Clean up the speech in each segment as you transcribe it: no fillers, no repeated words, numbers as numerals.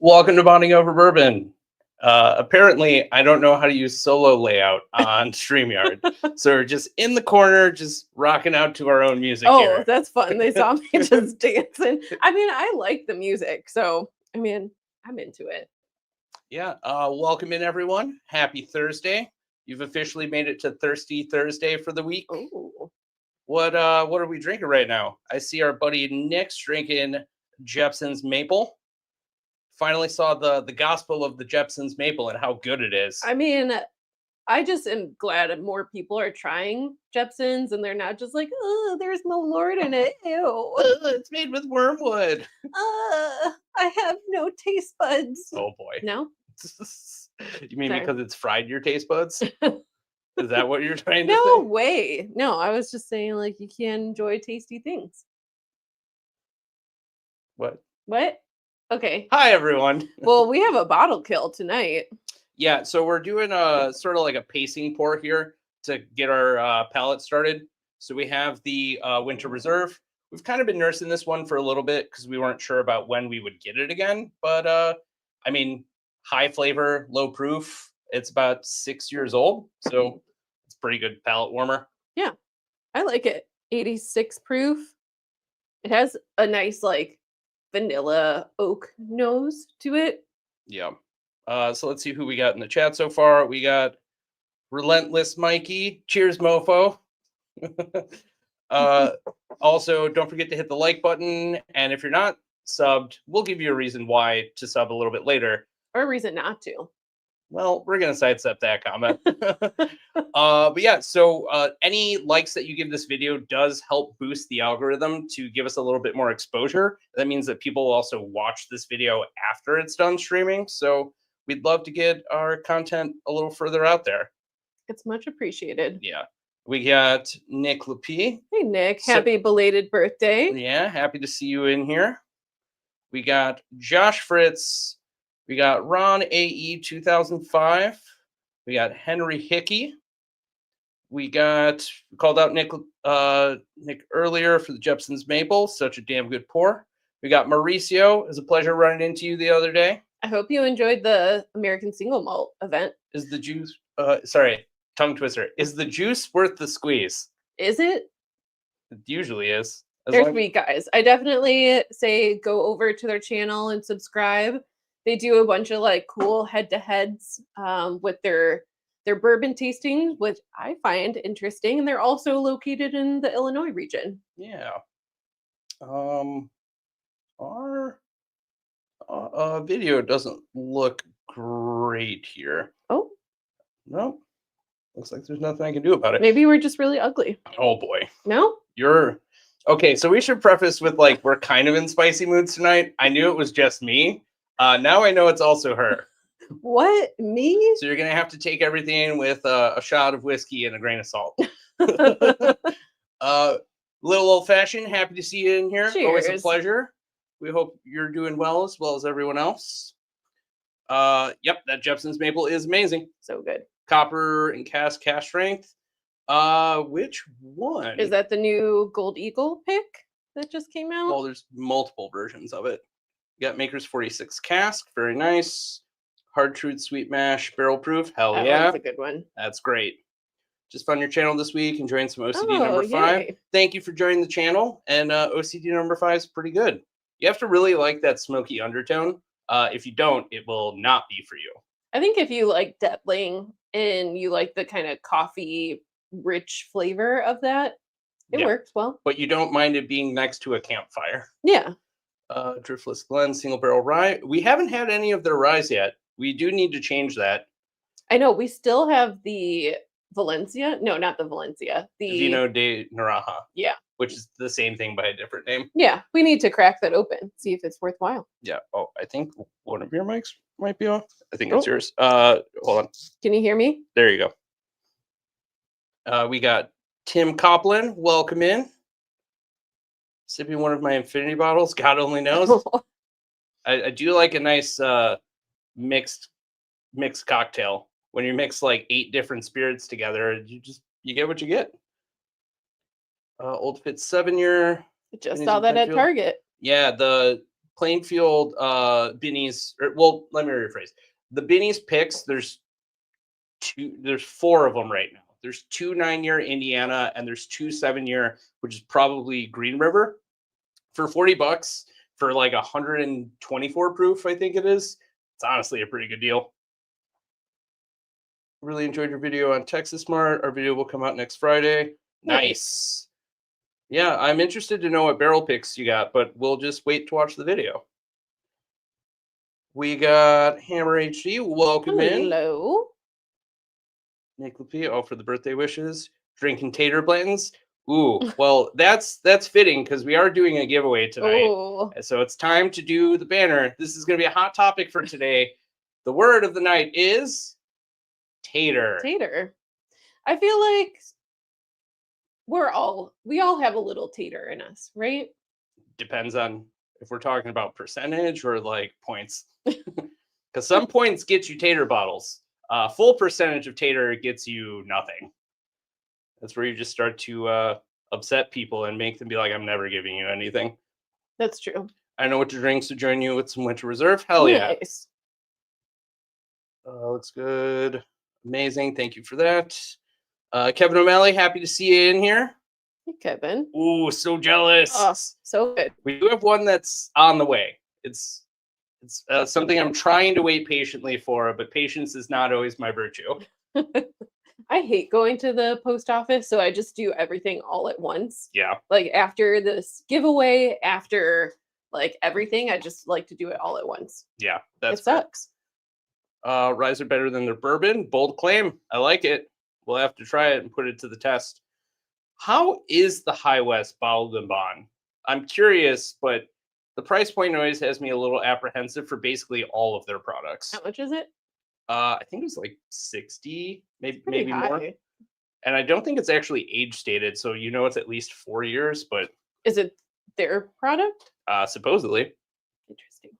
Welcome to Bonding Over Bourbon. Apparently, I don't know how to use solo layout on StreamYard. So we're just in the corner, just rocking out to our own music Oh, here. that's fun. They saw me just dancing. I mean, I like the music, so I'm into it. Yeah, welcome in everyone. Happy Thursday. You've officially made it to Thirsty Thursday for the week. Oh, What are we drinking right now? I see our buddy Nick's drinking Jepson's Maple. Finally saw the gospel of the Jepson's Maple and how good it is. I mean, I just am glad that more people are trying Jepsons and they're not just like, oh, there's Malort in it. Ew. It's made with wormwood. I have no taste buds. Oh boy. No? You mean Sorry. because it's fried your taste buds? Is that what you're trying to No say? way. No, I was just saying like you can enjoy tasty things. What? What? Okay. Hi everyone. Well, we have a bottle kill tonight. Yeah, so we're doing a sort of like a pacing pour here to get our palate started. So we have the Winter Reserve. We've kind of been nursing this one for a little bit because we weren't sure about when we would get it again. But I mean, high flavor, low proof. It's about 6 years old, so it's pretty good palate warmer. Yeah, I like it. 86 proof. It has a nice like vanilla oak nose to it. Yeah. So let's see who we got in the chat so far. We got Relentless Mikey. Cheers, mofo. Also, don't forget to hit the like button. And if you're not subbed, we'll give you a reason why to sub a little bit later. Or a reason not to. Well, we're going to sidestep that comment. But yeah, so any likes that you give this video does help boost the algorithm to give us a little bit more exposure. That means that people will also watch this video after it's done streaming. So we'd love to get our content a little further out there. It's much appreciated. Yeah. We got Nick Lepie. Hey, Nick. Happy belated birthday. Yeah, happy to see you in here. We got Josh Fritz. We got Ron AE 2005. We got Henry Hickey. We called out Nick earlier for the Jepson's Maple. Such a damn good pour. We got Mauricio. It was a pleasure running into you the other day. I hope you enjoyed the American Single Malt event. Is the juice, sorry, tongue twister. Is the juice worth the squeeze? Is it? It usually is. They're sweet guys. I definitely say go over to their channel and subscribe. They do a bunch of like cool head-to-heads with their bourbon tasting, which I find interesting. And they're also located in the Illinois region. Yeah. Our video doesn't look great here. Oh. No. Looks like there's nothing I can do about it. Maybe we're just really ugly. Oh boy. No? You're okay. So we should preface with like we're kind of in spicy moods tonight. I knew it was just me. Now I know it's also her. What? Me? So you're gonna have to take everything with a shot of whiskey and a grain of salt. Little old fashioned. Happy to see you in here. Cheers. Always a pleasure. We hope you're doing well as everyone else. Yep, that Jepson's Maple is amazing. So good. Copper and cast strength. Which one? Is that the new Gold Eagle pick that just came out? Well, there's multiple versions of it. You got Maker's 46 cask, very nice. Hard Truth Sweet Mash, barrel proof. Hell yeah. That's a good one. That's great. Just found your channel this week, enjoying some OCD number 5. Yay. Thank you for joining the channel. And OCD number 5 is pretty good. You have to really like that smoky undertone. If you don't, it will not be for you. I think if you like Detling and you like the kind of coffee rich flavor of that, it works well. But you don't mind it being next to a campfire. Yeah. Driftless Glen, single barrel rye. We haven't had any of their ryes yet. We do need to change that. I know. We still have the Valencia. No, not the Valencia. The Vino de Naraha. Yeah. Which is the same thing by a different name. Yeah. We need to crack that open, see if it's worthwhile. Yeah. Oh, I think one of your mics might be off. I think it's yours. Hold on. Can you hear me? There you go. We got Tim Coplin. Welcome in. Sipping one of my infinity bottles. God only knows. I do like a nice mixed cocktail. When you mix like 8 different spirits together, you get what you get. Old Fitz 7-year. I just saw that at Target. Yeah, the Plainfield Binny's. Well, let me rephrase. The Binny's picks. There's 4 of them right now. There's 2 9-year Indiana, and there's 2 7-year, which is probably Green River, for $40 for like 124 proof. I think it is. It's honestly a pretty good deal. Really enjoyed your video on Texas Smart. Our video will come out next Friday. Nice. Yeah, I'm interested to know what barrel picks you got, but we'll just wait to watch the video. We got Hammer HD. Welcome in. Hello. Nick Lapia, for the birthday wishes. Drinking tater Blantons. Ooh, well, that's fitting because we are doing a giveaway tonight. Ooh. So it's time to do the banner. This is going to be a hot topic for today. The word of the night is tater. Tater. I feel like we all have a little tater in us, right? Depends on if we're talking about percentage or like points. Because some points get you tater bottles. Full percentage of tater gets you nothing. That's where you just start to upset people and make them be like, I'm never giving you anything. That's true. I know what to drink, so join you with some Winter Reserve. Hell yeah. Nice. Looks good. Amazing. Thank you for that. Kevin O'Malley, happy to see you in here. Hey, Kevin. Ooh, so jealous. Oh, so good. We do have one that's on the way. It's something I'm trying to wait patiently for, but patience is not always my virtue. I hate going to the post office, so I just do everything all at once. Yeah. Like after this giveaway, after like everything, I just like to do it all at once. Yeah, that's it sucks. Rise are better than their bourbon. Bold claim. I like it. We'll have to try it and put it to the test. How is the High West bottled and bond? I'm curious, but the price point always has me a little apprehensive for basically all of their products. How much is it? I think it was like 60, maybe high. more. And I don't think it's actually age stated, so it's at least 4 years. But is it their product? Supposedly. Interesting.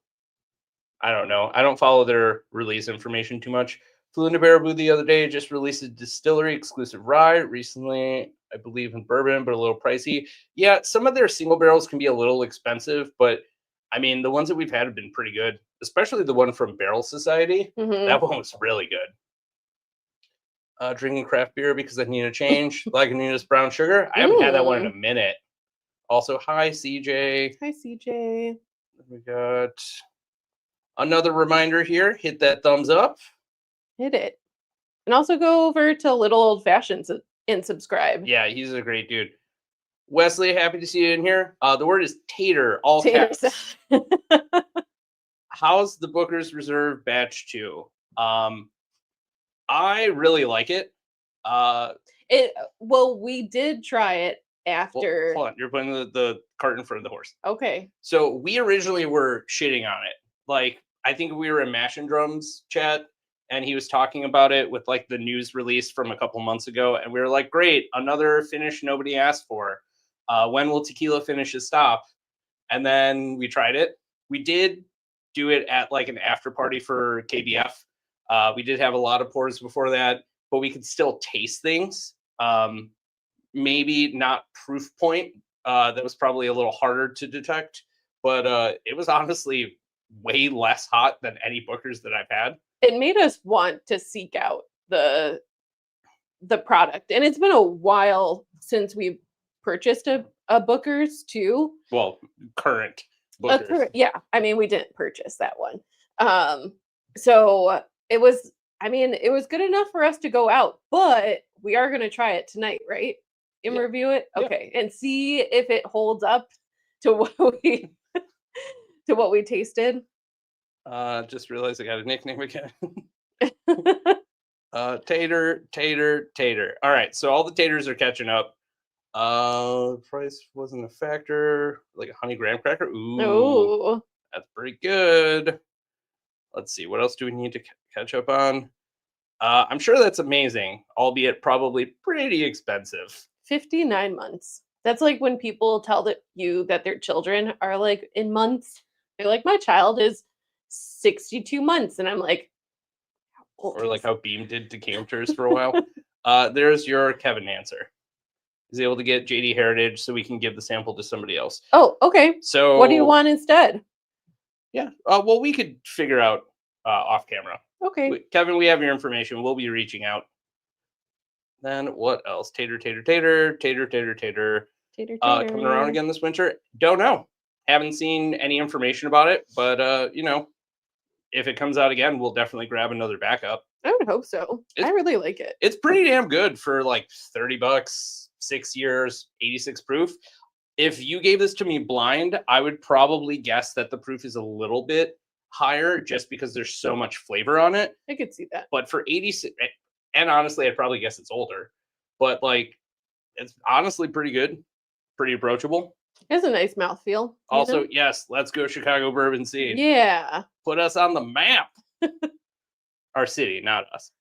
I don't know. I don't follow their release information too much. Flew into Baraboo the other day, just released a distillery exclusive rye recently, I believe in bourbon, but a little pricey. Yeah, some of their single barrels can be a little expensive, but I mean, the ones that we've had have been pretty good, especially the one from Barrel Society. Mm-hmm. That one was really good. Drinking craft beer because I need a change. Lagunitas brown sugar. I haven't had that one in a minute. Also, hi, CJ. Hi, CJ. We got another reminder here. Hit that thumbs up. Hit it. And also go over to Little Old Fashioned and subscribe. Yeah, he's a great dude. Wesley, happy to see you in here. The word is tater, all caps. How's the Booker's Reserve Batch 2? I really like it. Well, we did try it after. Hold on, you're putting the cart in front of the horse. Okay. So we originally were shitting on it. Like, I think we were in Mash and Drums chat, and he was talking about it with like the news release from a couple months ago, and we were like, great, another finish nobody asked for. When will tequila finishes stop? And then we tried it. We did do it at like an after party for KBF. We did have a lot of pours before that, but we could still taste things. Maybe not proof point. That was probably a little harder to detect, but it was honestly way less hot than any Booker's that I've had. It made us want to seek out the product, and it's been a while since we purchased a Booker's too. Well, current Booker's. Yeah, I mean, we didn't purchase that one. So it was good enough for us to go out, but we are going to try it tonight, right? And review it. Okay. Yeah. And see if it holds up to what we to what we tasted. Just realized I got a nickname again. Tater. All right, so all the taters are catching up. Price wasn't a factor. Like a honey graham cracker. Ooh, that's pretty good. Let's see, what else do we need to catch up on? I'm sure that's amazing, albeit probably pretty expensive. 59 months. That's like when people tell you that their children are like in months. They're like, my child is 62 months. And I'm like, or like how Beam did decanters for a while. There's your Kevin answer. He's able to get JD Heritage so we can give the sample to somebody else. Oh, okay. So what do you want instead? Yeah. Well, we could figure out off camera. Okay. Kevin, we have your information. We'll be reaching out. Then what else? Tater, tater, tater, tater, tater, tater. Tater, Coming around tater. again this winter? Don't know. Haven't seen any information about it, but you know, if it comes out again, we'll definitely grab another backup. I would hope so. I really like it. It's pretty damn good for like $30, 6 years, 86 proof. If you gave this to me blind, I would probably guess that the proof is a little bit higher just because there's so much flavor on it. I could see that. But for 86, and honestly, I'd probably guess it's older, but like it's honestly pretty good, pretty approachable. It's a nice mouthfeel. Also, yes, let's go Chicago Bourbon Seed. Yeah. Put us on the map. Our city, not us.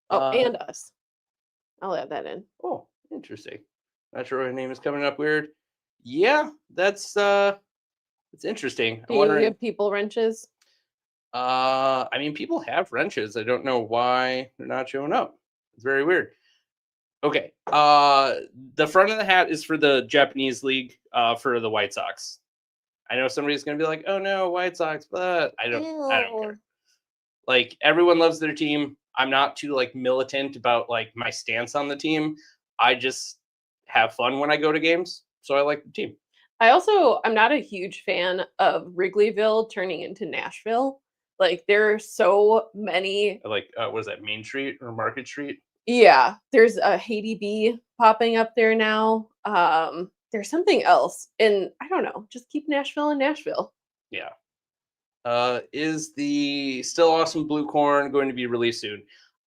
Oh, and us. I'll add that in. Oh, interesting. Not sure what name is coming up weird. Yeah, that's interesting. Do you give people wrenches? I mean, people have wrenches. I don't know why they're not showing up. It's very weird. Okay. The front of the hat is for the Japanese league, for the White Sox. I know somebody's gonna be like, "Oh no, White Sox," but I don't care. Like everyone loves their team. I'm not too like militant about like my stance on the team. I just have fun when I go to games, so I like the team. I'm not a huge fan of Wrigleyville turning into Nashville. Like there are so many. Like what is that, Main Street or Market Street? Yeah, there's a Haiti B popping up there now. There's something else, and I don't know. Just keep Nashville in Nashville. Yeah. Is the Still Awesome Blue Corn going to be released soon?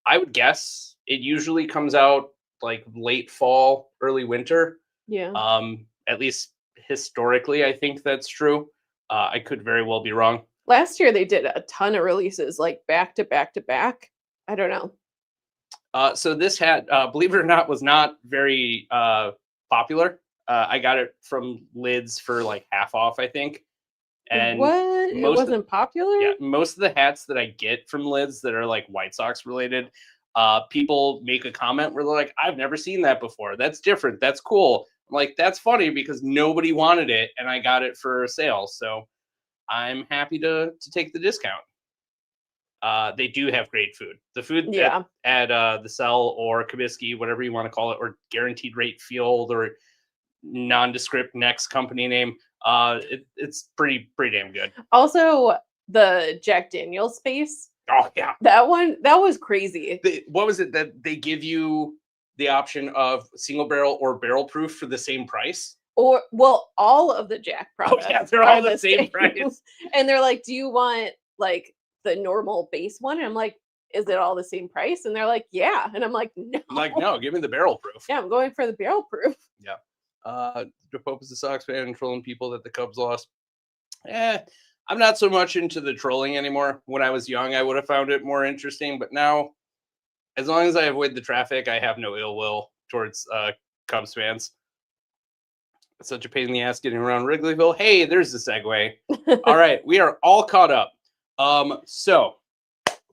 I would guess it usually comes out like late fall, early winter. Yeah. At least historically, I think that's true. I could very well be wrong. Last year they did a ton of releases, like back to back to back. I don't know. So this hat, believe it or not, was not very popular. I got it from Lids for like half off, I think. And what? It wasn't popular? Yeah, most of the hats that I get from Lids that are like White Sox related, people make a comment where they're like, "I've never seen that before. That's different. That's cool." I'm like, that's funny because nobody wanted it, and I got it for sale. So I'm happy to take the discount. They do have great food. The food at the Cell or Comiskey, whatever you want to call it, or Guaranteed Rate Field or nondescript next company name, it's pretty damn good. Also, the Jack Daniel's space. Oh yeah, that was crazy. What was it that they give you the option of single barrel or barrel proof for the same price? Or well, all of the Jack products. Oh yeah, they're all the same price. And they're like, "Do you want like the normal base one?" And I'm like, "Is it all the same price?" And they're like, "Yeah." And I'm like, "No." I'm like, "No, give me the barrel proof." Yeah, I'm going for the barrel proof. Yeah. The Pope is a Sox fan and trolling people that the Cubs lost. I'm not so much into the trolling anymore. When I was young, I would have found it more interesting, but now, as long as I avoid the traffic, I have no ill will towards Cubs fans. It's such a pain in the ass getting around Wrigleyville. Hey, there's the segue. All right, we are all caught up. So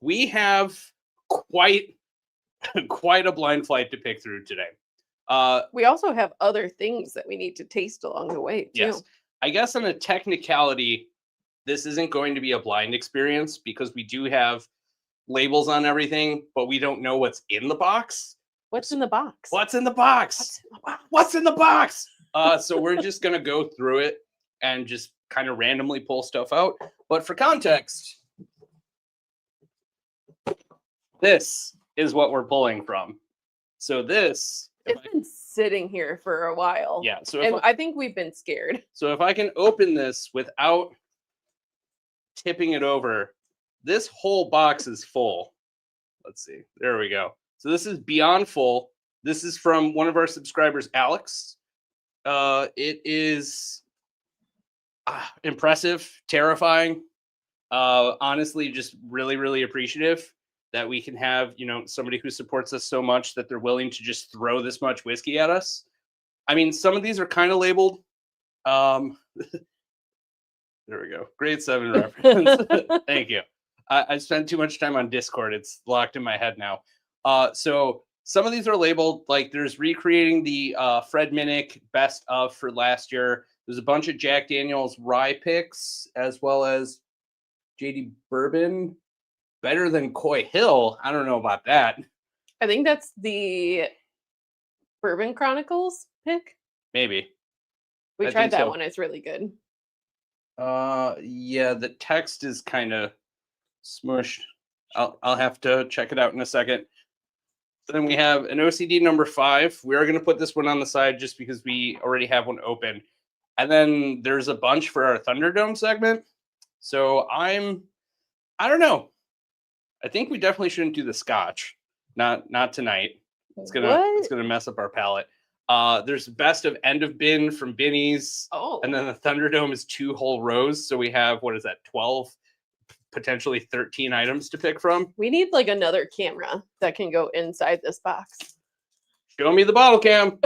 we have quite a blind flight to pick through today. We also have other things that we need to taste along the way too. Yes. I guess on a technicality, this isn't going to be a blind experience because we do have labels on everything, but we don't know what's in the box. What's in the box? What's in the box? What's in the box? So we're just going to go through it and just kind of randomly pull stuff out. But for context, this is what we're pulling from. So this... It's been sitting here for a while. Yeah. So I think we've been scared. So if I can open this without tipping it over, this whole box is full. Let's see. There we go. So this is beyond full. This is from one of our subscribers, Alex. It is impressive, terrifying. Honestly, just really appreciative that we can have, somebody who supports us so much that they're willing to just throw this much whiskey at us. I mean, some of these are kind of labeled. There we go. Grade 7 reference. Thank you. I spent too much time on Discord. It's locked in my head now. So some of these are labeled, like there's recreating the Fred Minnick best of for last year. There's a bunch of Jack Daniel's rye picks, as well as JD Bourbon better than Coy Hill. I don't know about that. I think that's the Bourbon Chronicles pick. Maybe. We I tried think that so. one. It's really good. Yeah, the text is kind of smushed. I'll have to check it out in a second. Then we have an OCD number 5. We are going to put this one on the side just because we already have one open. And then there's a bunch for our Thunderdome segment. So I don't know. I think we definitely shouldn't do the Scotch. Not tonight. It's gonna mess up our palate. There's best of end of bin from Binny's. Oh. And then the Thunderdome is 2 whole rows. So we have, what is that, 12, potentially 13 items to pick from. We need like another camera that can go inside this box. Show me the bottle cam.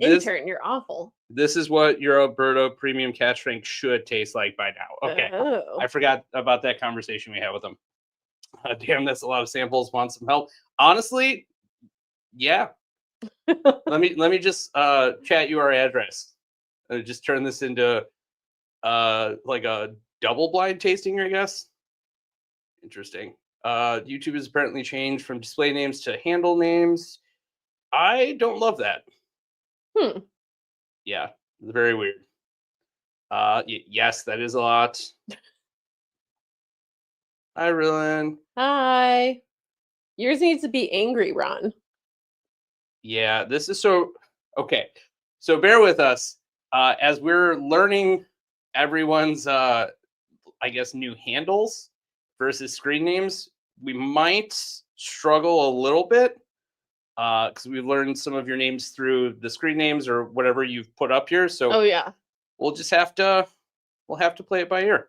Intern, you're awful. This is what your Alberto Premium Cask Strength should taste like by now. Okay. Oh. I forgot about that conversation we had with them. Damn, that's a lot of samples. Want some help? Honestly, yeah. let me just chat you our address. Just turn this into like a double blind tasting, I guess. Interesting. YouTube has apparently changed from display names to handle names. I don't love that. Yeah, it's very weird. Yes, that is a lot. Hi, Rylan. Hi. Yours needs to be angry, Ron. Yeah, this is so okay. So bear with us as we're learning everyone's I guess new handles versus screen names. We might struggle a little bit because we've learned some of your names through the screen names or whatever you've put up here. So oh yeah, we'll just have to play it by ear.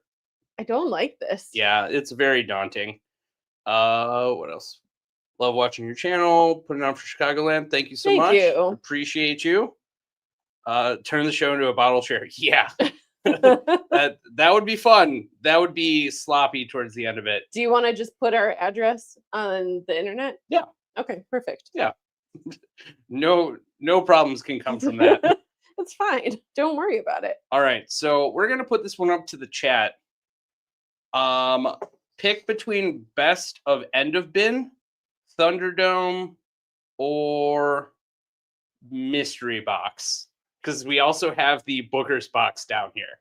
I don't like this. Yeah, it's very daunting. What else? Love watching your channel. Put it on for Chicagoland. Thank you so much. Thank you. Appreciate you. Turn the show into a bottle share. Yeah. that would be fun. That would be sloppy towards the end of it. Do you want to just put our address on the internet? Yeah. Okay, perfect. Yeah. No problems can come from that. It's fine. Don't worry about it. All right. So we're gonna put this one up to the chat. Pick between best of end of bin, Thunderdome, or mystery box. Because we also have the Booker's box down here.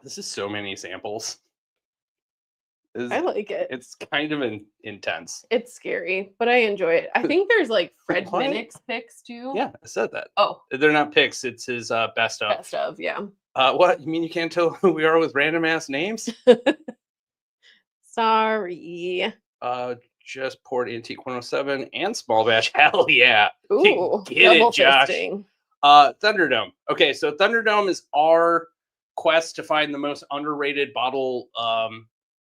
This is so many samples. I like it. It's kind of intense. It's scary, but I enjoy it. I think there's like Fred Minnick's picks too. Yeah, I said that. Oh. They're not picks. It's his best of. Best of, yeah. What? You mean you can't tell who we are with random ass names? Sorry. Just poured Antique 107 and Small Batch. Hell yeah. Ooh, get double it, Josh. fisting. Thunderdome. Okay, so Thunderdome is our quest to find the most underrated bottle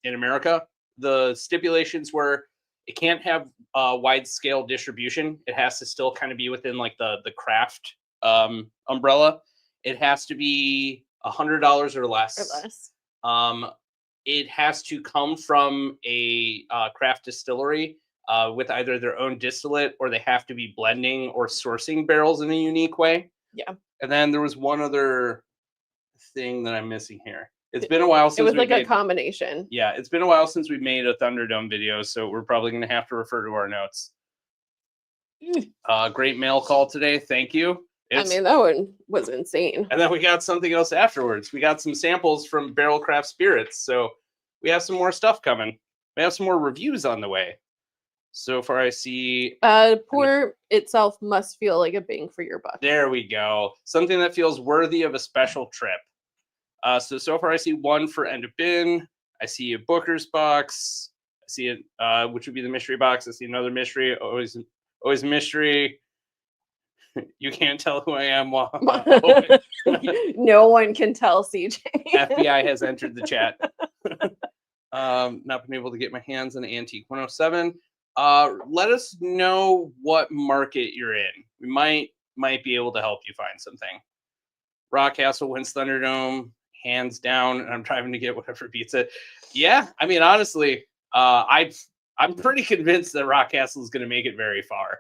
in America. The stipulations were it can't have wide scale distribution. It has to still kind of be within like the craft umbrella. It has to be $100 or less. It has to come from a craft distillery with either their own distillate or they have to be blending or sourcing barrels in a unique way. Yeah. And then there was one other thing that I'm missing here. It's been a while since it was like a combination. Yeah, it's been a while since we made a Thunderdome video, so we're probably going to have to refer to our notes. Great mail call today. Thank you. I mean, that one was insane. And then we got something else afterwards. We got some samples from Barrel Craft Spirits. So we have some more stuff coming. We have some more reviews on the way. So far I see... pour itself must feel like a bang for your buck. There we go. Something that feels worthy of a special trip. So far I see one for end of bin. I see a Booker's box. I see it, which would be the mystery box. I see another mystery. Always a mystery. You can't tell who I am while No one can tell, CJ. FBI has entered the chat. Not been able to get my hands on Antique 107. Let us know what market you're in. We might be able to help you find something. Rockcastle wins Thunderdome, hands down, and I'm trying to get whatever beats it. Yeah, I mean, honestly, I'm pretty convinced that Rockcastle is going to make it very far.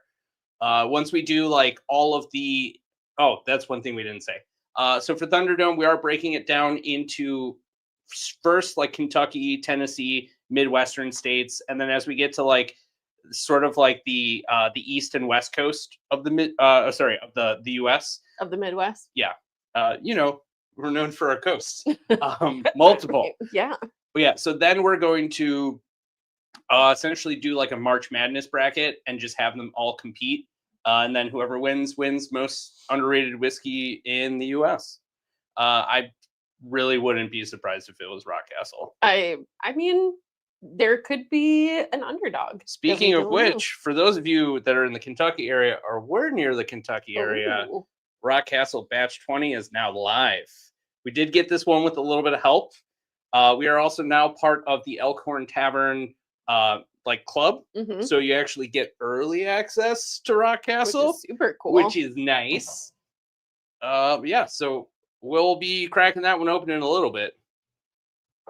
Once we do like all of the, oh, that's one thing we didn't say. So for Thunderdome, we are breaking it down into first like Kentucky, Tennessee, Midwestern states, and then as we get to like sort of like the east and west coast of the of the U.S. Of the Midwest. Yeah, you know, we're known for our coasts, multiple. Yeah. But yeah, so then we're going to essentially do like a March Madness bracket and just have them all compete. And then whoever wins most underrated whiskey in the U.S. I really wouldn't be surprised if it was Rockcastle. I mean, there could be an underdog. Speaking of which, for those of you that are in the Kentucky area or were near the Kentucky area, Rockcastle Batch 20 is now live. We did get this one with a little bit of help. We are also now part of the Elkhorn Tavern like club, so you actually get early access to Rockcastle, which is super cool, which is nice. Yeah, so we'll be cracking that one open in a little bit.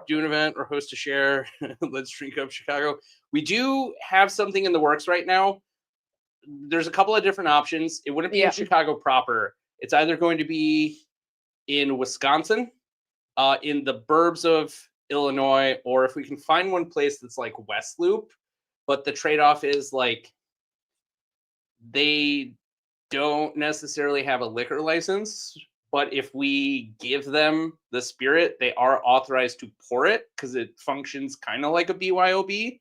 Do an event or host a share. Let's drink up Chicago. We do have something in the works right now. There's a couple of different options. It wouldn't be in Chicago proper. It's either going to be in Wisconsin, in the burbs of Illinois, or if we can find one place that's like West Loop, but the trade-off is like they don't necessarily have a liquor license, but if we give them the spirit, they are authorized to pour it because it functions kind of like a BYOB,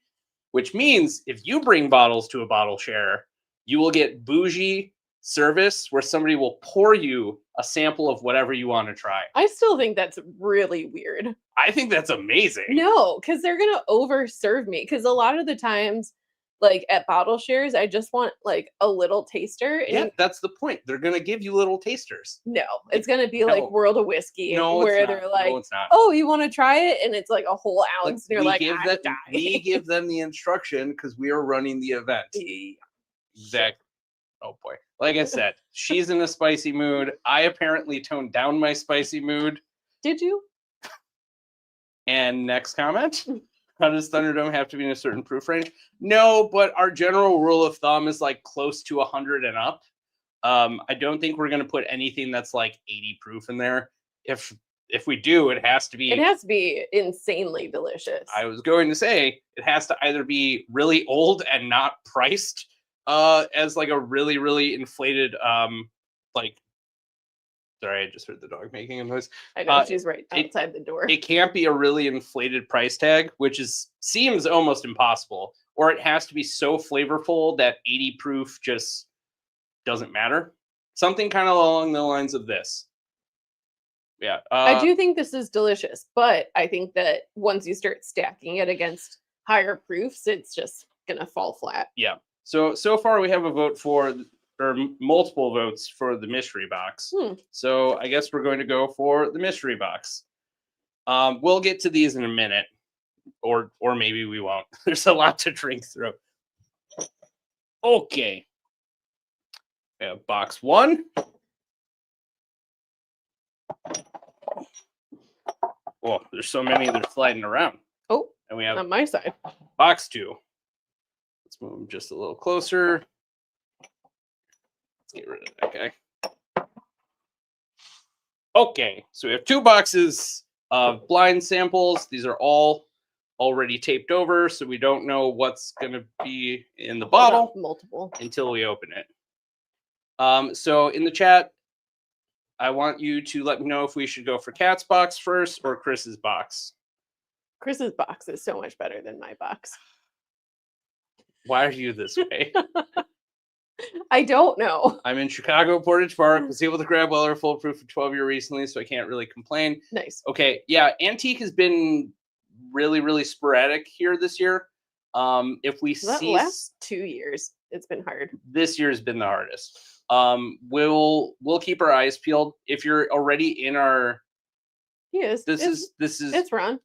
which means if you bring bottles to a bottle share, you will get bougie service where somebody will pour you a sample of whatever you want to try. I still think that's really weird. I think that's amazing. No, because they're going to overserve me. Because a lot of the times, like at bottle shares, I just want like a little taster. And yeah, that's the point. They're going to give you little tasters. No, it's going to be like World of Whiskey, where they're like, no, it's not. "Oh, you want to try it?" And it's like a whole ounce. Like, and you're like, we give them the instruction because we are running the event. Exactly. Oh boy. Like I said, she's in a spicy mood. I apparently toned down my spicy mood. Did you? And next comment. How does Thunderdome have to be in a certain proof range? No, but our general rule of thumb is like close to 100 and up. I don't think we're going to put anything that's like 80 proof in there. If we do, it has to be... It has to be insanely delicious. I was going to say, it has to either be really old and not priced as like a really, really inflated, like... Sorry, I just heard the dog making a noise. I know, she's right outside the door. It can't be a really inflated price tag, which seems almost impossible. Or it has to be so flavorful that 80 proof just doesn't matter. Something kind of along the lines of this. Yeah. I do think this is delicious, but I think that once you start stacking it against higher proofs, it's just going to fall flat. Yeah. So far we have a vote for... or multiple votes for the mystery box. So I guess we're going to go for the mystery box. We'll get to these in a minute, or maybe we won't. There's a lot to drink through. Okay. We have box 1. Oh, there's so many that are sliding around. Oh, and we have on my side. Box 2. Let's move them just a little closer. Get rid of that guy. Okay, so we have 2 boxes of blind samples. These are all already taped over, so we don't know what's going to be in the bottle multiple until we open it. So in the chat, I want you to let me know if we should go for Kat's box first or Chris's box. Chris's box is so much better than my box. Why are you this way? I don't know. I'm in Chicago, Portage Park. Was able to grab Weller full proof for 12 year recently, so I can't really complain. Nice. Okay, yeah, Antique has been really, really sporadic here this year. If we see the last 2 years, it's been hard. This year has been the hardest. We'll keep our eyes peeled. If you're already in our, this is it's Ron.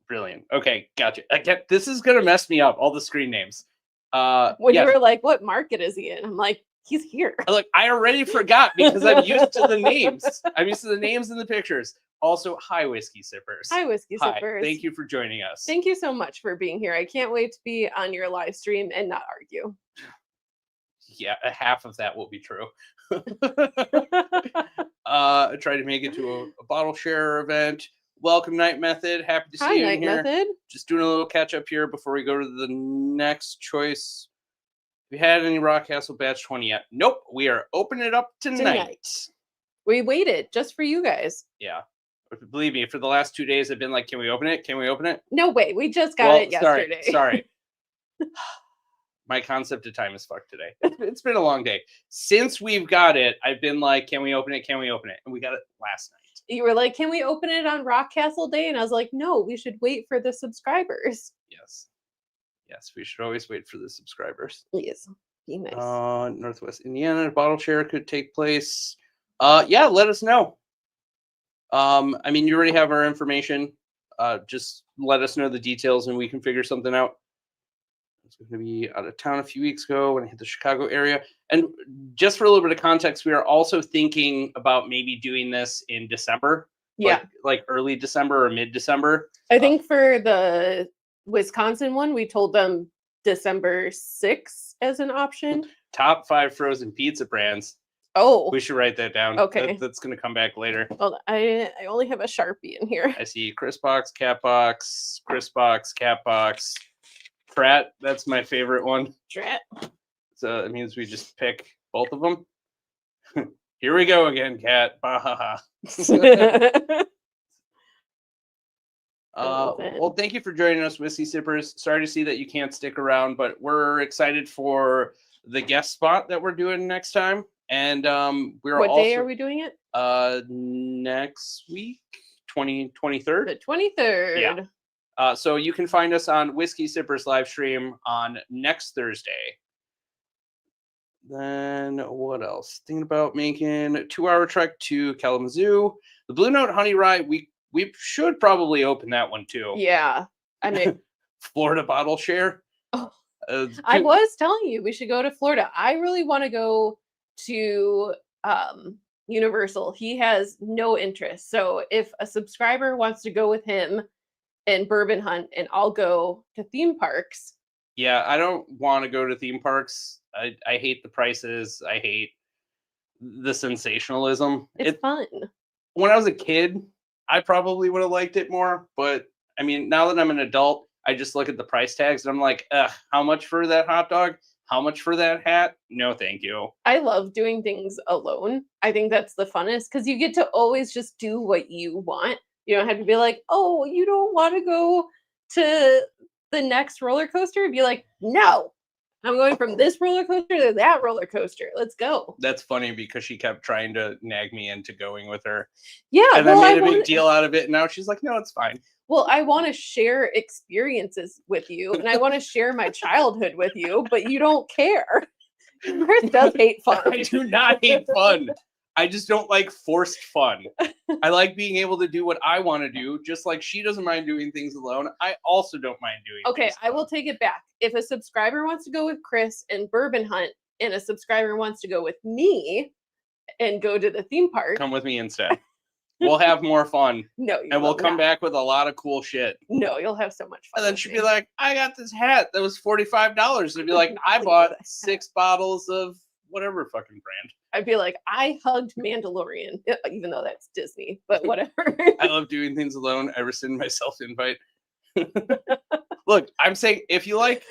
Brilliant. Okay, gotcha. This is gonna mess me up. All the screen names. When you were like, what market is he in? I'm like, he's here. Look, I already forgot because I'm used to the names. I'm used to the names and the pictures. Also, hi, Whiskey Sippers. Hi, Whiskey Sippers. Thank you for joining us. Thank you so much for being here. I can't wait to be on your live stream and not argue. Yeah, half of that will be true. I tried to make it to a bottle share event. Welcome, Night Method. Happy to see Hi, you in Night here. Method. Just doing a little catch up here before we go to the next choice. Have you had any Rock Castle Batch 20 yet? Nope. We are opening it up tonight. We waited just for you guys. Yeah. Believe me, for the last 2 days, I've been like, can we open it? Can we open it? No way. We just got it yesterday. Sorry. My concept of time is fucked today. It's been a long day. Since we've got it, I've been like, can we open it? Can we open it? And we got it last night. You were like, can we open it on Rock Castle Day? And I was like, no, we should wait for the subscribers. Yes. Yes, we should always wait for the subscribers. Yes. Be nice. Northwest Indiana, bottle share could take place. Yeah, let us know. I mean, you already have our information. Just let us know the details and we can figure something out. I was going to be out of town a few weeks ago when I hit the Chicago area. And just for a little bit of context, we are also thinking about maybe doing this in December. Yeah. Like early December or mid-December. I think for the Wisconsin one, we told them December 6th as an option. Top 5 frozen pizza brands. Oh. We should write that down. Okay. That's going to come back later. Well, I only have a Sharpie in here. I see Chris Box, Cat Box, Chris Box, Cat Box. Pratt, that's my favorite one. Drat. So it means we just pick both of them. Here we go again, Cat. Well, thank you for joining us, Whiskey Sippers. Sorry to see that you can't stick around, but we're excited for the guest spot that we're doing next time. And what day are we doing it? Next week, 23rd. The 23rd. Yeah. So you can find us on Whiskey Sippers live stream on next Thursday. Then what else? Thinking about making a 2-hour trek to Kalamazoo. The Blue Note Honey Rye, we should probably open that one too. Yeah. I mean, Florida bottle share. Oh, I was telling you we should go to Florida. I really want to go to Universal. He has no interest. So if a subscriber wants to go with him and bourbon hunt, and I'll go to theme parks. Yeah, I don't want to go to theme parks. I hate the prices. I hate the sensationalism. It's fun. When I was a kid, I probably would have liked it more. But I mean, now that I'm an adult, I just look at the price tags and I'm like, ugh, how much for that hot dog? How much for that hat? No, thank you. I love doing things alone. I think that's the funnest because you get to always just do what you want. You don't have to be like, oh, you don't want to go to the next roller coaster? Be like, no, I'm going from this roller coaster to that roller coaster. Let's go. That's funny because she kept trying to nag me into going with her. Yeah. And I made a big deal out of it. And now she's like, no, it's fine. Well, I want to share experiences with you and I want to share my childhood with you, but you don't care. Chris does hate fun. I do not hate fun. I just don't like forced fun. I like being able to do what I want to do, just like she doesn't mind doing things alone. I also don't mind doing things alone. I will take it back. If a subscriber wants to go with Chris and bourbon hunt and a subscriber wants to go with me and go to the theme park. Come with me instead. We'll have more fun. No, and we'll come back with a lot of cool shit. No, you'll have so much fun. And then she'd be like, I got this hat that was $45. It'd be like, I bought 6 bottles of whatever fucking brand. I'd be like, I hugged Mandalorian, even though that's Disney, but whatever. I love doing things alone. I rescind my self-invite. Look, I'm saying if you like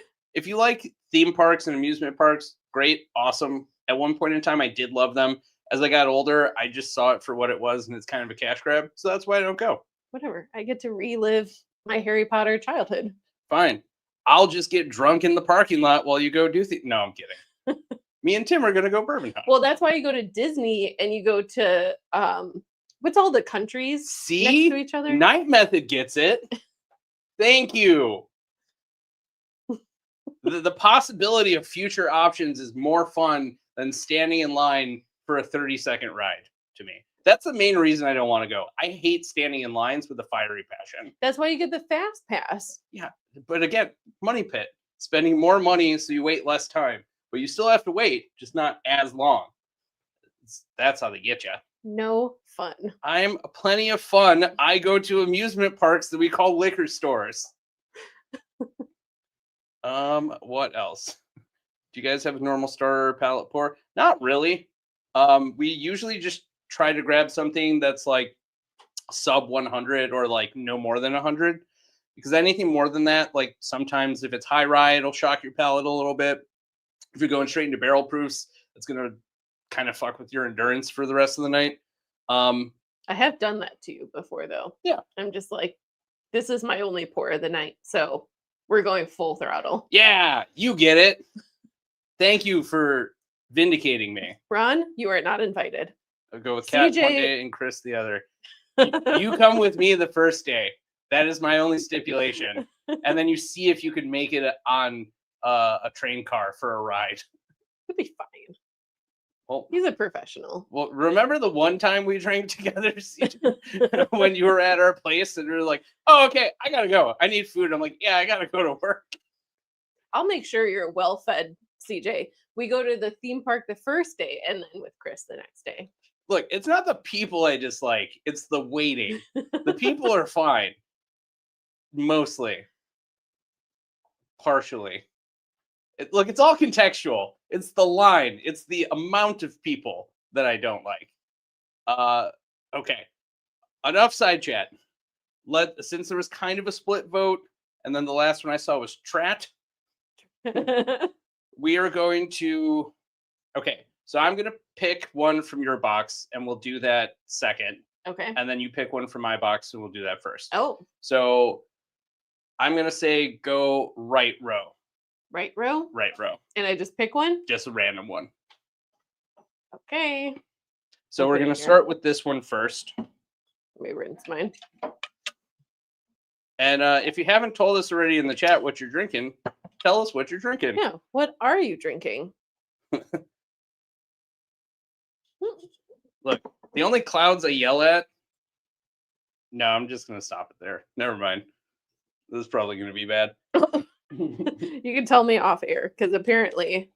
theme parks and amusement parks, great, awesome. At one point in time, I did love them. As I got older, I just saw it for what it was, and it's kind of a cash grab. So that's why I don't go. Whatever. I get to relive my Harry Potter childhood. Fine. I'll just get drunk in the parking lot while you go do things. No, I'm kidding. Me and Tim are going to go bourbon hunt. Well, that's why you go to Disney and you go to, what's all the countries next to each other? Night Method gets it. Thank you. The possibility of future options is more fun than standing in line for a 30-second ride to me. That's the main reason I don't want to go. I hate standing in lines with a fiery passion. That's why you get the fast pass. Yeah, but again, money pit. Spending more money so you wait less time. But you still have to wait, just not as long. That's how they get you. No fun. I'm plenty of fun. I go to amusement parks that we call liquor stores. What else? Do you guys have a normal starter palate pour? Not really. We usually just try to grab something that's like sub 100 or like no more than 100, because anything more than that, like sometimes if it's high rye, it'll shock your palate a little bit. If you're going straight into barrel proofs, it's gonna kind of fuck with your endurance for the rest of the night. I have done that to you before, though. Yeah. I'm just like, this is my only pour of the night, so we're going full throttle. Yeah, you get it. Thank you for vindicating me. Ron, you are not invited. I'll go with Kat one CJ day and Chris the other. You come with me the first day. That is my only stipulation. And then you see if you could make it on a train car for a ride. It'll be fine. Well, He's a professional. Well, remember the one time we drank together when you were at our place and we were like, oh, okay, I gotta go. I need food. I'm like, yeah, I gotta go to work. I'll make sure you're well fed, CJ. We go to the theme park the first day and then with Chris the next day. Look, it's not the people I dislike. It's the waiting. The people are fine. Mostly. Partially. Look, it's all contextual. It's the line. It's the amount of people that I don't like. Okay. Enough side chat. Since there was kind of a split vote, and then the last one I saw was Trat, we are going to... Okay, so I'm going to pick one from your box, and we'll do that second. Okay. And then you pick one from my box, and we'll do that first. Oh. So I'm going to say go right row. Right row? Right row. And I just pick one? Just a random one. Okay. So we're going to start with this one first. Let me rinse mine. And if you haven't told us already in the chat what you're drinking, tell us what you're drinking. Yeah. What are you drinking? Look, the only clouds I yell at... No, I'm just going to stop it there. Never mind. This is probably going to be bad. You can tell me off air because apparently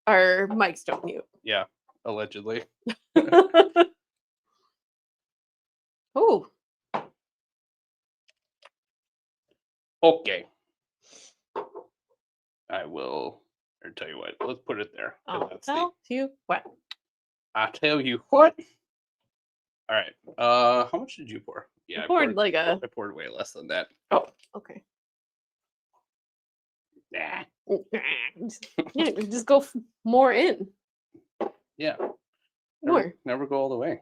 our mics don't mute. Yeah, allegedly. Oh. Okay. I will, or tell you what, let's put it there. I'll tell you what. I'll tell you what. All right. How much did you pour? Yeah, I poured like a... I poured way less than that. Oh, okay. Nah. Yeah, just go more in. Yeah. More. Never go all the way.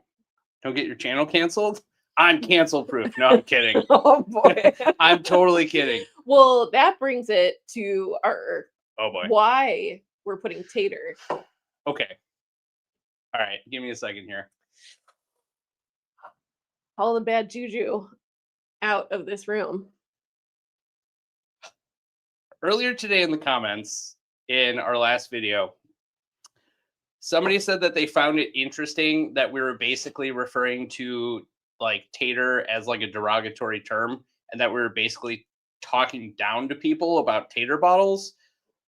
Don't get your channel canceled. I'm cancel proof. No, I'm kidding. Oh boy. I'm totally kidding. Well, that brings it to our boy. Why we're putting tater. Okay. All right. Give me a second here. All the bad juju out of this room. Earlier today in the comments in our last video, somebody said that they found it interesting that we were basically referring to like tater as like a derogatory term and that we were basically talking down to people about tater bottles.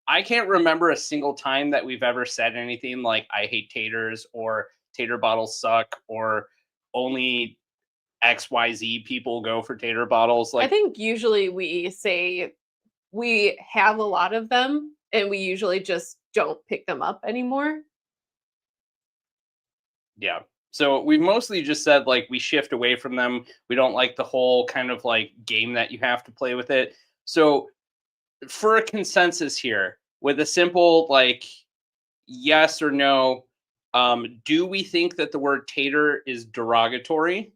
I can't remember a single time that we've ever said anything like I hate taters or tater bottles suck or only XYZ people go for tater bottles. Like, I think usually we say we have a lot of them and we usually just don't pick them up anymore. Yeah. So we've mostly just said like we shift away from them. We don't like the whole kind of like game that you have to play with it. So for a consensus here with a simple like yes or no, do we think that the word tater is derogatory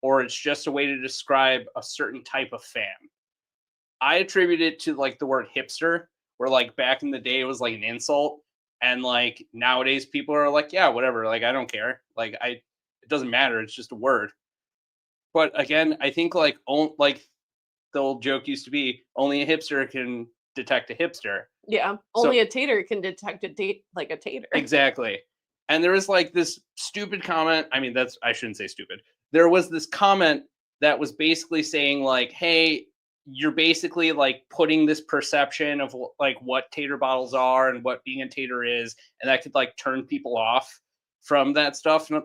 or it's just a way to describe a certain type of fan? I attribute it to like the word hipster, where like back in the day it was like an insult. And like nowadays people are like, yeah, whatever. Like, I don't care. Like it doesn't matter. It's just a word. But again, I think like the old joke used to be only a hipster can detect a hipster. Yeah. Only a tater can detect a tater. Exactly. And there was like this stupid comment. I mean, I shouldn't say stupid. There was this comment that was basically saying like, hey, you're basically like putting this perception of like what tater bottles are and what being a tater is, and that could like turn people off from that stuff. And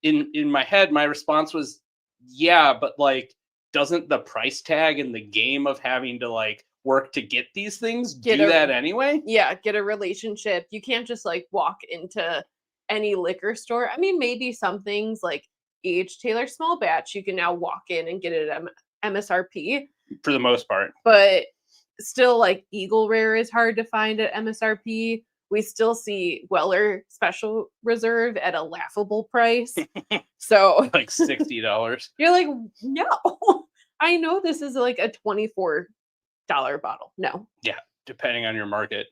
in my head, my response was, yeah, but like, doesn't the price tag in the game of having to like work to get these things do that anyway? Yeah, get a relationship. You can't just like walk into any liquor store. I mean, maybe some things like aged Taylor small batch, you can now walk in and get it at MSRP. For the most part. But still, like Eagle Rare is hard to find at MSRP. We still see Weller Special Reserve at a laughable price. So like $60. You're like, no, I know this is like a $24 bottle. No. Yeah, depending on your market.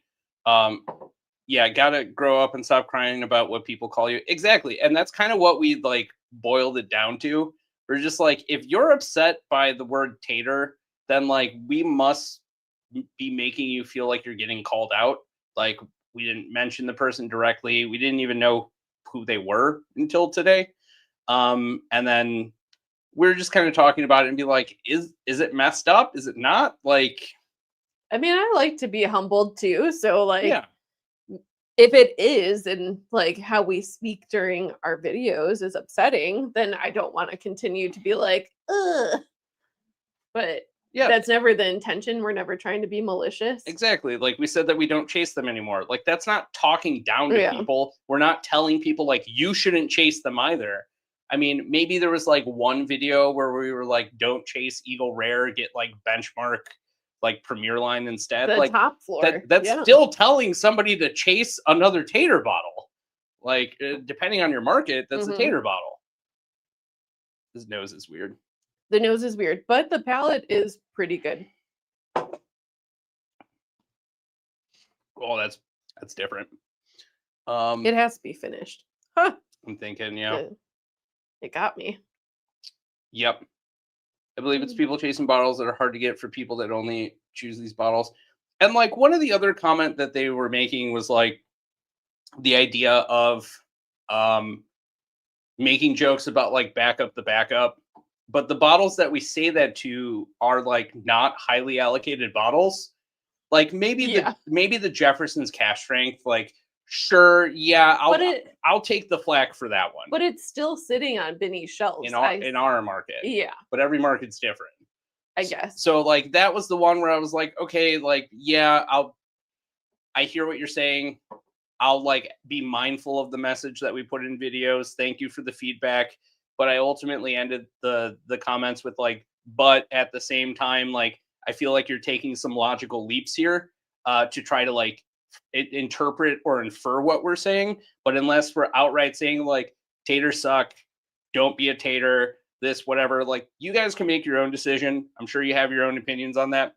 Yeah, gotta grow up and stop crying about what people call you. Exactly. And that's kind of what we like boiled it down to. We're just like, if you're upset by the word tater, then like we must be making you feel like you're getting called out. Like we didn't mention the person directly. We didn't even know who they were until today. And then we're just kind of talking about it and be like, is it messed up? Is it not? Like, I mean, I like to be humbled too. So like, yeah. If it is, and like how we speak during our videos is upsetting, then I don't want to continue to be like, ugh. But yeah, that's never the intention. We're never trying to be malicious. Exactly. Like we said that we don't chase them anymore. Like that's not talking down to people. We're not telling people like you shouldn't chase them either. I mean, maybe there was like one video where we were like, don't chase Eagle Rare, get like benchmark like Premier Line instead. The like top floor. That's still telling somebody to chase another tater bottle. Like depending on your market, that's a tater bottle. His nose is weird. The nose is weird, but the palate is pretty good. Oh, that's different. It has to be finished. Huh. I'm thinking, yeah. It got me. Yep. I believe it's people chasing bottles that are hard to get for people that only choose these bottles. And like one of the other comment that they were making was like the idea of making jokes about like backup the backup. But the bottles that we say that to are like not highly allocated bottles. Like maybe the Jefferson's cash strength, like sure, yeah, I'll take the flack for that one. But it's still sitting on Benny's shelves in our market. Yeah. But every market's different. I guess. So like that was the one where I was like, okay, like yeah, I hear what you're saying. I'll like be mindful of the message that we put in videos. Thank you for the feedback. But I ultimately ended the comments with like, but at the same time, like I feel like you're taking some logical leaps here to try to like interpret or infer what we're saying. But unless we're outright saying like taters suck, don't be a tater, this, whatever, like you guys can make your own decision. I'm sure you have your own opinions on that.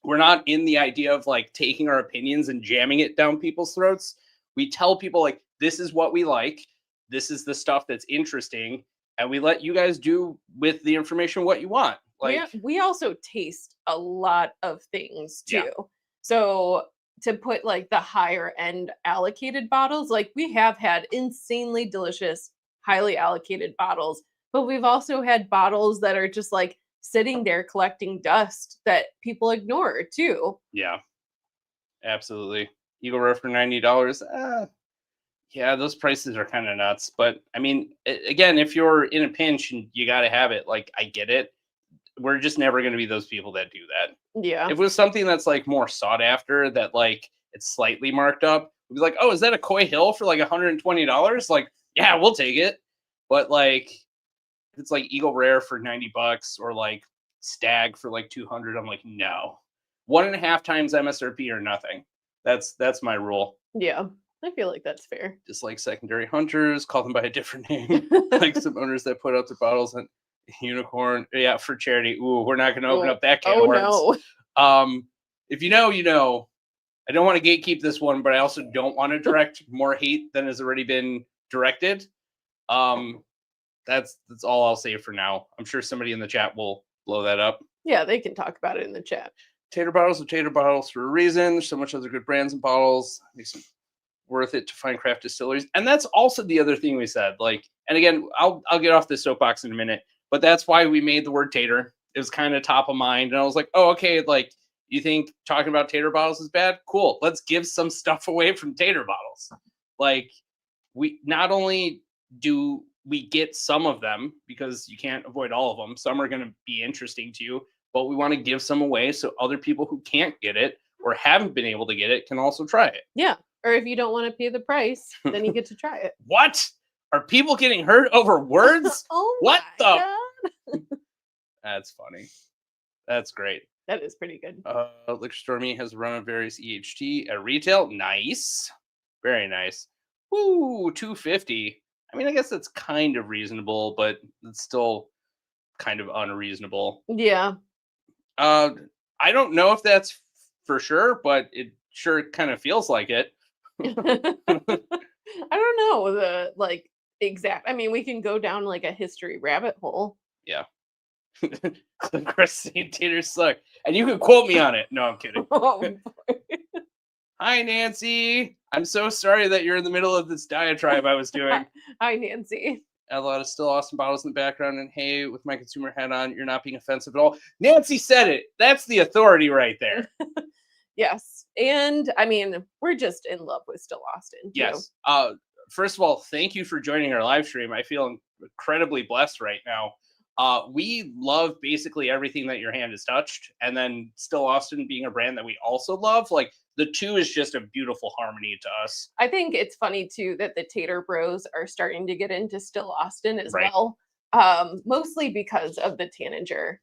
We're not in the idea of like taking our opinions and jamming it down people's throats. We tell people like, this is what we like. This is the stuff that's interesting. And we let you guys do with the information what you want. Like we also taste a lot of things too. Yeah. So to put like the higher end allocated bottles, like we have had insanely delicious, highly allocated bottles, but we've also had bottles that are just like sitting there collecting dust that people ignore too. Yeah, absolutely. Eagle Rare for $90. Yeah, those prices are kind of nuts. But I mean, again, if you're in a pinch and you got to have it, like I get it. We're just never going to be those people that do that. Yeah. If it was something that's like more sought after, that like it's slightly marked up, we'd be like, oh, is that a Coy Hill for like $120? Like, yeah, we'll take it. But like, if it's like Eagle Rare for $90 or like Stag for like $200, I'm like, no. 1.5 times MSRP or nothing. That's my rule. Yeah. I feel like that's fair. Just like secondary hunters, call them by a different name. Like some owners that put out their bottles and unicorn. Yeah, for charity. Ooh, we're not going to open up that can of worms. No. If you know, you know. I don't want to gatekeep this one, but I also don't want to direct more hate than has already been directed. That's all I'll say for now. I'm sure somebody in the chat will blow that up. Yeah, they can talk about it in the chat. Tater bottles are tater bottles for a reason. There's so much other good brands and bottles. Makes it worth it to find craft distilleries. And that's also the other thing we said. Like, and again, I'll get off this soapbox in a minute, but that's why we made the word tater. It was kind of top of mind. And I was like, oh, okay, like, you think talking about tater bottles is bad? Cool. Let's give some stuff away from tater bottles. Like, we not only do we get some of them, because you can't avoid all of them. Some are going to be interesting to you, but we want to give some away so other people who can't get it or haven't been able to get it can also try it. Yeah. Or if you don't want to pay the price, then you get to try it. What? Are people getting hurt over words? Oh What my the? God. That's funny. That's great. That is pretty good. Liquor Store Me has a run of various EHT at retail. Nice. Very nice. Woo, $2.50. I mean, I guess that's kind of reasonable, but it's still kind of unreasonable. Yeah. I don't know if that's for sure, but it sure kind of feels like it. I don't know the like exact. I mean, we can go down like a history rabbit hole. Yeah. St. Taters suck. And you can quote me on it. No, I'm kidding. Oh, boy. Hi, Nancy. I'm so sorry that you're in the middle of this diatribe I was doing. Hi, Nancy. A lot of still awesome bottles in the background. And hey, with my consumer hat on, you're not being offensive at all. Nancy said it. That's the authority right there. Yes. And I mean, we're just in love with Still Austin. Too. Yes. First of all, thank you for joining our live stream. I feel incredibly blessed right now. We love basically everything that your hand has touched, and then Still Austin being a brand that we also love, like the two is just a beautiful harmony to us. I think it's funny too that the Tater Bros are starting to get into Still Austin as Right. well, mostly because of the Tanager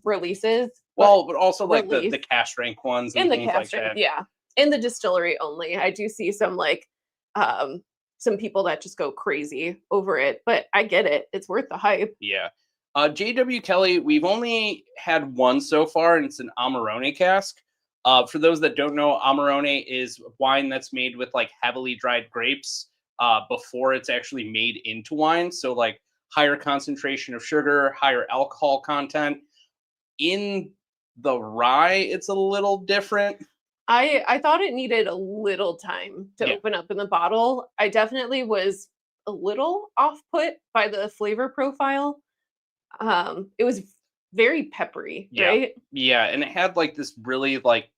releases. Well, but also like release. the cash rank ones and In the things cash like rank, that. yeah, in the distillery only. I do see some like some people that just go crazy over it, but I get it. It's worth the hype. Yeah. JW Kelly, we've only had one so far, and it's an Amarone cask. For those that don't know, Amarone is wine that's made with like heavily dried grapes before it's actually made into wine. So like higher concentration of sugar, higher alcohol content. In the rye, it's a little different. I thought it needed a little time to Yeah. open up in the bottle. I definitely was a little off put by the flavor profile. It was very peppery, Yeah. right? Yeah, and it had like this really like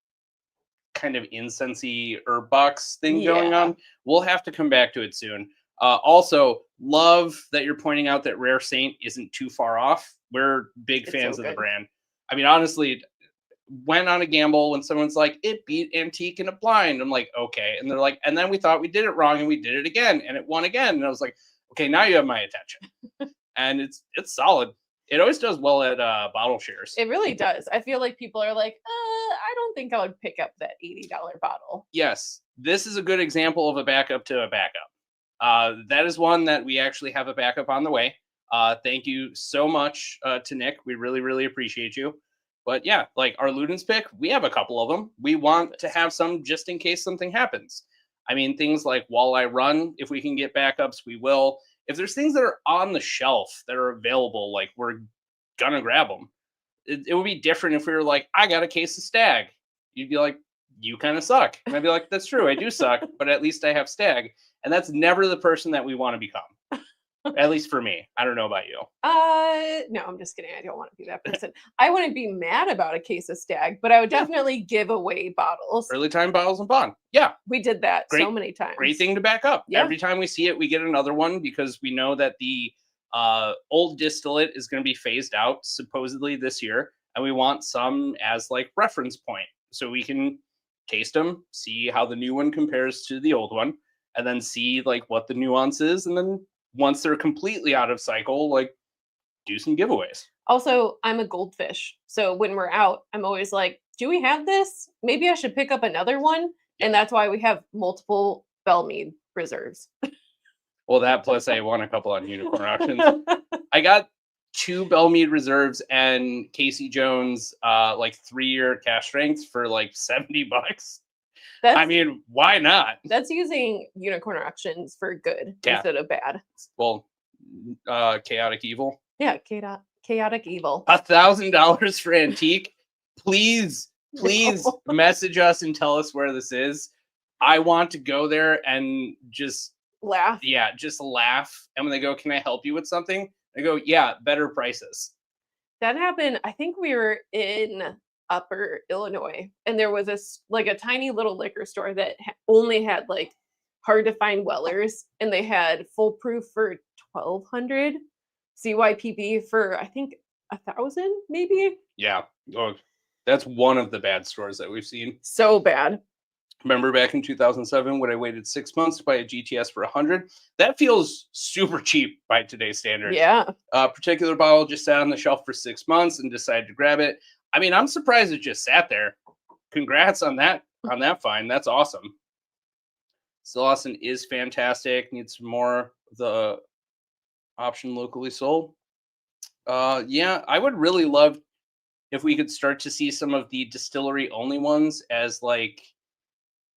kind of incensey herb box thing going Yeah. on. We'll have to come back to it soon. Also, love that you're pointing out that Rare Saint isn't too far off. We're big It's fans so of the good. brand. I mean, honestly, went on a gamble when someone's like, it beat Antique in a blind. I'm like, okay. And they're like, and then we thought we did it wrong and we did it again and it won again. And I was like, okay, now you have my attention. And it's solid. It always does well at bottle shares. It really does. I feel like people are like, I don't think I would pick up that $80 bottle. Yes, this is a good example of a backup to a backup. That is one that we actually have a backup on the way. Thank you so much to Nick. We really, really appreciate you. But yeah, like our Ludens pick, we have a couple of them. We want to have some just in case something happens. I mean, things like Walleye Run, if we can get backups, we will. If there's things that are on the shelf that are available, like we're gonna grab them. It would be different if we were like, I got a case of Stag. You'd be like, you kind of suck. And I'd be like, that's true, I do suck, but at least I have Stag. And that's never the person that we want to become. At least for me. I don't know about you. No, I'm just kidding. I don't want to be that person. I wouldn't be mad about a case of Stag, but I would definitely give away bottles. Early time bottles and bond. Yeah. We did that so Great- many times. Great thing to back up. Yeah. Every time we see it, we get another one because we know that the old distillate is going to be phased out supposedly this year. And we want some as like reference point so we can taste them, see how the new one compares to the old one, and then see like what the nuance is. And then once they're completely out of cycle, like do some giveaways. Also, I'm a goldfish. So when we're out, I'm always like, do we have this? Maybe I should pick up another one. And that's why we have multiple Bellmead reserves. Well, that plus I won a couple on unicorn auctions. I got 2 Bellmead reserves and Casey Jones like 3-year cash strengths for like $70. I mean, why not? That's using unicorn auctions for good instead of bad. Well, chaotic evil. Yeah, chaotic evil. $1,000 for antique. Please No. message us and tell us where this is. I want to go there and just Laugh. Yeah, just laugh. And when they go, can I help you with something? I go, yeah, better prices. That happened. I think we were in Upper Illinois, and there was a tiny little liquor store that only had like hard to find Wellers, and they had full proof for $1,200, CYPB for I think 1,000 maybe. Yeah, oh, that's one of the bad stores that we've seen. So bad. Remember back in 2007 when I waited 6 months to buy a GTS for 100? That feels super cheap by today's standards. Yeah. Particular bottle just sat on the shelf for 6 months and decided to grab it. I mean, I'm surprised it just sat there. Congrats on that find. That's awesome. Still Austin is fantastic. Needs some more of the option locally sold. Yeah, I would really love if we could start to see some of the distillery only ones as like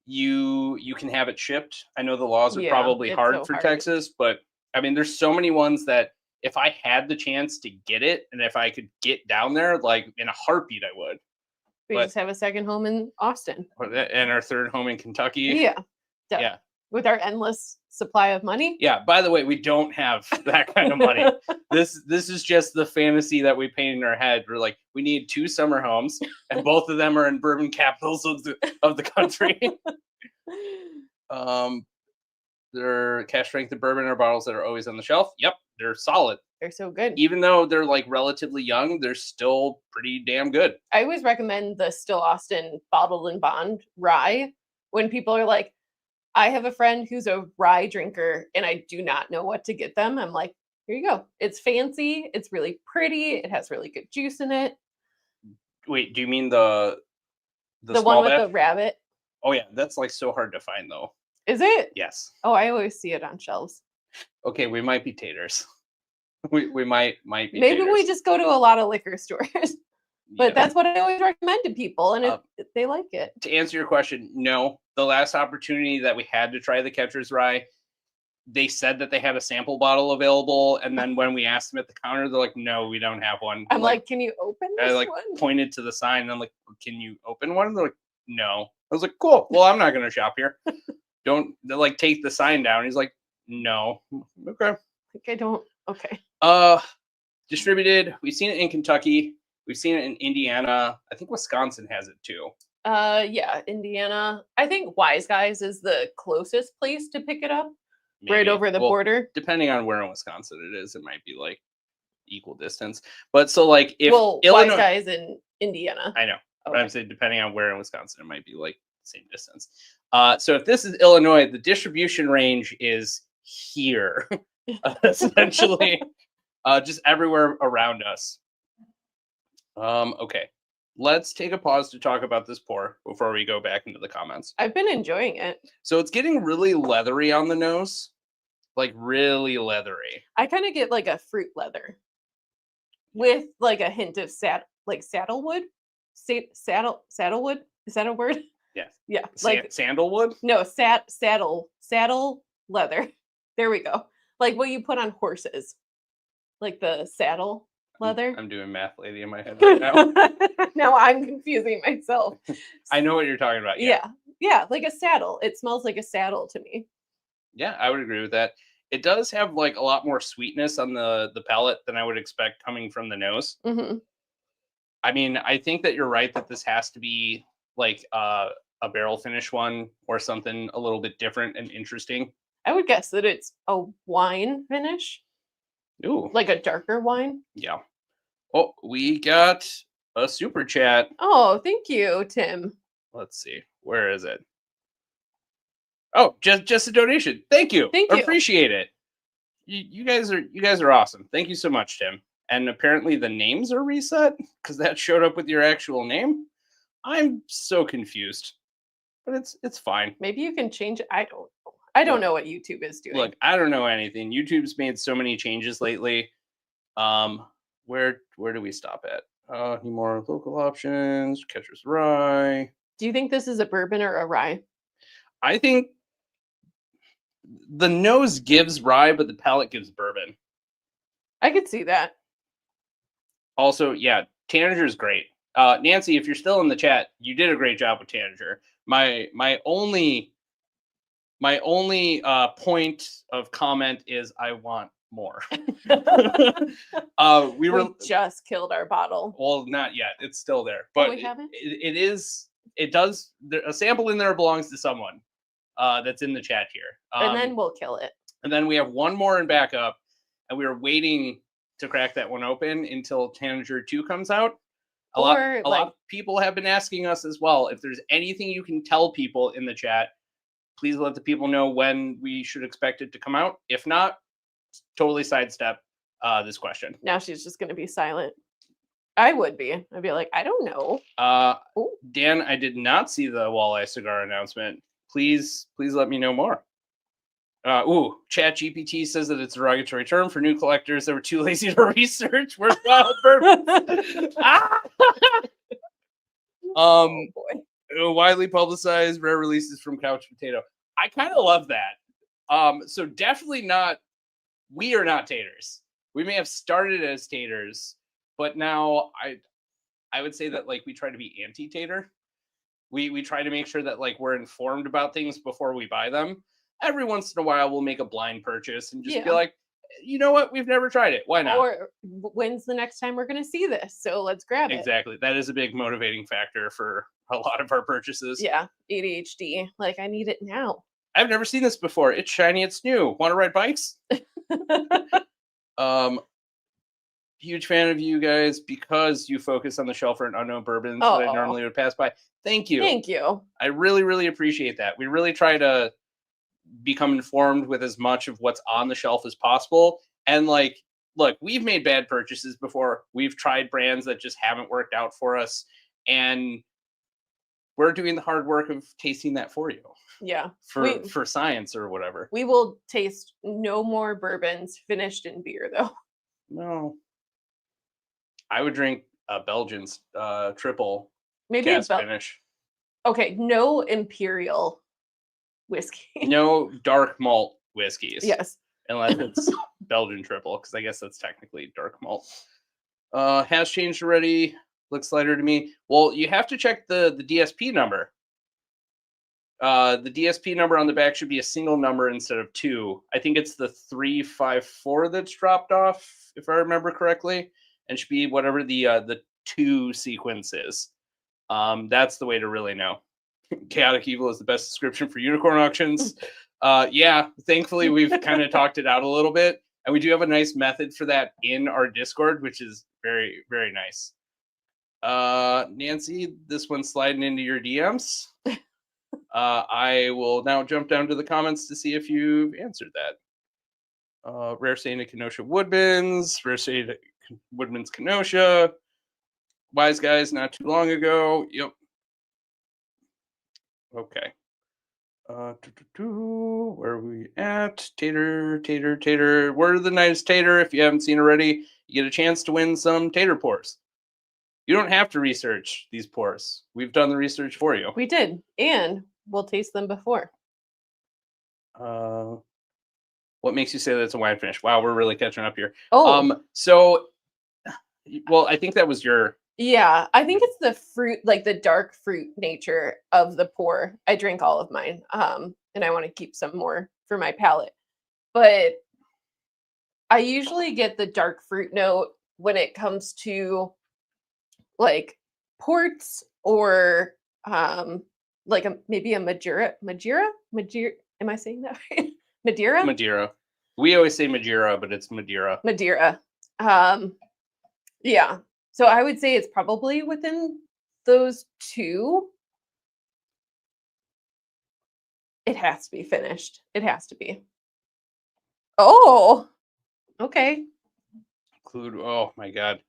you can have it shipped. I know the laws are Yeah, probably it's hard so for hard. Texas, but I mean, there's so many ones that if I had the chance to get it and if I could get down there, like in a heartbeat, I would. We But- just have a second home in Austin. And our third home in Kentucky. Yeah. Yeah. With our endless supply of money. Yeah. By the way, we don't have that kind of money. This is just the fantasy that we paint in our head. We're like, we need 2 summer homes, and both of them are in bourbon capitals of the country. They're cash strength of bourbon or bottles that are always on the shelf. Yep, they're solid. They're so good. Even though they're like relatively young, they're still pretty damn good. I always recommend the Still Austin Bottled and Bond rye when people are like, I have a friend who's a rye drinker and I do not know what to get them. I'm like, here you go. It's fancy. It's really pretty. It has really good juice in it. Wait, do you mean the The small one with batch? the rabbit. Oh yeah, that's like so hard to find though. Is it? Yes. Oh, I always see it on shelves. Okay, we might be taters. we might be. Maybe taters. we just go to a lot of liquor stores. But Yeah. that's what I always recommend to people, and they like it. To answer your question, no. The last opportunity that we had to try the Catcher's Rye, they said that they had a sample bottle available, and then when we asked them at the counter, they're like, "No, we don't have one." I'm like, can you open this I like one? pointed to the sign, and I'm like, "Can you open one?" And they're like, "No." I was like, "Cool. Well, I'm not gonna shop here. Don't like take the sign down." He's like, "No." Okay. Like, I don't. Okay. Distributed. We've seen it in Kentucky. We've seen it in Indiana. I think Wisconsin has it too. Yeah, Indiana. I think Wise Guys is the closest place to pick it up, right Maybe. over the Well, border. Depending on where in Wisconsin it is, it might be like equal distance. But so like if Well, Illinois, Wise Guys in Indiana. I know. But Okay. I'm saying depending on where in Wisconsin, it might be like the same distance. So if this is Illinois, the distribution range is here, essentially, just everywhere around us. Okay, let's take a pause to talk about this pour before we go back into the comments. I've been enjoying it. So it's getting really leathery on the nose, like really leathery. I kind of get like a fruit leather with like a hint of saddlewood. Saddlewood? Is that a word? Yes. Yeah. Like Sandalwood. no, saddle leather. There we go. Like what you put on horses. Like the saddle leather. I'm doing math lady in my head right now. Now I'm confusing myself. I know what you're talking about. Yeah, like a saddle. It smells like a saddle to me. Yeah, I would agree with that. It does have like a lot more sweetness on the palate than I would expect coming from the nose. Mm-hmm. I mean, I think that you're right that this has to be like a barrel finish one or something a little bit different and interesting. I would guess that it's a wine finish, Ooh, like a darker wine. yeah. Oh, we got a super chat. Oh, thank you, Tim. Let's see, where is it? Oh, just a donation. Thank you. Thank you. Appreciate it. You guys are awesome. Thank you so much, Tim. And apparently the names are reset because that showed up with your actual name. I'm so confused, but it's fine. Maybe you can change it. I don't know what YouTube is doing. Look, I don't know anything. YouTube's made so many changes lately. Where do we stop at? Any more local options? Catcher's Rye. Do you think this is a bourbon or a rye? I think the nose gives rye, but the palate gives bourbon. I could see that. Also, yeah, Tanager is great. Nancy, if you're still in the chat, you did a great job with Tanager. My only point of comment is I want more. We just killed our bottle. Well, not yet. It's still there, but we haven't. It does. A sample in there belongs to someone that's in the chat here. And then we'll kill it. And then we have one more in backup, and we are waiting to crack that one open until Tanager 2 comes out. A lot of people have been asking us as well. If there's anything you can tell people in the chat, please let the people know when we should expect it to come out. If not, totally sidestep this question. Now she's just going to be silent. I would be. I'd be like, I don't know. Dan, I did not see the walleye cigar announcement. Please let me know more. Chat GPT says that it's a derogatory term for new collectors that were too lazy to research worthwhile bourbons. Oh boy. Widely publicized rare releases from Couch Potato. I kind of love that. So definitely not. We are not taters. We may have started as taters, but now I would say that like we try to be anti-tater. We try to make sure that like we're informed about things before we buy them. Every once in a while, we'll make a blind purchase and just be like, you know what? We've never tried it. Why not? Or when's the next time we're going to see this? So let's grab it. Exactly. That is a big motivating factor for a lot of our purchases. Yeah. ADHD. Like, I need it now. I've never seen this before. It's shiny. It's new. Want to ride bikes? Huge fan of you guys because you focus on the shelf for an unknown bourbons that I normally would pass by. Thank you. Thank you. I really, really appreciate that. We really try to become informed with as much of what's on the shelf as possible. And like, look, we've made bad purchases before. We've tried brands that just haven't worked out for us. And we're doing the hard work of tasting that for you. Yeah. For science or whatever. We will taste no more bourbons finished in beer, though. No. I would drink a Belgian's triple maybe cask finish. Okay, no imperial whiskey. No dark malt whiskeys. Yes. Unless it's Belgian triple, because I guess that's technically dark malt. Has changed already. Looks lighter to me. Well, you have to check the DSP number. The DSP number on the back should be a single number instead of two. I think it's the 354 that's dropped off, if I remember correctly, and should be whatever the 2 sequence is. That's the way to really know. Chaotic Evil is the best description for unicorn auctions. Yeah, thankfully we've kind of talked it out a little bit, and we do have a nice method for that in our Discord, which is very, very nice. Nancy, this one's sliding into your DMs. I will now jump down to the comments to see if you've answered that. Rare Saint Kenosha Woodman's, Rare Saint Woodman's Kenosha, Wise Guys not too long ago. Yep. Okay. Where are we at? Tater. Word of the night is Tater. If you haven't seen already, you get a chance to win some Tater pours. You don't have to research these pours. We've done the research for you. We did, and we'll taste them before. What makes you say that it's a wine finish? Wow, we're really catching up here. Oh. Well, I think that was your... Yeah, I think it's the fruit, like the dark fruit nature of the pour. I drink all of mine, and I want to keep some more for my palate. But I usually get the dark fruit note when it comes to like ports or like maybe a Madeira. Am I saying that right? Madeira. We always say Madeira, but it's Madeira. Yeah. So I would say it's probably within those two. It has to be finished. It has to be. Oh, okay. Oh my God.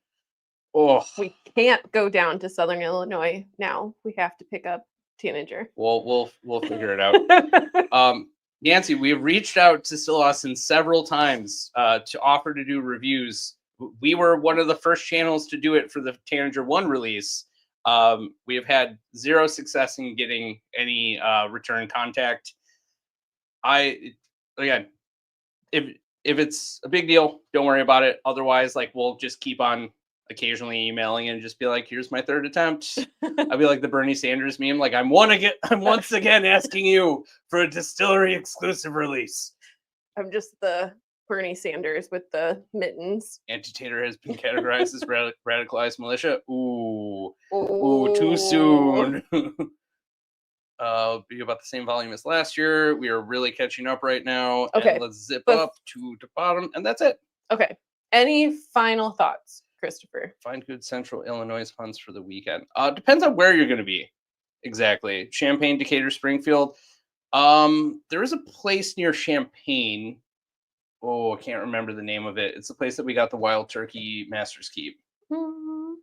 Oh, we can't go down to Southern Illinois now. We have to pick up Tanager. We'll figure it out. Nancy, we've reached out to Still Austin several times to offer to do reviews. We were one of the first channels to do it for the Tanager 1 release. We have had zero success in getting any return contact. Again, if it's a big deal, don't worry about it. Otherwise, like, we'll just keep on occasionally emailing and just be like, here's my third attempt. I'll be like the Bernie Sanders meme, like, I'm once again asking you for a distillery exclusive release. I'm just the Bernie Sanders with the mittens. Anti-Tater has been categorized as radicalized militia. Ooh, too soon. Be about the same volume as last year. We are really catching up right now. Okay, and let's zip up to the bottom, and that's it. Okay. Any final thoughts, Christopher. Find good Central Illinois hunts for the weekend. Depends on where you're going to be. Exactly. Champaign, Decatur, Springfield. There is a place near Champaign. Oh, I can't remember the name of it. It's the place that we got the wild turkey Master's Keep. No,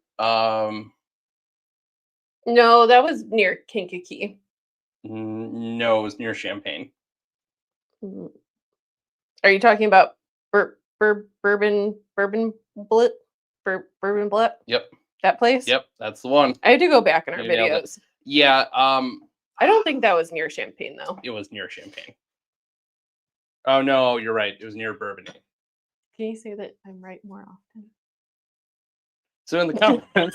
that was near Kankakee. No, it was near Champaign. Are you talking about Bourbon Blit? Bourbon Blit? Yep. That place? Yep, that's the one. I had to go back in our You nailed it. videos. Yeah. I don't think that was near Champaign though. It was near Champaign. Oh no, you're right. It was near Bourbon. Can you say that I'm right more often? So in the comments,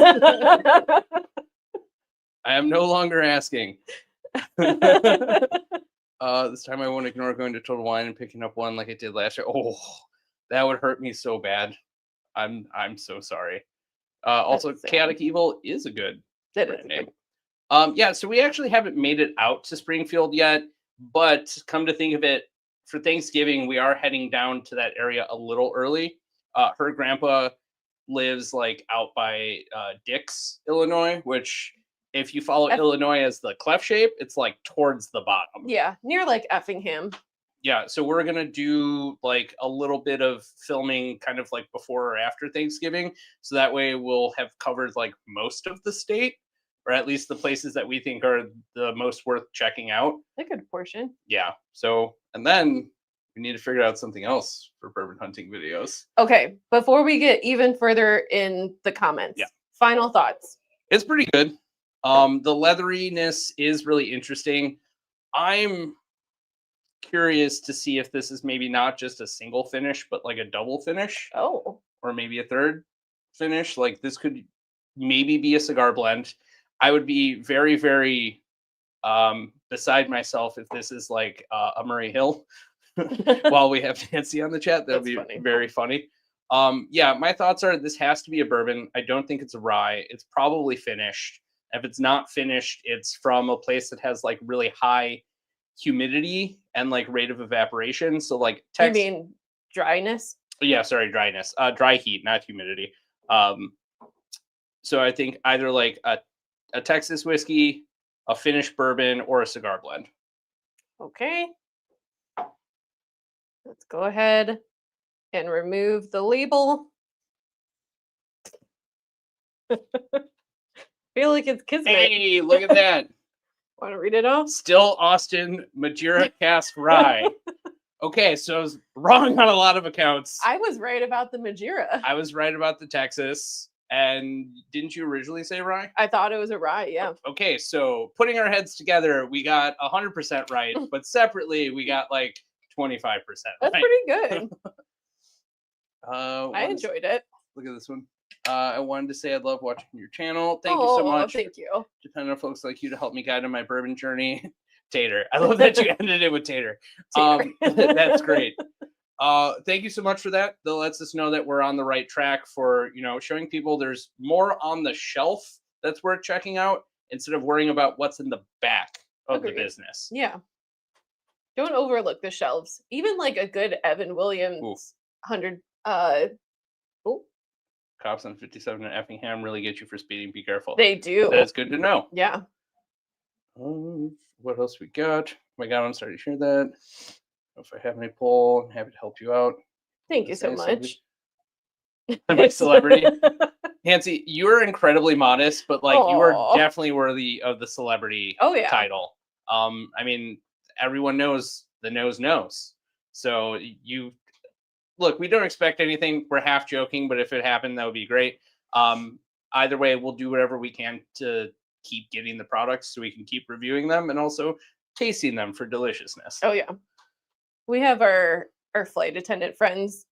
I am no longer asking. This time I won't ignore going to Total Wine and picking up one like I did last year. Oh, that would hurt me so bad. I'm so sorry. Also, Chaotic Evil is a good brand name. Yeah, so we actually haven't made it out to Springfield yet, but come to think of it, for Thanksgiving we are heading down to that area a little early. Her grandpa lives like out by Dix, Illinois, which if you follow Illinois as the clef shape, it's like towards the bottom. Yeah, near like Effingham. Yeah, so we're gonna do like a little bit of filming kind of like before or after Thanksgiving. So that way we'll have covered like most of the state, or at least the places that we think are the most worth checking out. A good portion. Yeah. So, and then we need to figure out something else for bourbon hunting videos. Okay, before we get even further in the comments, final thoughts. It's pretty good. The leatheriness is really interesting. I'm curious to see if this is maybe not just a single finish, but like a double finish. Oh. Or maybe a third finish. Like this could maybe be a cigar blend. I would be very, very beside myself if this is like a Murray Hill. While we have Nancy on the chat, that'll be funny. Very funny. Yeah, my thoughts are this has to be a bourbon. I don't think it's a rye. It's probably finished. If it's not finished, it's from a place that has like really high humidity and like rate of evaporation. So like you mean dryness? Yeah, sorry, dryness. Dry heat, not humidity. So I think either like a Texas whiskey, a finished bourbon, or a cigar blend. Okay. Let's go ahead and remove the label. Feel like it's kismet. Hey, look at that. Want to read it off? Still Austin Madeira Cask Rye. Okay, so I was wrong on a lot of accounts. I was right about the Madeira. I was right about the Texas. And didn't you originally say rye? I thought it was a rye, yeah. Okay, so putting our heads together, we got 100% right, but separately we got like 25% right. That's pretty good. I enjoyed it. Look at this one. I wanted to say I love watching your channel. Thank you so much. Thank you. Depending on folks like you to help me guide on my bourbon journey. Tater. I love that you ended it with Tater. That's great. Thank you so much for that. That lets us know that we're on the right track for, showing people there's more on the shelf that's worth checking out instead of worrying about what's in the back of the business. Yeah. Don't overlook the shelves. Even like a good Evan Williams 100 Cops on 57 in Effingham really get you for speeding. Be careful. They do. That's good to know. Yeah. What else we got? Oh my God, I'm sorry to hear that. If I have any pull, I'm happy to help you out. Thank you so much. I'm a celebrity. Nancy, you are incredibly modest, but like you are definitely worthy of the celebrity title. I mean, everyone knows the nose knows. So you look, we don't expect anything. We're half joking, but if it happened, that would be great. Either way, we'll do whatever we can to keep getting the products so we can keep reviewing them and also tasting them for deliciousness. Oh yeah. We have our flight attendant friends.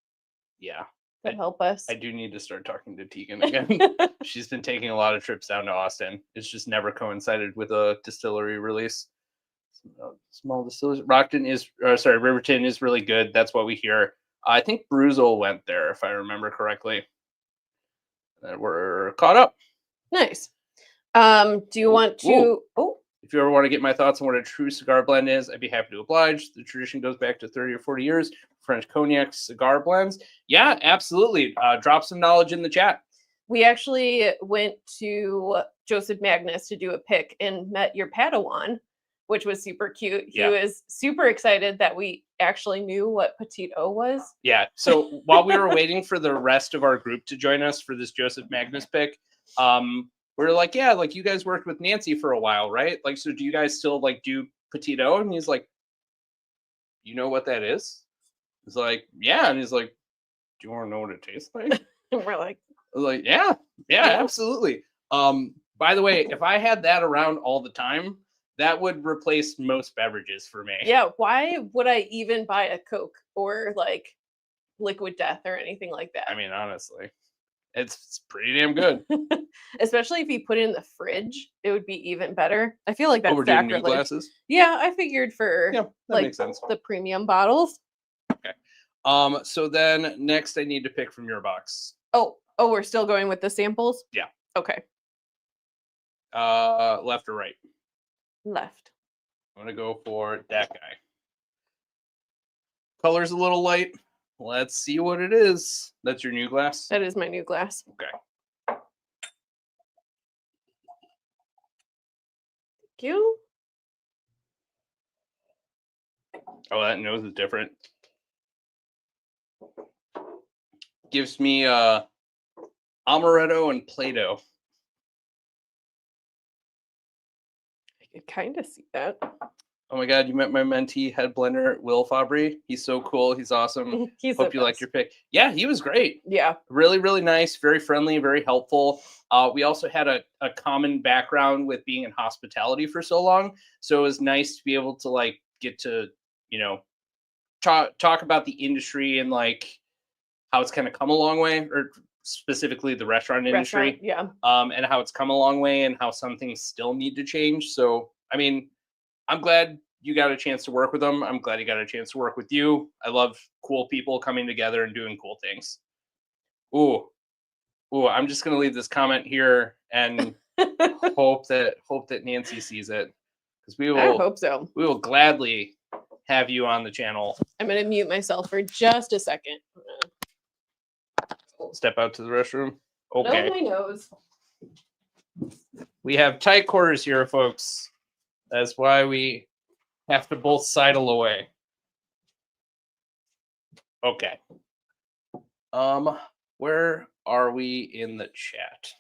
Yeah. That help us. I do need to start talking to Tegan again. She's been taking a lot of trips down to Austin. It's just never coincided with a distillery release. Small distilleries. Riverton is really good. That's what we hear. I think Bruzel went there, if I remember correctly. We're caught up. Nice. Do you want to... If you ever want to get my thoughts on what a true cigar blend is, I'd be happy to oblige. The tradition goes back to 30 or 40 years. French cognac cigar blends. Yeah, absolutely. Drop some knowledge in the chat. We actually went to Joseph Magnus to do a pick and met your Padawan, which was super cute. He Yeah. was super excited that we actually knew what Petito was. Yeah. So while we were waiting for the rest of our group to join us for this Joseph Magnus pick, we were like, yeah, like you guys worked with Nancy for a while, right? Like, so do you guys still like do Petito? And he's like, you know what that is? He's like, yeah. And he's like, do you want to know what it tastes like? And we're like, I was like, yeah, absolutely. By the way, if I had that around all the time, that would replace most beverages for me. yeah, why would I even buy a Coke or like Liquid Death or anything like that? I mean, honestly, it's pretty damn good. Especially if you put it in the fridge, it would be even better. I feel like that's We're doing new sacrilege. glasses. Yeah, I figured for Yeah, that like makes sense. the premium bottles. Okay. So then next I need to pick from your box. Oh, we're still going with the samples? Yeah. Okay. Left or right? Left. I'm gonna go for that guy. Color's a little light. Let's see what it is. That's your new glass? That is my new glass. Okay. Thank you. Oh, that nose is different. Gives me amaretto and Play-Doh. I could kind of see that. Oh my god, you met my mentee head blender, Will Fabry. He's so cool. He's awesome. He's Hope you liked your pick. Yeah, he was great. Yeah. Really, really nice, very friendly, very helpful. We also had a common background with being in hospitality for so long. So it was nice to be able to like get to, you know, talk about the industry and like how it's kind of come a long way, or specifically the restaurant industry. Yeah. And how it's come a long way and how some things still need to change. So, I mean, I'm glad you got a chance to work with them. I'm glad you got a chance to work with you. I love cool people coming together and doing cool things. Ooh, I'm just gonna leave this comment here and hope that Nancy sees it, because I hope so. We will gladly have you on the channel. I'm gonna mute myself for just a second. Step out to the restroom. Blow Okay. my nose. We have tight quarters here, folks. That's why we have to both sidle away. Okay. Where are we in the chat?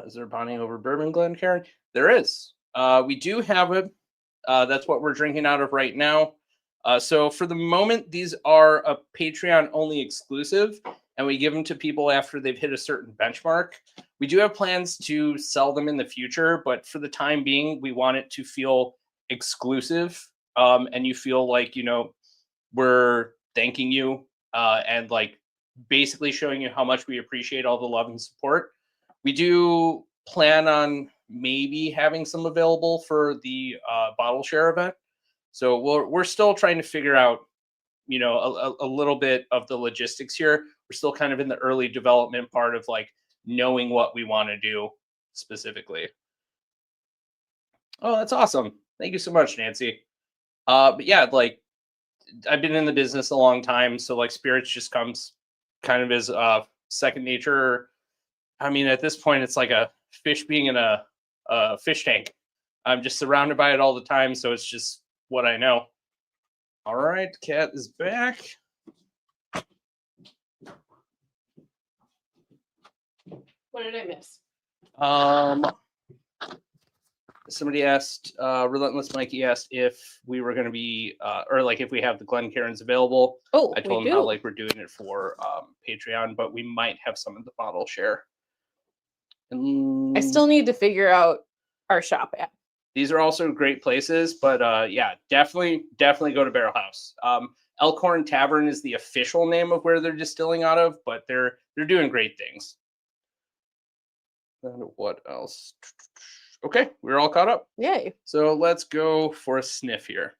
Is there Bonnie over Bourbon Glen, Karen? There is. We do have it. That's what we're drinking out of right now. So for the moment, these are a Patreon only exclusive, and we give them to people after they've hit a certain benchmark. We do have plans to sell them in the future, but for the time being, we want it to feel exclusive, and you feel like, you know, we're thanking you and like basically showing you how much we appreciate all the love and support. We do plan on maybe having some available for the bottle share event. So we're still trying to figure out, you know, a little bit of the logistics here. We're still kind of in the early development part of like knowing what we want to do specifically. Oh, that's awesome. Thank you so much, Nancy. But yeah, like I've been in the business a long time, so like spirits just comes kind of as second nature. I mean, at this point, it's like a fish being in a fish tank. I'm just surrounded by it all the time, so it's just what I know. All right, Cat is back. What did I miss? Somebody asked, Relentless Mikey asked if we were going to be, or like if we have the Glencairns available. Oh, I told we him do. how like we're doing it for Patreon, but we might have some of the bottle share. I still need to figure out our shop app. These are also great places, but yeah, definitely go to Barrel House. Elkhorn Tavern is the official name of where they're distilling out of, but they're doing great things. And what else? Okay, we're all caught up. Yay. So let's go for a sniff here.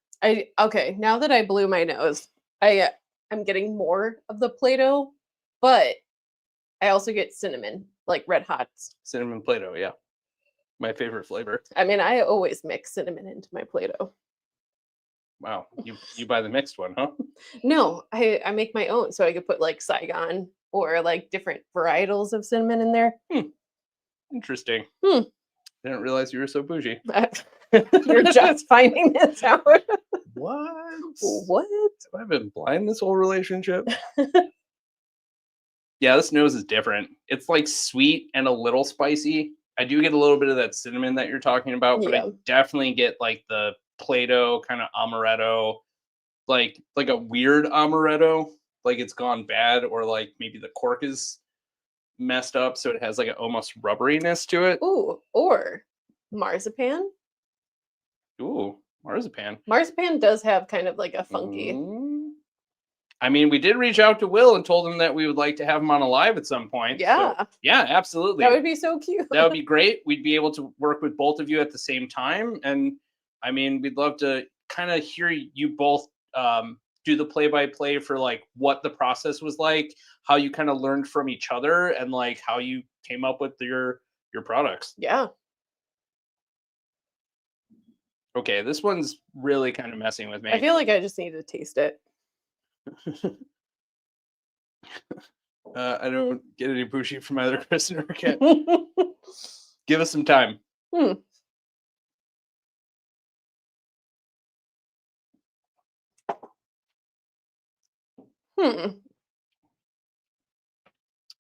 Okay, now that I blew my nose, I'm getting more of the Play-Doh, but I also get cinnamon, like Red Hots. Cinnamon Play-Doh, yeah. My favorite flavor. I mean, I always mix cinnamon into my Play-Doh. Wow, you buy the mixed one, huh? No, I make my own, so I could put like Saigon or like different varietals of cinnamon in there. Interesting. Hmm. Didn't realize you were so bougie. You're just finding this out. What? What? Have I been blind this whole relationship? Yeah, this nose is different. It's like sweet and a little spicy. I do get a little bit of that cinnamon that you're talking about, but I Yeah. definitely get like the Play-Doh kind of amaretto, like a weird amaretto, like it's gone bad, or like maybe the cork is messed up, so it has like an almost rubberiness to it. Ooh, or marzipan. Ooh, marzipan. Marzipan does have kind of like a funky. Mm. I mean, we did reach out to Will and told him that we would like to have him on a live at some point. Yeah. So, yeah, absolutely. That would be so cute. That would be great. We'd be able to work with both of you at the same time. And I mean, we'd love to kind of hear you both do the play-by-play for like what the process was like, how you kind of learned from each other, and like how you came up with your products. Yeah. Okay, this one's really kind of messing with me. I feel like I just need to taste it. I don't get any bushy from either Chris or Kat. Give us some time. Hmm.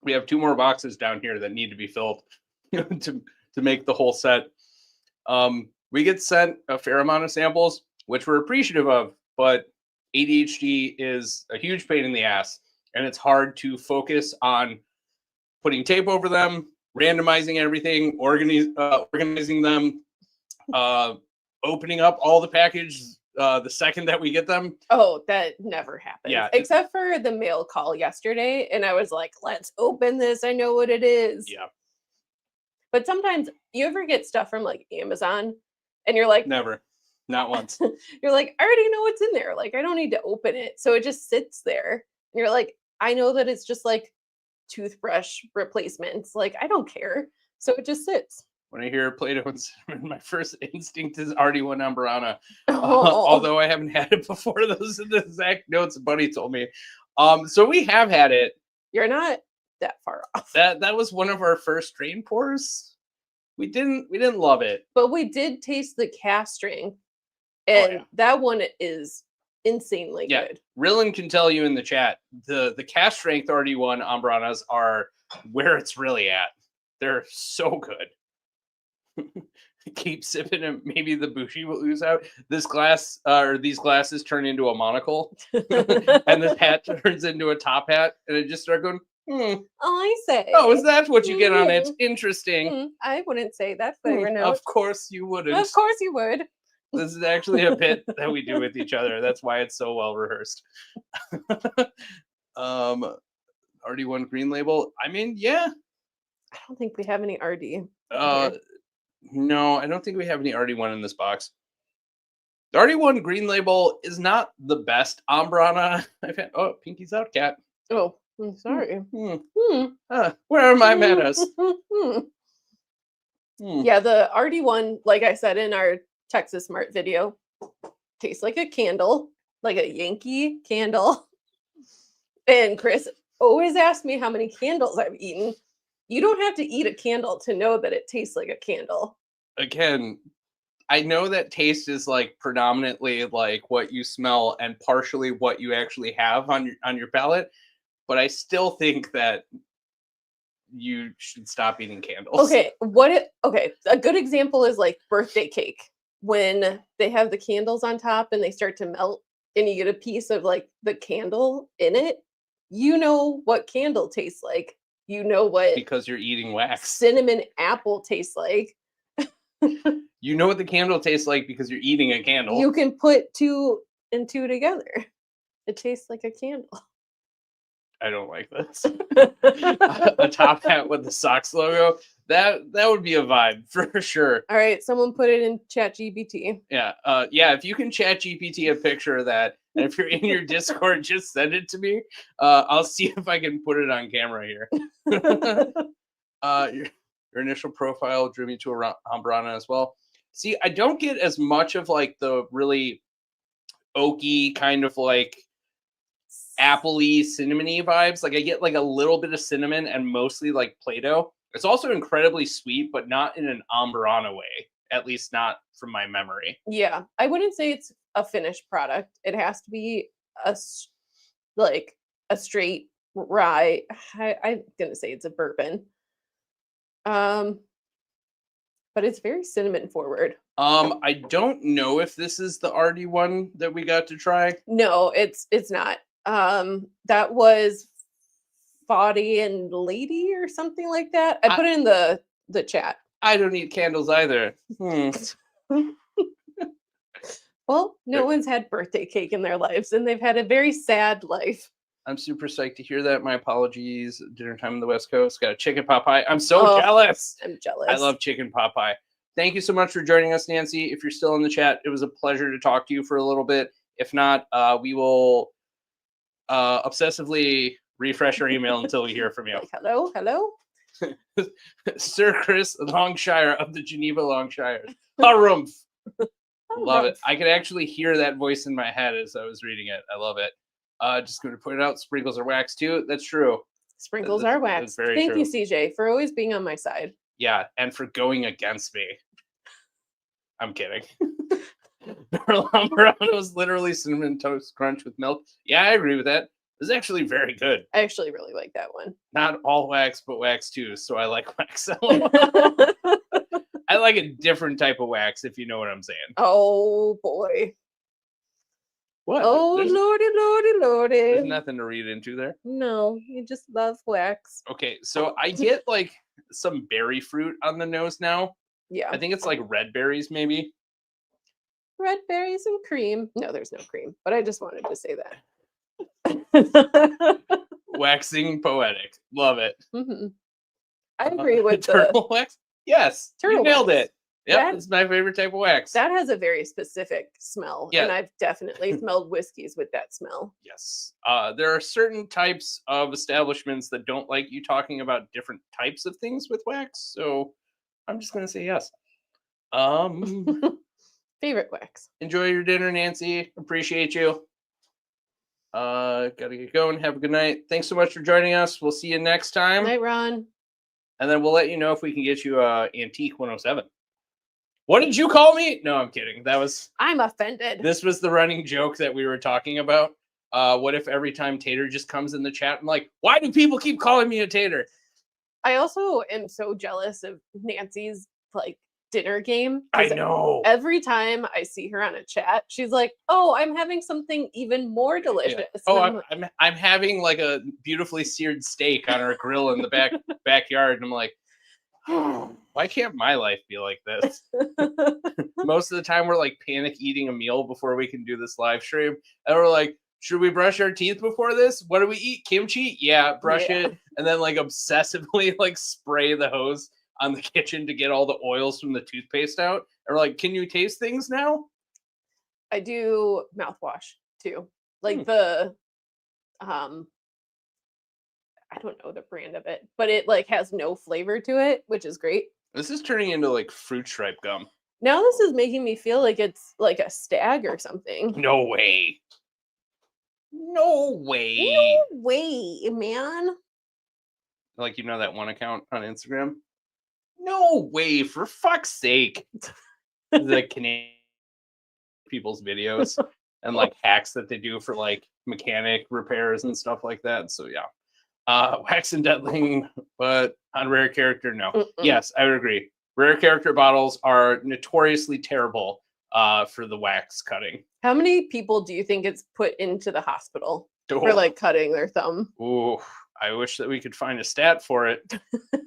We have 2 more boxes down here that need to be filled to make the whole set. We get sent a fair amount of samples, which we're appreciative of, but ADHD is a huge pain in the ass, and it's hard to focus on putting tape over them, randomizing everything, organizing them, opening up all the packages the second that we get them. Oh, that never happens. Yeah. Except for the mail call yesterday. And I was like, let's open this. I know what it is. Yeah. But sometimes you ever get stuff from like Amazon and you're like, Never. Not once. You're like, I already know what's in there. Like, I don't need to open it. So it just sits there. And you're like, I know that it's just like toothbrush replacements. Like, I don't care. So it just sits. When I hear Play-Doh and cinnamon, my first instinct is RD1 Ambrana. Oh. Although I haven't had it before. Those are the exact notes Buddy told me. So we have had it. You're not that far off. That was one of our first strain pours. We didn't love it. But we did taste the cast string. And that one is insanely good. Rillin can tell you in the chat, the cast strength RD1 Ambranas are where it's really at. They're so good. Keep sipping and maybe the bushy will ooze out. This glass or these glasses turn into a monocle and this hat turns into a top hat and it just start going, Oh, I say. Oh, is that what you get on it? Interesting. I wouldn't say that flavor note. Of course you wouldn't. Of course you would. This is actually a bit that we do with each other. That's why it's so well rehearsed. RD1 green label. I mean, yeah. I don't think we have any RD. No, I don't think we have any RD1 in this box. The RD1 green label is not the best Ambrana I've had. Oh, Pinky's out, Cat. Oh, I'm sorry. Where are my manners? Yeah, the RD1, like I said in our Texas Smart video, tastes like a candle, like a Yankee candle. And Chris always asks me how many candles I've eaten. You don't have to eat a candle to know that it tastes like a candle. Again, I know that taste is like predominantly like what you smell and partially what you actually have on your palate, but I still think that you should stop eating candles. Okay, a good example is like birthday cake. When they have the candles on top and they start to melt and you get a piece of like the candle in it, you know what candle tastes like. You know what because you're eating wax. Cinnamon apple tastes like. You know what the candle tastes like because you're eating a candle. You can put 2 and 2 together. It tastes like a candle. I don't like this. A top hat with the Sox logo. That would be a vibe for sure. All right, someone put it in ChatGPT. Yeah. If you can ChatGPT a picture of that, and if you're in your Discord, just send it to me. I'll see if I can put it on camera here. Your initial profile drew me to a Ambrana as well. See, I don't get as much of like the really oaky, kind of like appley, cinnamony vibes. Like I get like a little bit of cinnamon and mostly like Play-Doh. It's also incredibly sweet, but not in an Amburana way, at least not from my memory. Yeah, I wouldn't say it's a finished product. It has to be like a straight rye. I'm gonna say it's a bourbon. But it's very cinnamon forward. I don't know if this is the RD one that we got to try. No, it's not. That was Body and Lady or something like that. I put it in the chat. I don't eat candles either. Well, no one's had birthday cake in their lives, and they've had a very sad life. I'm super psyched to hear that. My apologies. Dinner time on the West Coast. Got a chicken pot pie. I'm so jealous. I'm jealous. I love chicken pot pie. Thank you so much for joining us, Nancy. If you're still in the chat, it was a pleasure to talk to you for a little bit. If not, we will obsessively refresh our email until we hear from you. Like, hello. Sir Chris Longshire of the Geneva Longshires. Harumph. Love it. I could actually hear that voice in my head as I was reading it. I love it. Just going to point it out. Sprinkles are wax too. That's true. Sprinkles are wax. Thank you, CJ, for always being on my side. Yeah, and for going against me. I'm kidding. Amburana was literally cinnamon toast crunch with milk. Yeah, I agree with that. It's actually very good. I actually really like that one. Not all wax, but wax too. So I like wax. I like a different type of wax, if you know what I'm saying. Oh boy. What? Oh lordy. There's nothing to read into there. No, you just love wax. Okay, so I get like some berry fruit on the nose now. Yeah. I think it's like red berries, maybe. Red berries and cream. No, there's no cream, but I just wanted to say that. Waxing poetic. Love it. Mm-hmm. I agree with turtle wax. Yes, turtle you nailed wax. it. Yep, it's my favorite type of wax. That has a very specific smell, and I've definitely smelled whiskeys with that smell. Yes. There are certain types of establishments that don't like you talking about different types of things with wax, so I'm just going to say yes. Favorite wax. Enjoy your dinner, Nancy. Appreciate you. Gotta get going. Have a good night. Thanks so much for joining us. We'll see you next time. Night, Ron. And then we'll let you know if we can get you Antique 107. What did you call me? No, I'm kidding. I'm offended. This was the running joke that we were talking about. What if every time Tater just comes in the chat, I'm like, why do people keep calling me a Tater? I also am so jealous of Nancy's like dinner game. I know. Every time I see her on a chat, she's like, "Oh, I'm having something even more delicious." Yeah. Oh, I'm having like a beautifully seared steak on our grill in the backyard, and I'm like, why can't my life be like this? Most of the time we're like panic eating a meal before we can do this live stream. And we're like, should we brush our teeth before this? What do we eat? Kimchi? Yeah, brush it. And then like obsessively like spray the hose on the kitchen to get all the oils from the toothpaste out. And we're like, can you taste things now? I do mouthwash too. Like I don't know the brand of it, but it like has no flavor to it, which is great. This is turning into like fruit stripe gum. Now this is making me feel like it's like a stag or something. No way. No way. No way, man. Like, you know that one account on Instagram? No way, for fuck's sake. The Canadian people's videos and like hacks that they do for like mechanic repairs and stuff like that. So yeah. Wax and Deadling, but on rare character, no. Yes, I would agree. Rare character bottles are notoriously terrible for the wax cutting. How many people do you think it's put into the hospital for like cutting their thumb? Ooh, I wish that we could find a stat for it.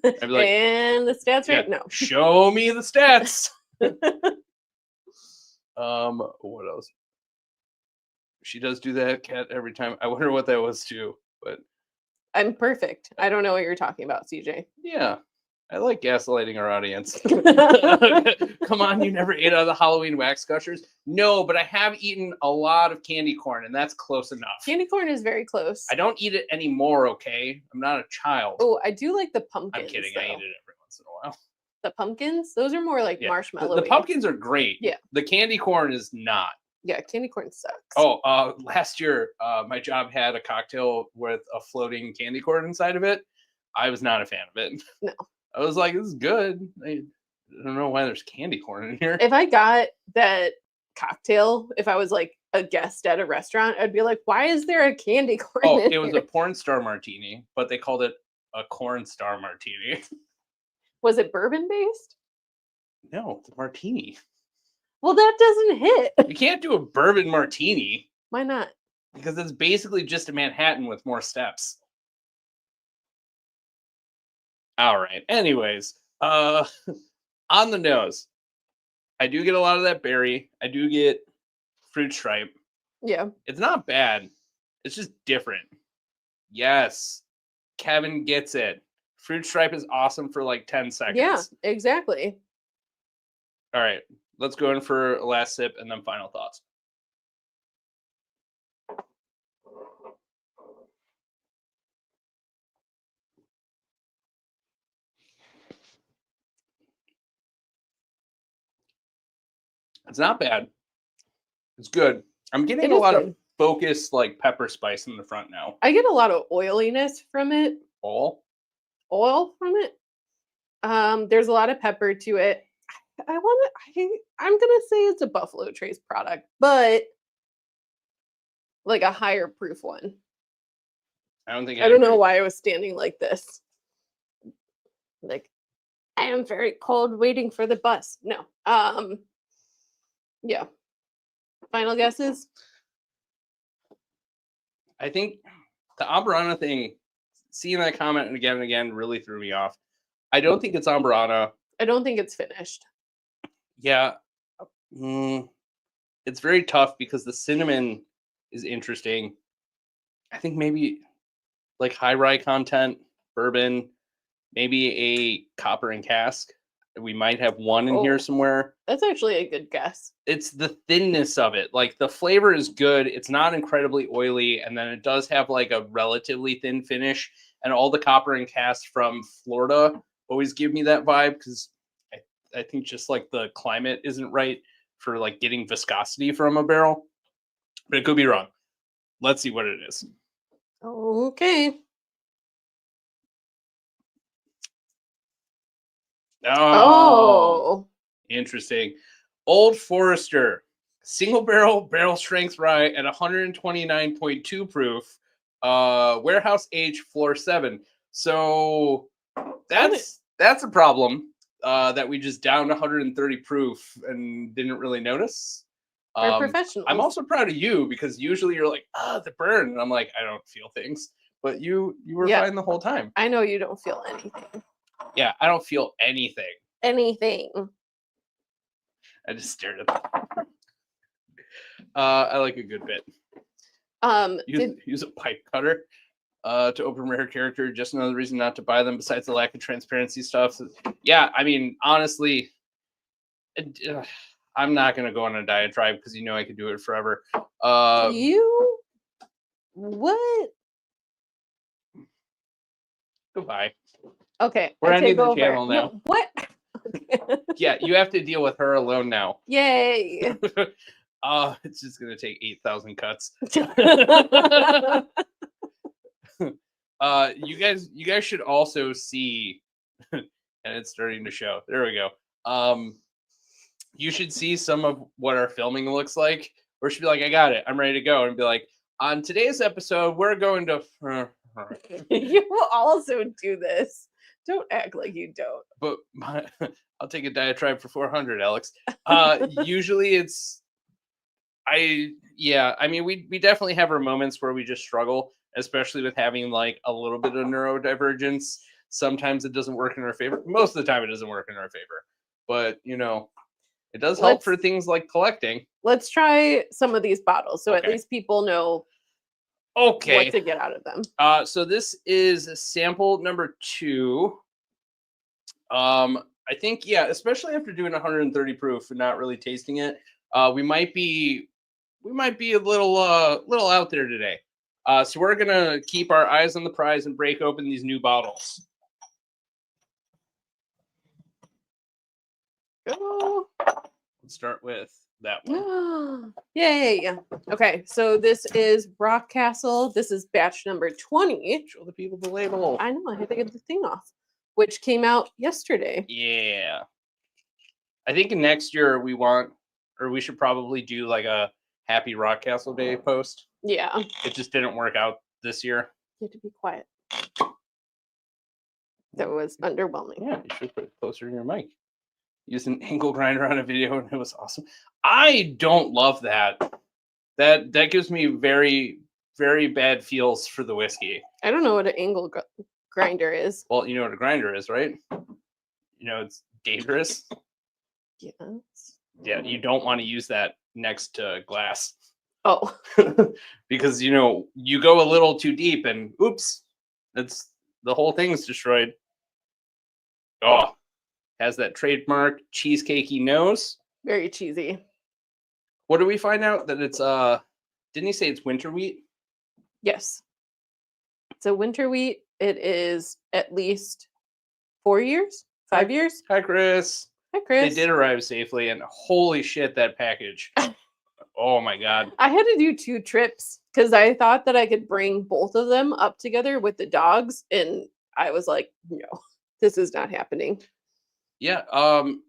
I'd be like, and the stats right now. Show me the stats. What else? She does do that, Cat, every time. I wonder what that was too, but I'm perfect. I don't know what you're talking about, CJ. Yeah. I like gaslighting our audience. Come on, you never ate out of the Halloween wax gushers? No, but I have eaten a lot of candy corn, and that's close enough. Candy corn is very close. I don't eat it anymore, okay? I'm not a child. Oh, I do like the pumpkins. I'm kidding. Though. I eat it every once in a while. The pumpkins? Those are more like marshmallow. The pumpkins are great. Yeah. The candy corn is not. Yeah, candy corn sucks. Oh, last year, my job had a cocktail with a floating candy corn inside of it. I was not a fan of it. No. I was like, this is good. I don't know why there's candy corn in here. If I got that cocktail, if I was like a guest at a restaurant, I'd be like, why is there a candy corn Oh, in it was here? a porn star martini, but they called it a corn star martini. Was it bourbon based? No, it's a martini. Well, that doesn't hit. You can't do a bourbon martini Why not? because it's basically just a Manhattan with more steps. All right. Anyways, on the nose, I do get a lot of that berry. I do get fruit stripe. Yeah. It's not bad. It's just different. Yes, Kevin gets it. Fruit stripe is awesome for like 10 seconds. Yeah, exactly. All right. Let's go in for a last sip and then final thoughts. It's not bad. It's good. I'm getting It a is lot of good. focused like pepper spice in the front now. I get a lot of oiliness from it, All? oil from it. There's a lot of pepper to it. I'm gonna say it's a Buffalo Trace product, but like a higher proof one. I don't think I don't know why I was standing like this. Like, I am very cold waiting for the bus. No. Yeah. Final guesses? I think the Amburana thing, seeing that comment again and again really threw me off. I don't think it's Amburana. I don't think it's finished. Yeah. It's very tough because the cinnamon is interesting. I think maybe like high rye content, bourbon, maybe a copper and cask. We might have one in here Oh. somewhere. That's actually a good guess. It's the thinness of it. Like the flavor is good. It's not incredibly oily. And then it does have like a relatively thin finish. And all the copper and cask from Florida always give me that vibe because I think just like the climate isn't right for like getting viscosity from a barrel. But it could be wrong. Let's see what it is. Okay. Oh, interesting. Old Forester, single barrel strength rye at 129.2 proof, warehouse age floor 7. So that's a problem that we just downed 130 proof and didn't really notice. We're professionals. I'm also proud of you because usually you're like, the burn, and I'm like, I don't feel things, but you were fine the whole time. I know you don't feel anything. Yeah, I don't feel anything. Anything. I just stared at them. I like a good bit. Use a pipe cutter to open rare character. Just another reason not to buy them besides the lack of transparency stuff. Yeah, I mean, honestly, I'm not going to go on a diatribe because you know I could do it forever. What? Goodbye. Okay. We're ending the channel now. No, what? Yeah, you have to deal with her alone now. Yay. It's just going to take 8,000 cuts. You guys should also see, and it's starting to show. There we go. You should see some of what our filming looks like. Or should be like, I got it. I'm ready to go. And be like, on today's episode, we're going to. You will also do this. Don't act like you don't. But I'll take a diatribe for 400, Alex. Usually it's. I mean, we definitely have our moments where we just struggle, especially with having like a little bit of neurodivergence. Sometimes it doesn't work in our favor. Most of the time it doesn't work in our favor. But, you know, it does help for things like collecting. Let's try some of these bottles so at least people know what to get out of them. So this is sample number 2. I think, especially after doing 130 proof and not really tasting it, we might be a little out there today. So we're gonna keep our eyes on the prize and break open these new bottles. Go. Let's start with that one. Yay. Okay, so this is Rock Castle. This is batch number 20. Show the people the label. I know, I had to get the thing off, which came out yesterday. Yeah. I think next year we should probably do like a Happy Rock Castle Day post. Yeah. It just didn't work out this year. You have to be quiet. That was underwhelming. Yeah, you should put it closer to your mic. Use an angle grinder on a video and it was awesome. I don't love that. That gives me very, very bad feels for the whiskey. I don't know what an angle grinder is. Well, you know what a grinder is, right? You know, it's dangerous. Yes. Yeah, you don't want to use that next to glass. Oh. Because, you know, you go a little too deep and oops, it's the whole thing's destroyed. Oh, has that trademark cheesecakey nose. Very cheesy. What do we find out that it's didn't he say it's winter wheat? Yes. So winter wheat, it is at least 4 years, 5 years. Hi, Chris. Hi, Chris. They did arrive safely, and holy shit, that package. Oh my god. I had to do 2 trips because I thought that I could bring both of them up together with the dogs, and I was like, no, this is not happening. Yeah.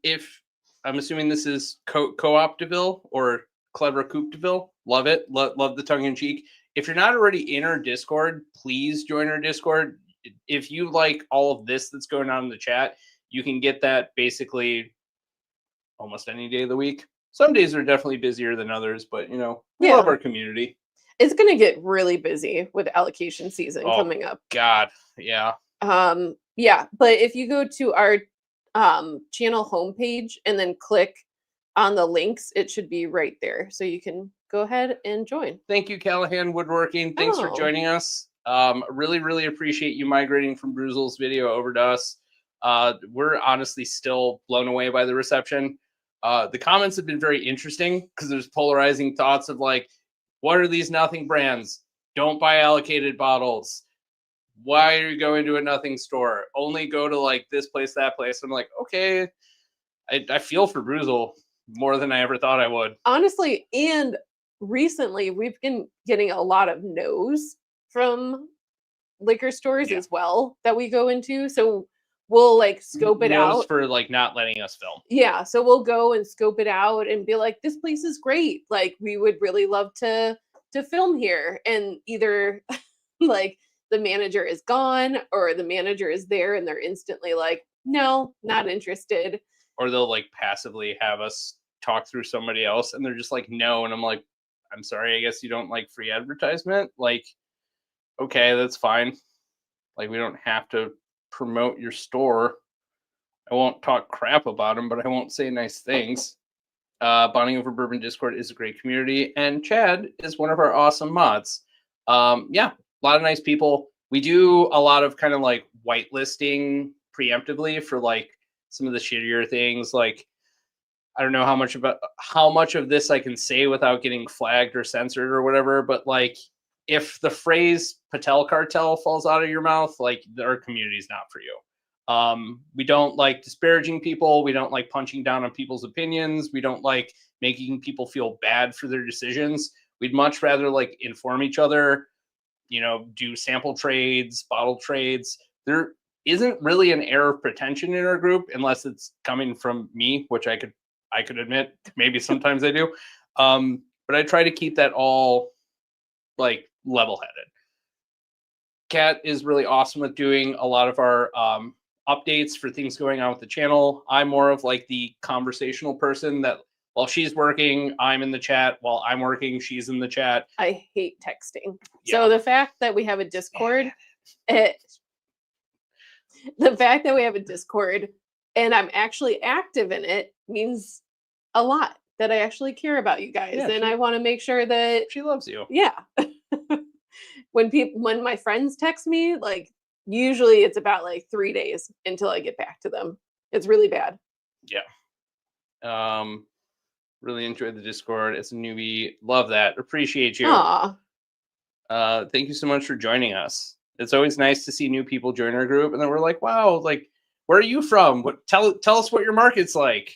If I'm assuming this is co-op Deville or Clever Coupe Deville. Love it. Love the tongue in cheek. If you're not already in our Discord, please join our Discord. If you like all of this that's going on in the chat, you can get that basically almost any day of the week. Some days are definitely busier than others, but you know, we love our community. It's going to get really busy with allocation season coming up. God, yeah. Yeah, but if you go to our channel homepage and then click on the links, it should be right there. So you can go ahead and join. Thank you, Callahan Woodworking. Thanks for joining us. Really, really appreciate you migrating from Bruzel's video over to us. We're honestly still blown away by the reception. The comments have been very interesting because there's polarizing thoughts of like, what are these nothing brands? Don't buy allocated bottles. Why are you going to a nothing store? Only go to like this place, that place. I'm like, okay, I feel for Bruzel more than I ever thought I would. Honestly, and recently we've been getting a lot of no's from liquor stores as well that we go into. So we'll like scope it out for like not letting us film. Yeah. So we'll go and scope it out and be like, this place is great. Like we would really love to film here. And either like the manager is gone or the manager is there and they're instantly like, no, not interested. Or they'll like passively have us talk through somebody else and they're just like, no. And I'm like, I'm sorry, I guess you don't like free advertisement. Like, okay, that's fine. Like we don't have to promote your store. I won't talk crap about them, but I won't say nice things. Bonding Over Bourbon Discord is a great community, and Chad is one of our awesome mods. Yeah, a lot of nice people. We do a lot of kind of like whitelisting preemptively for like some of the shittier things. Like, I don't know how much of this I can say without getting flagged or censored or whatever, but like if the phrase Patel cartel falls out of your mouth, like our community is not for you. We don't like disparaging people. We don't like punching down on people's opinions. We don't like making people feel bad for their decisions. We'd much rather like inform each other, you know, do sample trades, bottle trades. There isn't really an air of pretension in our group unless it's coming from me, which I could admit maybe sometimes I do. But I try to keep that all like level-headed. Kat is really awesome with doing a lot of our updates for things going on with the channel. I'm more of like the conversational person that while she's working, I'm in the chat. While I'm working, she's in the chat. I hate texting. Yeah. So the fact that we have a Discord, the fact that we have a Discord and I'm actually active in it means a lot, that I actually care about you guys. Yeah, and I want to make sure that she loves you. Yeah. When my friends text me, like usually it's about like 3 days until I get back to them. It's really bad. Yeah. Really enjoyed the Discord. It's a newbie. Love that. Appreciate you. Aww. Thank you so much for joining us. It's always nice to see new people join our group, and then we're like, wow, like, where are you from? Tell us what your market's like.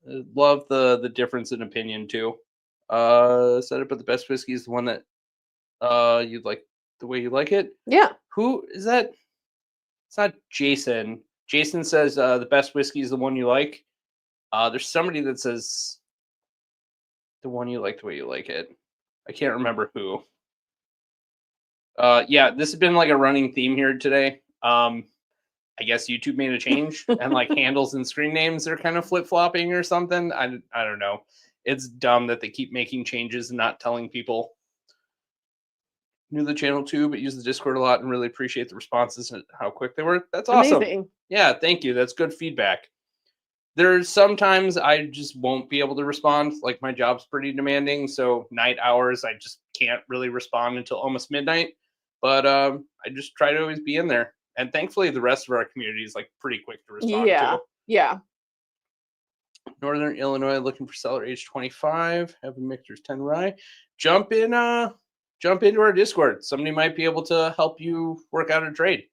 Love the difference in opinion too. Set up, but the best whiskey is the one that you'd like the way you like it. Yeah. Who is that? It's not Jason. Jason says the best whiskey is the one you like. There's somebody that says the one you like the way you like it. I can't remember who. Yeah, this has been like a running theme here today. I guess YouTube made a change and like handles and screen names are kind of flip flopping or something. I don't know. It's dumb that they keep making changes and not telling people. New to the channel too, but use the Discord a lot and really appreciate the responses and how quick they were. That's awesome. Amazing. Yeah, thank you. That's good feedback. There's sometimes I just won't be able to respond. Like my job's pretty demanding, so night hours I just can't really respond until almost midnight. But I just try to always be in there. And thankfully the rest of our community is like pretty quick to respond Yeah. to. Yeah. Northern Illinois looking for seller age 25, have a mixers 10 rye. Jump into our Discord. Somebody might be able to help you work out a trade.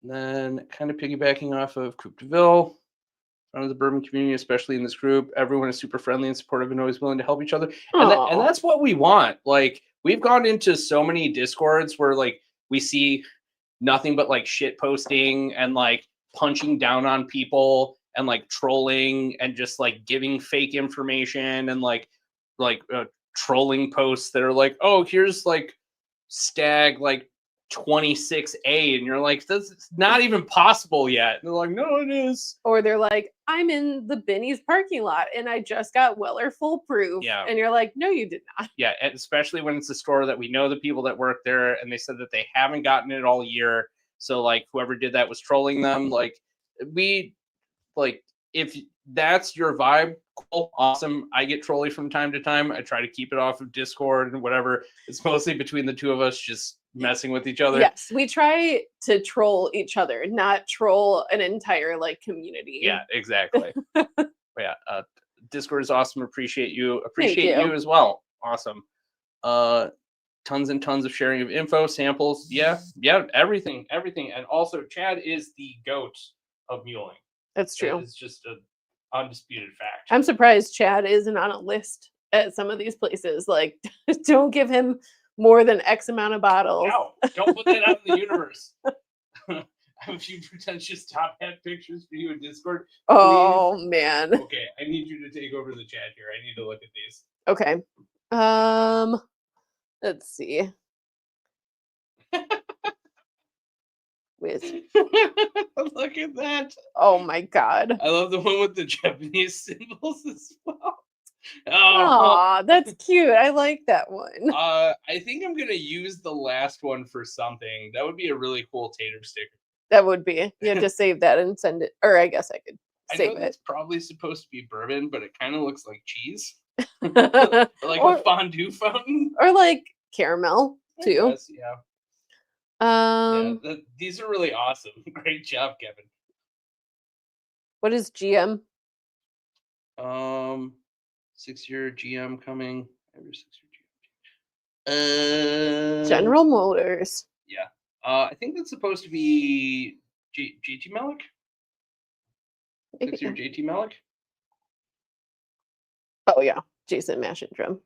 And then kind of piggybacking off of Coupe de Ville, front of the bourbon community, especially in this group, everyone is super friendly and supportive and always willing to help each other. And that's what we want. Like we've gone into so many Discords where like we see nothing but like shit posting and like punching down on people and like trolling and just like giving fake information and like trolling posts that are like, oh, here's like stag like 26A, and you're like, that's not even possible yet. And they're like, no, it is. Or they're like, I'm in the Benny's parking lot and I just got Weller full proof. Yeah. And you're like, no, you did not. Yeah, and especially when it's a store that we know the people that work there, and they said that they haven't gotten it all year. So like whoever did that was trolling them. Like if that's your vibe, cool, awesome. I get trolly from time to time. I try to keep it off of Discord and whatever. It's mostly between the two of us just messing with each other. Yes, we try to troll each other, not troll an entire like community. Yeah, exactly. Yeah, Discord is awesome. Appreciate you. Thank you. As well. Awesome. Tons and tons of sharing of info, samples. Yeah, everything. And also, Chad is the goat of muling. That's true. It's just an undisputed fact. I'm surprised Chad isn't on a list at some of these places. Like, don't give him more than X amount of bottles. No, don't put that out in the universe. I have a few pretentious top hat pictures for you in Discord. Please. Oh man. Okay, I need you to take over the chat here. I need to look at these. Okay. Let's see. Look at that. Oh my god. I love the one with the Japanese symbols as well. Oh, that's cute. I like that one. I think I'm gonna use the last one for something. That would be a really cool tater sticker. That would be. You have to save that and send it. Or I guess I could save it. It's probably supposed to be bourbon, but it kind of looks like cheese. Like a fondue fountain. Or like caramel too. Guess, yeah. These are really awesome. Great job, Kevin. What is GM? 6-year GM coming. Every 6-year GM. General Motors. Yeah. I think that's supposed to be JT Malik. 6-year JT Malik. Oh yeah, Jason Mashindrum.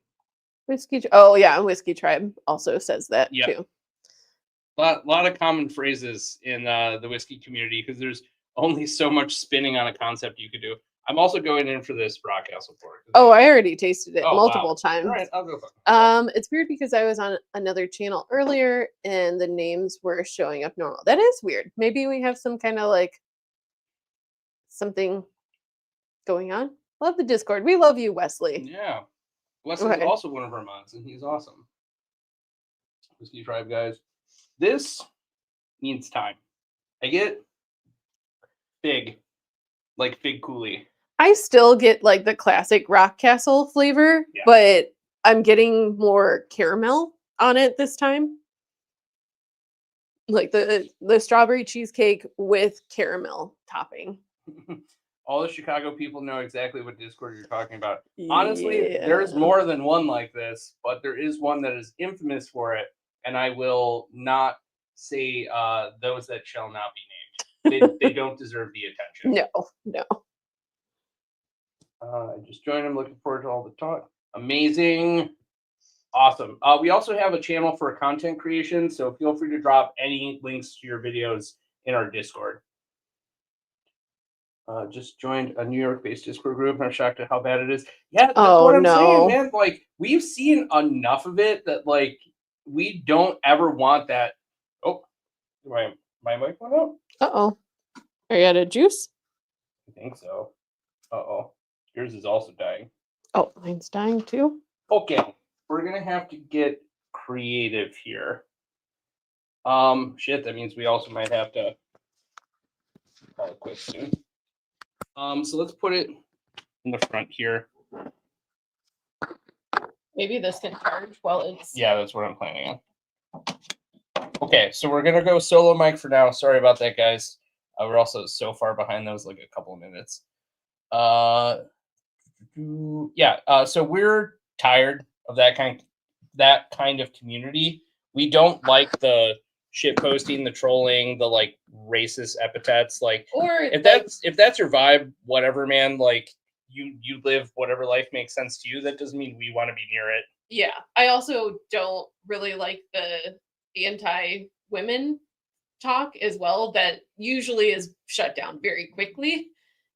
Whiskey. Oh yeah, Whiskey Tribe also says that too. A lot of common phrases in the whiskey community because there's only so much spinning on a concept you could do. I'm also going in for this Rockcastle port. Oh, I already tasted it multiple times. All right, I'll go. It's weird because I was on another channel earlier and the names were showing up normal. That is weird. Maybe we have some kind of like something going on. Love the Discord. We love you, Wesley. Yeah. Wesley's also one of our mods, and he's awesome. Whiskey Tribe, guys. This needs time. I get fig, like fig coulis. I still get like the classic Rockcastle flavor, but I'm getting more caramel on it this time. Like the strawberry cheesecake with caramel topping. All the Chicago people know exactly what Discord you're talking about. Honestly, there's more than one like this, but there is one that is infamous for it, and I will not say those that shall not be named. They don't deserve the attention. No. I just joined. I'm looking forward to all the talk. Amazing. Awesome. We also have a channel for content creation, so feel free to drop any links to your videos in our Discord. Just joined a New York-based Discord group, and I'm shocked at how bad it is. Yeah, that's what I'm saying, man. Like, we've seen enough of it that, like, we don't ever want that. Oh, my mic went out? Uh-oh. Are you out of juice? I think so. Uh-oh. Yours is also dying. Oh, mine's dying too. Okay. We're going to have to get creative here. Shit, that means we also might have to call it quits soon. So let's put it in the front here. Maybe this can charge while it's... Yeah, that's what I'm planning on. Okay, so we're gonna go solo mic for now. Sorry about that, guys. We're also so far behind those, like a couple of minutes. So we're tired of that kind of community. We don't like the shit posting, the trolling, the like racist epithets. Like, or if that's your vibe, whatever, man. Like, you live whatever life makes sense to you. That doesn't mean we want to be near it. Yeah, I also don't really like the anti-women talk as well. That usually is shut down very quickly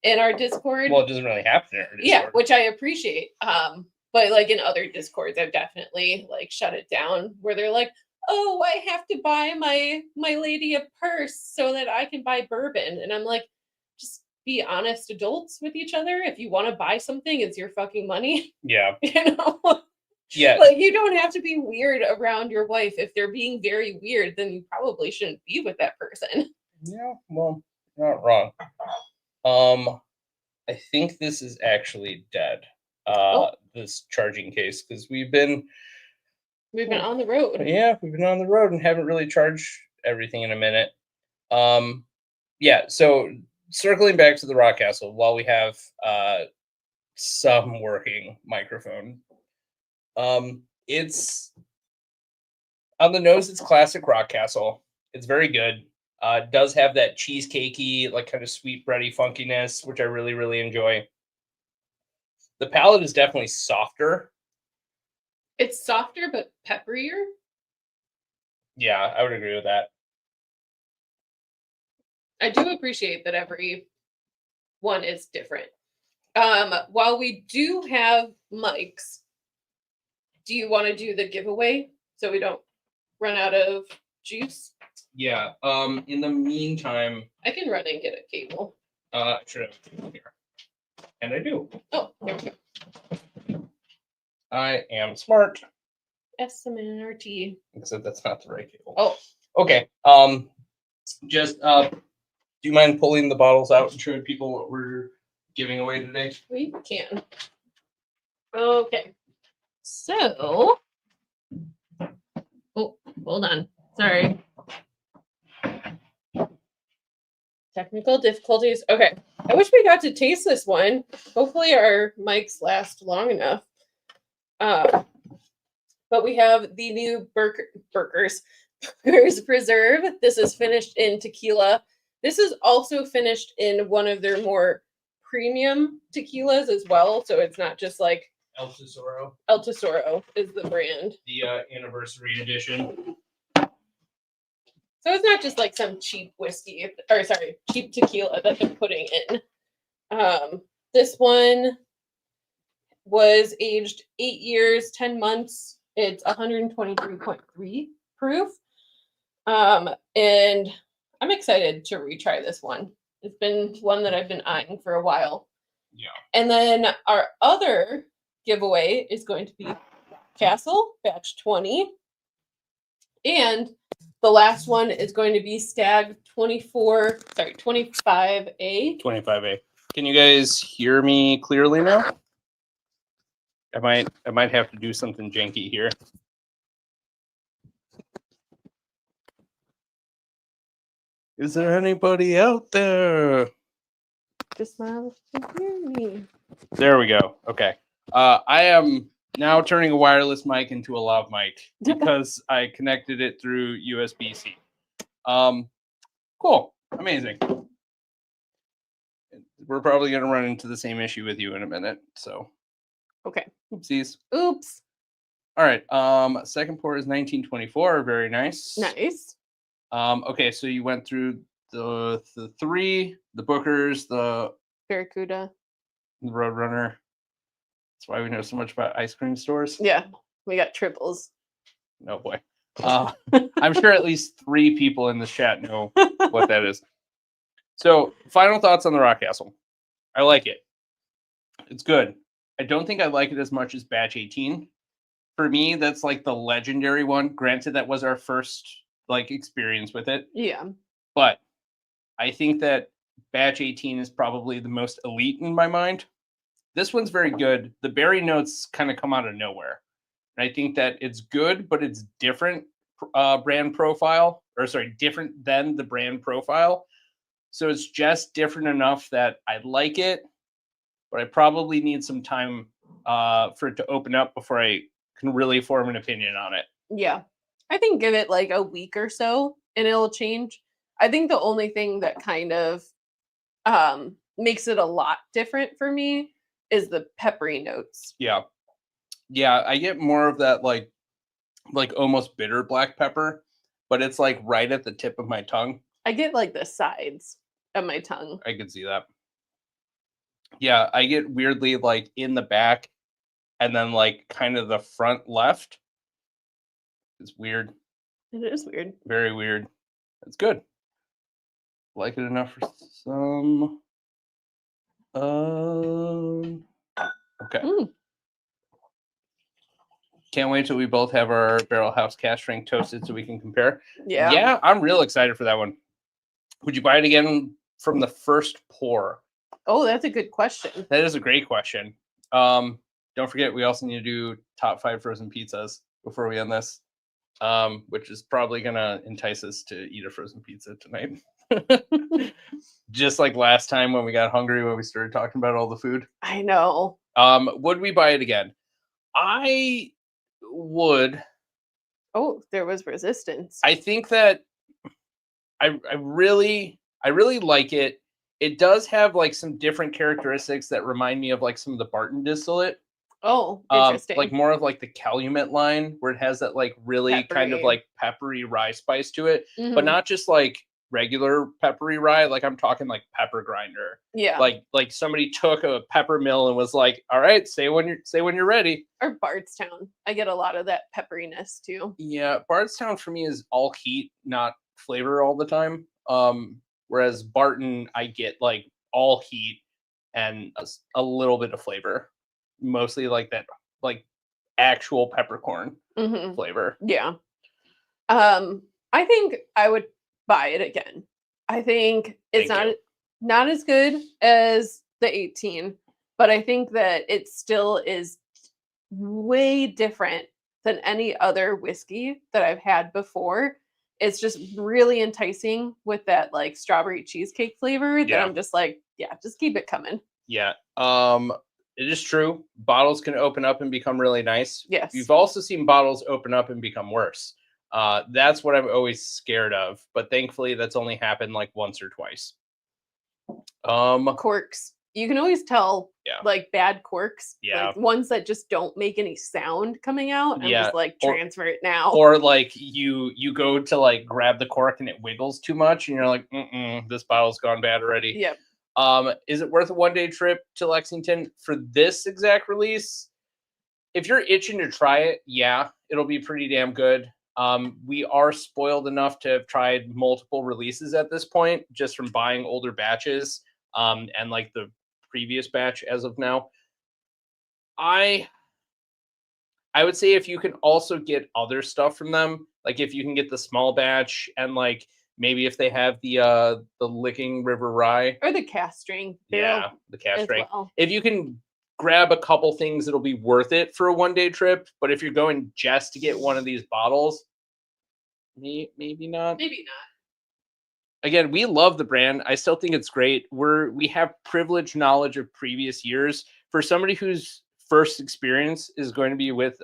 in our Discord. Well, it doesn't really happen in our Discord. Yeah, which I appreciate. But like in other Discords, I've definitely like shut it down where they're like, oh, I have to buy my lady a purse so that I can buy bourbon. And I'm like, just be honest adults with each other. If you want to buy something, it's your fucking money. Yeah. You know? Yeah. Like, you don't have to be weird around your wife. If they're being very weird, then you probably shouldn't be with that person. Yeah, well, not wrong. I think this is actually dead. This charging case, because we've been on the road. Yeah, we've been on the road and haven't really charged everything in a minute. So circling back to the Rock Castle, while we have some working microphone, it's on the nose. It's classic Rock Castle. It's very good. It does have that cheesecakey, like kind of sweet bready funkiness, which I really, really enjoy. The palate is definitely softer. It's softer but pepperier. Yeah, I would agree with that. I do appreciate that every one is different. While we do have mics, do you want to do the giveaway so we don't run out of juice? Yeah. In the meantime, I can run and get a cable. Should have a cable here, and I do. Oh, there we go. I am smart. SMNRT. Except that's not the right cable. Oh. Okay. Just do you mind pulling the bottles out and showing people what we're giving away today? We can. Okay. So. Oh, hold on. Sorry. Technical difficulties. Okay. I wish we got to taste this one. Hopefully our mics last long enough. But we have the new Burgers Preserve. This is finished in tequila. This is also finished in one of their more premium tequilas as well. So it's not just like El Tesoro. El Tesoro is the brand. The anniversary edition. So it's not just like some cheap whiskey, or sorry, cheap tequila that they're putting in. This one was aged 8 years, 10 months. It's 123.3 proof. And I'm excited to retry this one. It's been one that I've been eyeing for a while. Yeah. And then our other giveaway is going to be Castle Batch 20. And the last one is going to be Stag 25A. 25A. Can you guys hear me clearly now? I might have to do something janky here. Is there anybody out there? Just smile and hear me. There we go. Okay. I am now turning a wireless mic into a lav mic because I connected it through USB-C. Cool. Amazing. we're probably going to run into the same issue with you in a minute. So, Okay. oopsies. Oops. All right. Second pour is 1924. Very nice. Nice. Okay, so you went through the three, the Bookers, the Barracuda. Roadrunner. That's why we know so much about ice cream stores. Yeah, we got triples. No boy. I'm sure at least 3 people in the chat know what that is. So, final thoughts on the Rock Castle. I like it. It's good. I don't think I like it as much as Batch 18. For me, that's like the legendary one. Granted, that was our first like experience with it. Yeah. But I think that Batch 18 is probably the most elite in my mind. This one's very good. The berry notes kind of come out of nowhere. And I think that it's good, but it's different brand profile, or sorry, different than the brand profile. So it's just different enough that I like it, but I probably need some time for it to open up before I can really form an opinion on it. Yeah. I think give it like a week or so and it'll change. I think the only thing that kind of makes it a lot different for me is the peppery notes. Yeah. Yeah, I get more of that like almost bitter black pepper, but it's like right at the tip of my tongue. I get like the sides of my tongue. I can see that. Yeah, I get weirdly like in the back and then like kind of the front left. It's weird. It is weird. Very weird. It's good. Like it enough for some. Okay. Can't wait till we both have our Barrel House cask strength toasted so we can compare. Yeah, I'm real excited for that one. Would you buy it again from the first pour? Oh, that's a good question. That is a great question. Don't forget, we also need to do top 5 frozen pizzas before we end this, which is probably going to entice us to eat a frozen pizza tonight. Just like last time when we got hungry when we started talking about all the food. I know. Would we buy it again? I would. Oh, there was resistance. I think that I really like it. It does have like some different characteristics that remind me of like some of the Barton distillate. Oh, interesting. Like more of like the Calumet line where it has that like really kind of like peppery rye spice to it, but not just like regular peppery rye. Like I'm talking like pepper grinder. Yeah. Like somebody took a pepper mill and was like, all right, say when you're ready. Or Bardstown. I get a lot of that pepperiness too. Yeah, Bardstown for me is all heat, not flavor all the time. Whereas Barton, I get like all heat and a little bit of flavor, mostly like that, like actual peppercorn flavor. Yeah. I think I would buy it again. I think it's not as good as the 18, but I think that it still is way different than any other whiskey that I've had before. It's just really enticing with that like strawberry cheesecake flavor that I'm just like, yeah, just keep it coming. Yeah. It is true. Bottles can open up and become really nice. Yes. You've also seen bottles open up and become worse. That's what I'm always scared of. But thankfully, that's only happened like once or twice. Corks. You can always tell like bad corks. Yeah. Like ones that just don't make any sound coming out. I'm just like, transfer it now. Or like you go to like grab the cork and it wiggles too much and you're like, this bottle's gone bad already. Yep. Is it worth a one-day trip to Lexington for this exact release? If you're itching to try it, yeah, it'll be pretty damn good. We are spoiled enough to have tried multiple releases at this point, just from buying older batches, and like the previous batch as of now. I would say if you can also get other stuff from them, like if you can get the small batch and like maybe if they have the Licking River Rye or the cask strength. Yeah, the cask strength. Well. If you can grab a couple things, it'll be worth it for a one-day trip. But if you're going just to get one of these bottles, maybe not. Maybe not. Again, we love the brand. I still think it's great. We have privileged knowledge of previous years. For somebody whose first experience is going to be with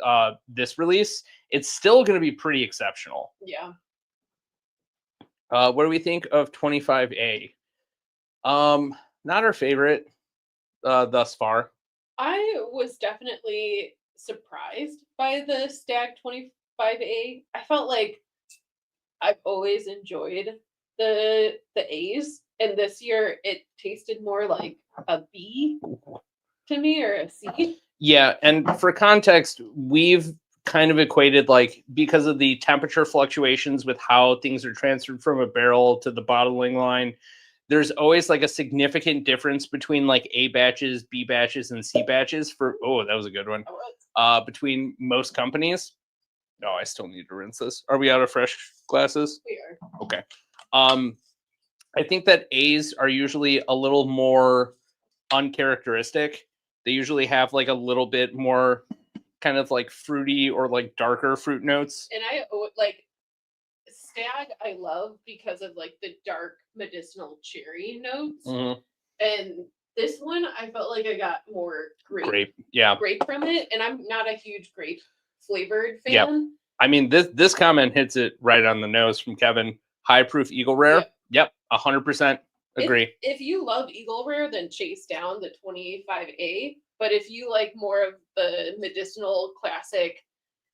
this release, it's still going to be pretty exceptional. Yeah. What do we think of 25A? Not our favorite thus far. I was definitely surprised by the Stag 25A. I felt like I've always enjoyed the A's, and this year it tasted more like a B to me or a C. Yeah, and for context, we've kind of equated like because of the temperature fluctuations with how things are transferred from a barrel to the bottling line, there's always like a significant difference between like A batches, B batches, and C batches for that was a good one. Between most companies. No, I still need to rinse this. Are we out of fresh glasses? We are. Okay. I think that A's are usually a little more uncharacteristic. They usually have like a little bit more kind of like fruity or like darker fruit notes. And I like Stag I love because of like the dark medicinal cherry notes. Mm-hmm. And this one I felt like I got more Grape from it, and I'm not a huge grape flavored fan. Yep. I mean, this comment hits it right on the nose from Kevin. High proof Eagle Rare. Yep, 100% agree. If you love Eagle Rare, then chase down the 25A. But if you like more of the medicinal classic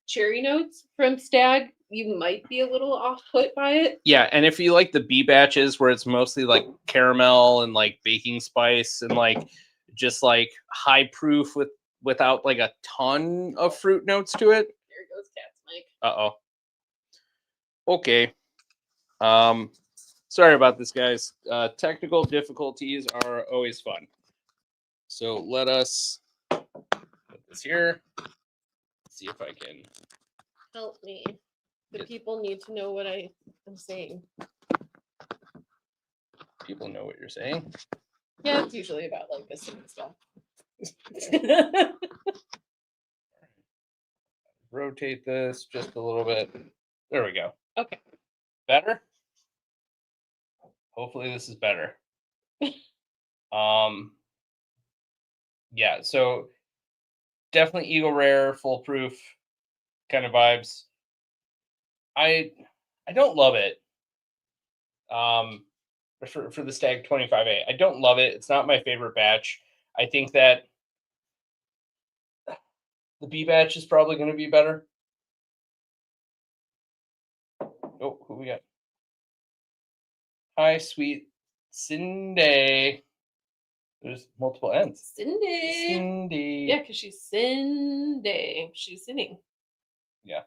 cherry notes from Stag, you might be a little off put by it. Yeah, and if you like the B batches where it's mostly like caramel and like baking spice and like just like high proof without like a ton of fruit notes to it. There goes Cat's mic. Uh-oh. Okay. Sorry about this, guys. Technical difficulties are always fun. So let us put this here. See if I can help me. The people need to know what I am saying. People know what you're saying. Yeah, it's usually about like this and stuff. Rotate this just a little bit. There we go. Okay. Better? Hopefully this is better. Yeah, so definitely Eagle Rare, foolproof kind of vibes. I don't love it. For the Stag 25A, I don't love it. It's not my favorite batch. I think that the B batch is probably going to be better. Oh, who we got? Hi, sweet Cindy. There's multiple N's. Cindy. Yeah, because she's Cindy. She's sinning. Yeah.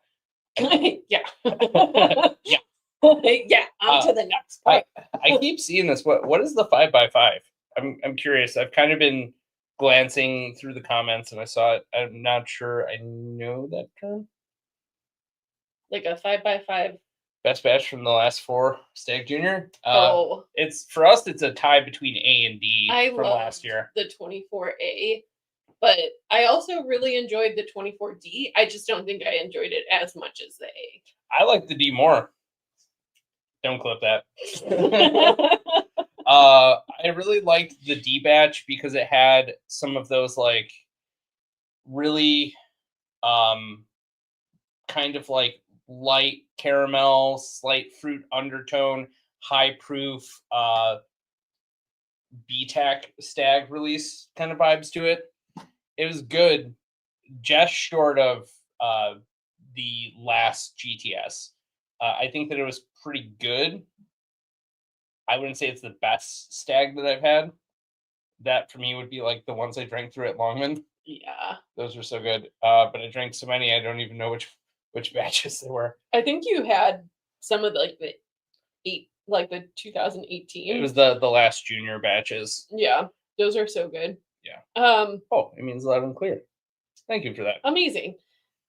Yeah. Yeah. Yeah. On to the next part. I keep seeing this. What is the 5x5? I'm curious. I've kind of been glancing through the comments and I saw it. I'm not sure I know that term. Like a 5x5. Best batch from the last 4 Stag Junior. It's for us. It's a tie between A and D from last year. The 24A, but I also really enjoyed the 24D. I just don't think I enjoyed it as much as the A. I like the D more. Don't clip that. I really liked the D batch because it had some of those like really kind of like light caramel, slight fruit undertone, high proof BTAC Stag release kind of vibes to it. It was good, just short of the last GTS. I think that it was pretty good. I wouldn't say it's the best Stag that I've had. That for me would be like the ones I drank through at Longman. Yeah, those were so good. But I drank so many I don't even know which batches they were. I think you had some of the 2018. It was the last junior batches. Yeah, those are so good. Yeah. Oh, it means loud and clear. Thank you for that. Amazing.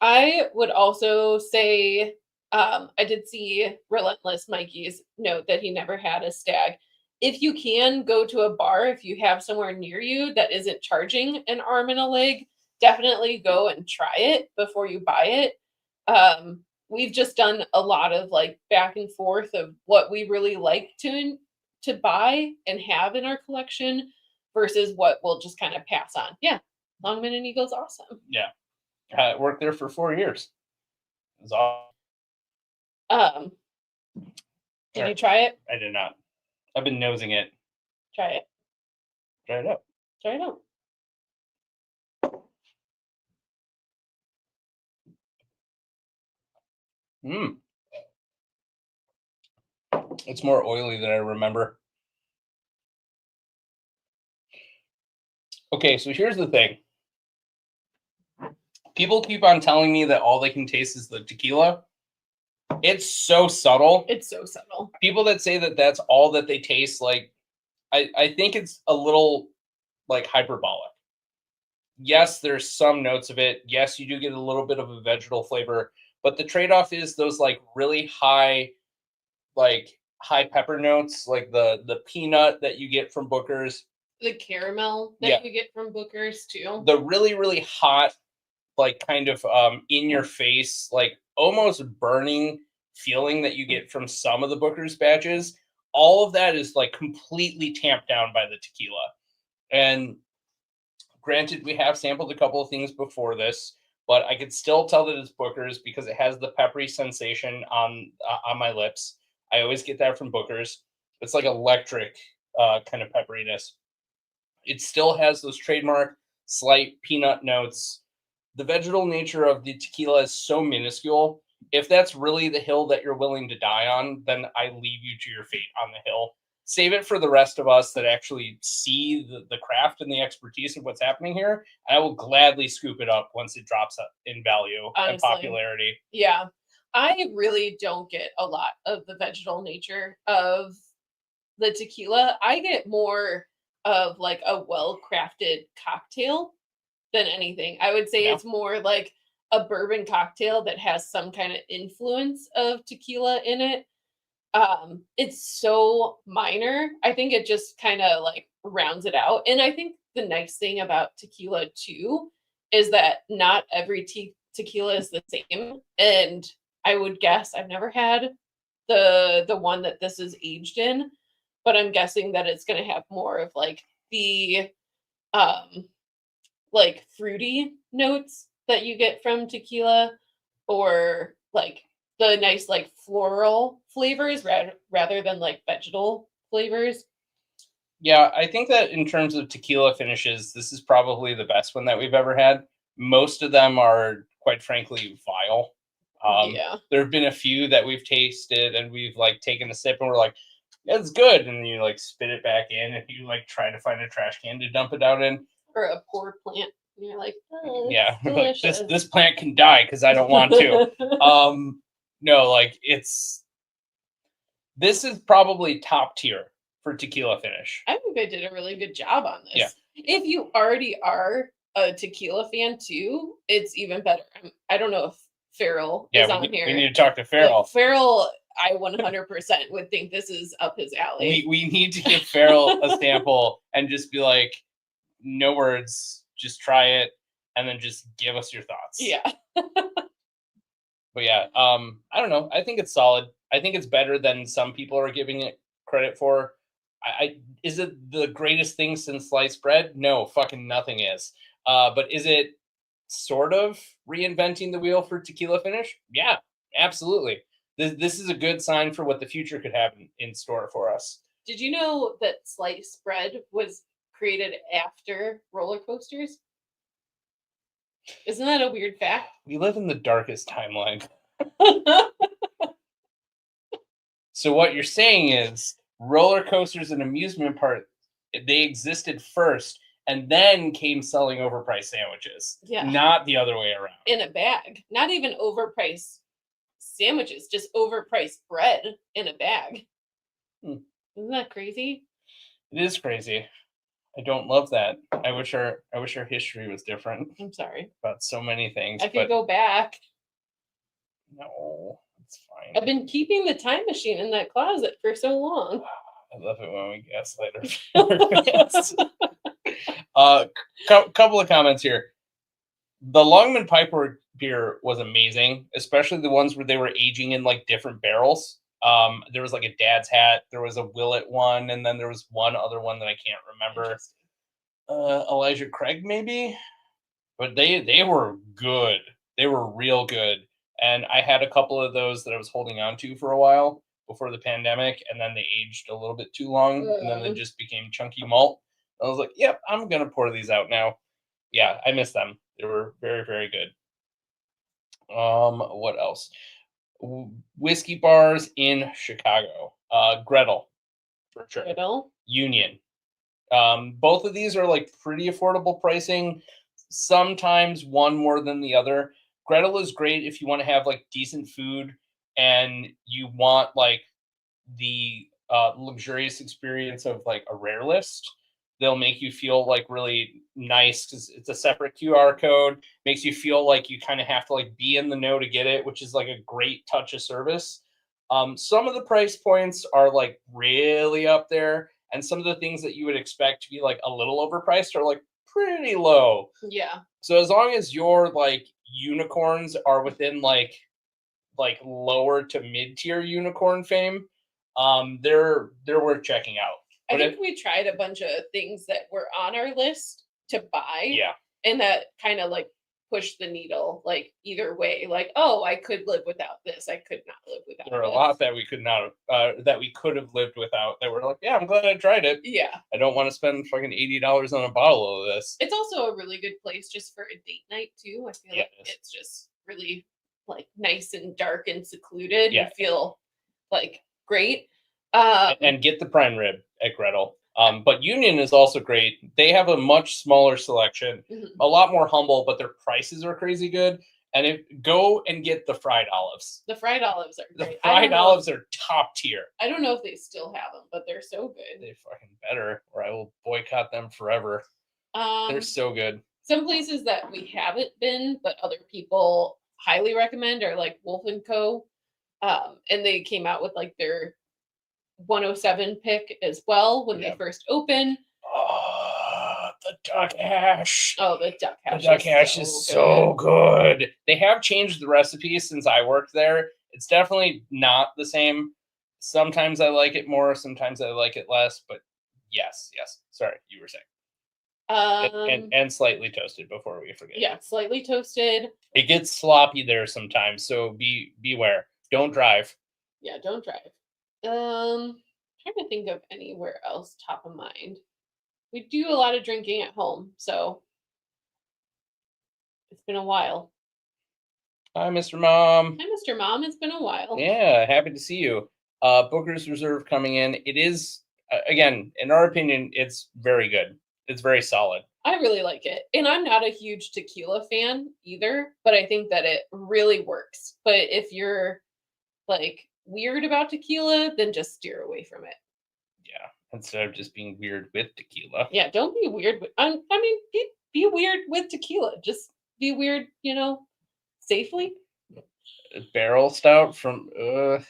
I would also say I did see Relentless Mikey's note that he never had a Stag. If you can go to a bar, if you have somewhere near you that isn't charging an arm and a leg, definitely go and try it before you buy it. We've just done a lot of like back and forth of what we really like to buy and have in our collection versus what we'll just kind of pass on. Yeah, Longman and Eagle's awesome. Yeah. I worked there for 4 years. It was awesome. Did you try it? I did not. I've been nosing it. Try it. Try it out. Try it out. It's more oily than I remember. Okay, so here's the thing. People keep on telling me that all they can taste is the tequila. It's so subtle. It's so subtle. People that say that that's all that they taste, like, I think it's a little like hyperbolic. Yes, there's some notes of it. Yes, you do get a little bit of a vegetal flavor, but the trade-off is those like really high pepper notes, like the peanut that you get from Booker's, The caramel that you get from Booker's too. the really, really hot, like kind of in your face, like almost burning feeling that you get from some of the Booker's batches. All of that is like completely tamped down by the tequila. And granted, we have sampled a couple of things before this, but I could still tell that it's Booker's because it has the peppery sensation on my lips. I always get that from Booker's. It's like electric kind of pepperiness. It still has those trademark slight peanut notes. The vegetal nature of the tequila is so minuscule. If that's really the hill that you're willing to die on, then I leave you to your fate on the hill. Save it for the rest of us that actually see the craft and the expertise of what's happening here. And I will gladly scoop it up once it drops up in value and popularity. Yeah. I really don't get a lot of the vegetal nature of the tequila. I get more of like a well-crafted cocktail than anything. I would say it's more like a bourbon cocktail that has some kind of influence of tequila in it. It's so minor. I think it just kind of like rounds it out. And I think the nice thing about tequila too is that not every tequila is the same. And I would guess I've never had the one that this is aged in, but I'm guessing that it's going to have more of like the like fruity notes that you get from tequila, or like the nice like floral flavors rather than like vegetal flavors. Yeah, I think that in terms of tequila finishes, this is probably the best one that we've ever had. Most of them are, quite frankly, vile. There have been a few that we've tasted and we've like taken a sip and we're like, it's good. And then you like spit it back in and you like try to find a trash can to dump it out in. Or a poor plant. And you're like, oh, yeah, like, this plant can die because I don't want to. No, like this is probably top tier for tequila finish. I think they did a really good job on this. Yeah. If you already are a tequila fan too, it's even better. I don't know if Farrell is on here. We need to talk to Farrell. Farrell, I 100% would think this is up his alley. We need to give Farrell a sample and just be like, no words, just try it, and then just give us your thoughts. Yeah. But yeah, I don't know. I think it's solid. I think it's better than some people are giving it credit for. Is it the greatest thing since sliced bread? No, fucking nothing is. But is it sort of reinventing the wheel for tequila finish? Yeah, absolutely. This is a good sign for what the future could have in store for us. Did you know that sliced bread was created after roller coasters? Isn't that a weird fact? We live in the darkest timeline. So what you're saying is roller coasters and amusement park, they existed first and then came selling overpriced sandwiches. Yeah. Not the other way around. In a bag. Not even overpriced sandwiches, just overpriced bread in a bag. Isn't that crazy? It is crazy. I don't love that. I wish our history was different. I'm sorry. About so many things. I could go back. No, it's fine. I've been keeping the time machine in that closet for so long. I love it when we gaslight our couple of comments here. The Longman Pipework beer was amazing, especially the ones where they were aging in like different barrels. There was like a Dad's Hat, there was a Willet one, and then there was one other one that I can't remember. Elijah Craig maybe, but they were good. They were real good, and I had a couple of those that I was holding on to for a while before the pandemic, and then they aged a little bit too long, and then they just became chunky malt. I was like, yep, I'm gonna pour these out now. Yeah, I miss them. They were very, very good. What else? Whiskey bars in Chicago. Gretel, for sure. Riddle. Union. Both of these are like pretty affordable pricing. Sometimes one more than the other. Gretel is great if you want to have like decent food and you want like the luxurious experience of like a rare list. They'll make you feel like really nice because it's a separate QR code. Makes you feel like you kind of have to like be in the know to get it, which is like a great touch of service. Some of the price points are like really up there, and some of the things that you would expect to be like a little overpriced are like pretty low. Yeah. So as long as your like unicorns are within like lower to mid tier unicorn fame, they're worth checking out. I But think we tried a bunch of things that were on our list to buy. yeah, And that kind of like pushed the needle like either way. Like, oh, I could live without this. I could not live without there are a this. lot that we could not that we could have lived without. That we're like, yeah, I'm glad I tried it. Yeah. I don't want to spend fucking $80 on a bottle of this. It's also a really good place just for a date night too. I feel Yeah, like it is. it's just really like nice and dark and secluded. Yeah. You feel like great. And get the prime rib at Gretel. But Union is also great. They have a much smaller selection, Mhm. a lot more humble, but their prices are crazy good. And go and get the fried olives. The fried olives are The great. fried olives are top tier. I don't know if they still have them, but they're so good. They fucking better, or I will boycott them forever. They're so good. Some places that we haven't been, but other people highly recommend are like Wolf and Co. And they came out with like their 107 pick as well when they Yep. first opened. Oh, the duck hash. Oh, the duck The hash. duck hash is so good. They have changed the recipe since I worked there. It's definitely not the same. Sometimes I like it more, sometimes I like it less, but yes. Sorry, you were saying. And slightly toasted before we forget. Yeah, slightly toasted. It gets sloppy there sometimes, so beware. Don't drive. Yeah, don't drive. Trying to think of anywhere else top of mind. We do a lot of drinking at home, so it's been a while. Hi, Mr. Mom. Hi, Mr. Mom. It's been a while. Yeah, happy to see you. Booker's Reserve coming in. It is, again, in our opinion, it's very good. It's very solid. I really like it. And I'm not a huge tequila fan either, but I think that it really works. But if you're like weird about tequila, then just steer away from it. Yeah, instead of just being weird with tequila. Yeah, don't be weird with be weird with tequila. Just be weird, safely. Barrel stout from I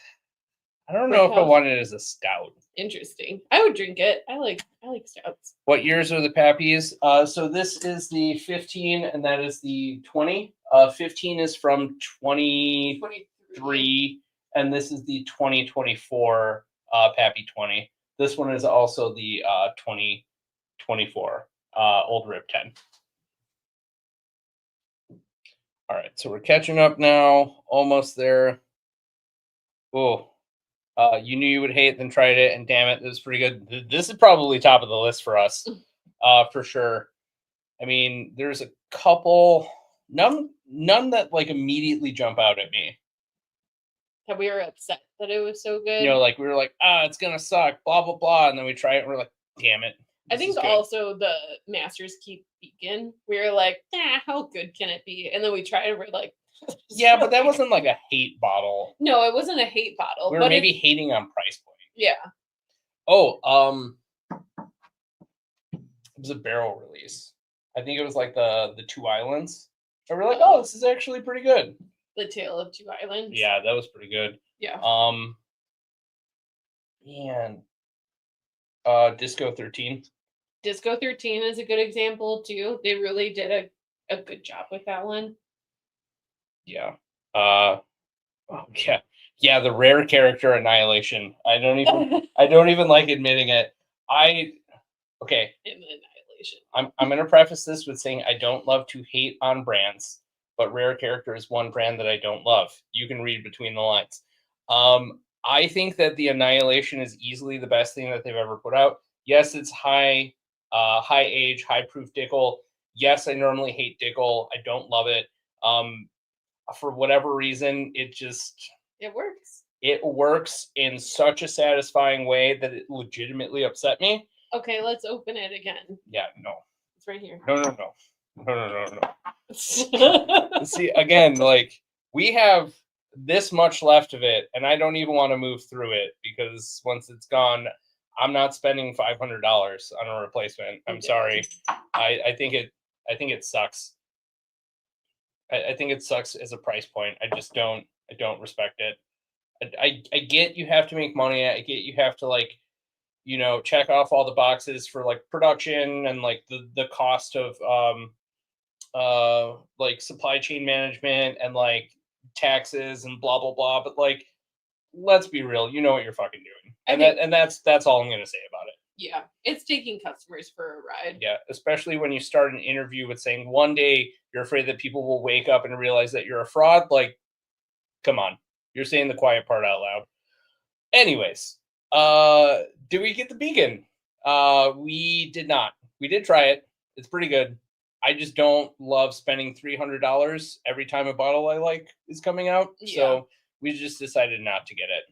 don't know if I want it as a stout. Interesting. I would drink it. I like stouts. What years are the Pappies? So this is the 15 and that is the 20. 15 is from 23 and this is the 2024 Pappy 20. This one is also the 2024 Old Rip 10. All right, so we're catching up now, almost there. Oh, you knew you would hate, then tried it, and damn it, it was pretty good. This is probably top of the list for us, for sure. I mean, there's a couple, none that like immediately jump out at me. That we were upset that it was so good. Like we were like, it's gonna suck, blah blah blah, and then we try it, and we're like, damn it. I think also the Masters Keep Beacon, we were like, how good can it be? And then we tried it, we're like, yeah, but that wasn't like a hate bottle. No, it wasn't a hate bottle. We were maybe hating on price point. Yeah. Oh, it was a barrel release. I think it was like the Two Islands. And we're like, oh, this is actually pretty good. The Tale of Two Islands. Yeah, that was pretty good. Yeah. And Disco 13. Disco 13 is a good example too. They really did a good job with that one. Yeah. Yeah, the rare character Annihilation. I don't even like admitting it. Okay. In the Annihilation. I'm gonna preface this with saying I don't love to hate on brands, but rare character is one brand that I don't love. You can read between the lines. I think that the Annihilation is easily the best thing that they've ever put out. Yes, it's high high age, high proof Dickel. Yes, I normally hate Dickel. I don't love it. For whatever reason, it works. It works in such a satisfying way that it legitimately upset me. Okay, let's open it again. Yeah, no. It's right here. No. See, again, like, we have this much left of it, and I don't even want to move through it because once it's gone, I'm not spending $500 on a replacement. I'm sorry. I think it sucks. I think it sucks as a price point. I don't respect it. I get you have to make money. I get you have to, like, check off all the boxes for, like, production and, like, the cost of like supply chain management and, like, taxes and blah blah blah. But, like, let's be real, you know what you're fucking doing. And that's all I'm gonna say about it. Yeah, it's taking customers for a ride. Yeah, especially when you start an interview with saying one day you're afraid that people will wake up and realize that you're a fraud. Like, come on. You're saying the quiet part out loud. Anyways, do we get the beacon? We did not. We did try it. It's pretty good. I just don't love spending $300 every time a bottle I like is coming out. Yeah. So we just decided not to get it.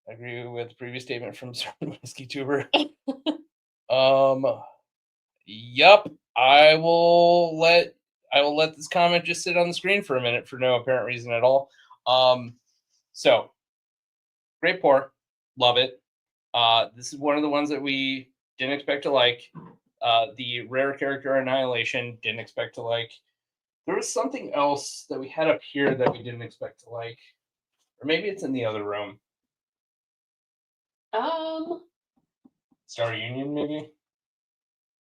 I agree with the previous statement from certain whiskey tuber. Yup. I will let this comment just sit on the screen for a minute for no apparent reason at all. So great pour. Love it. This is one of the ones that we didn't expect to like. The rare character Annihilation, didn't expect to like. There was something else that we had up here that we didn't expect to like. Or maybe it's in the other room. Star Union, maybe?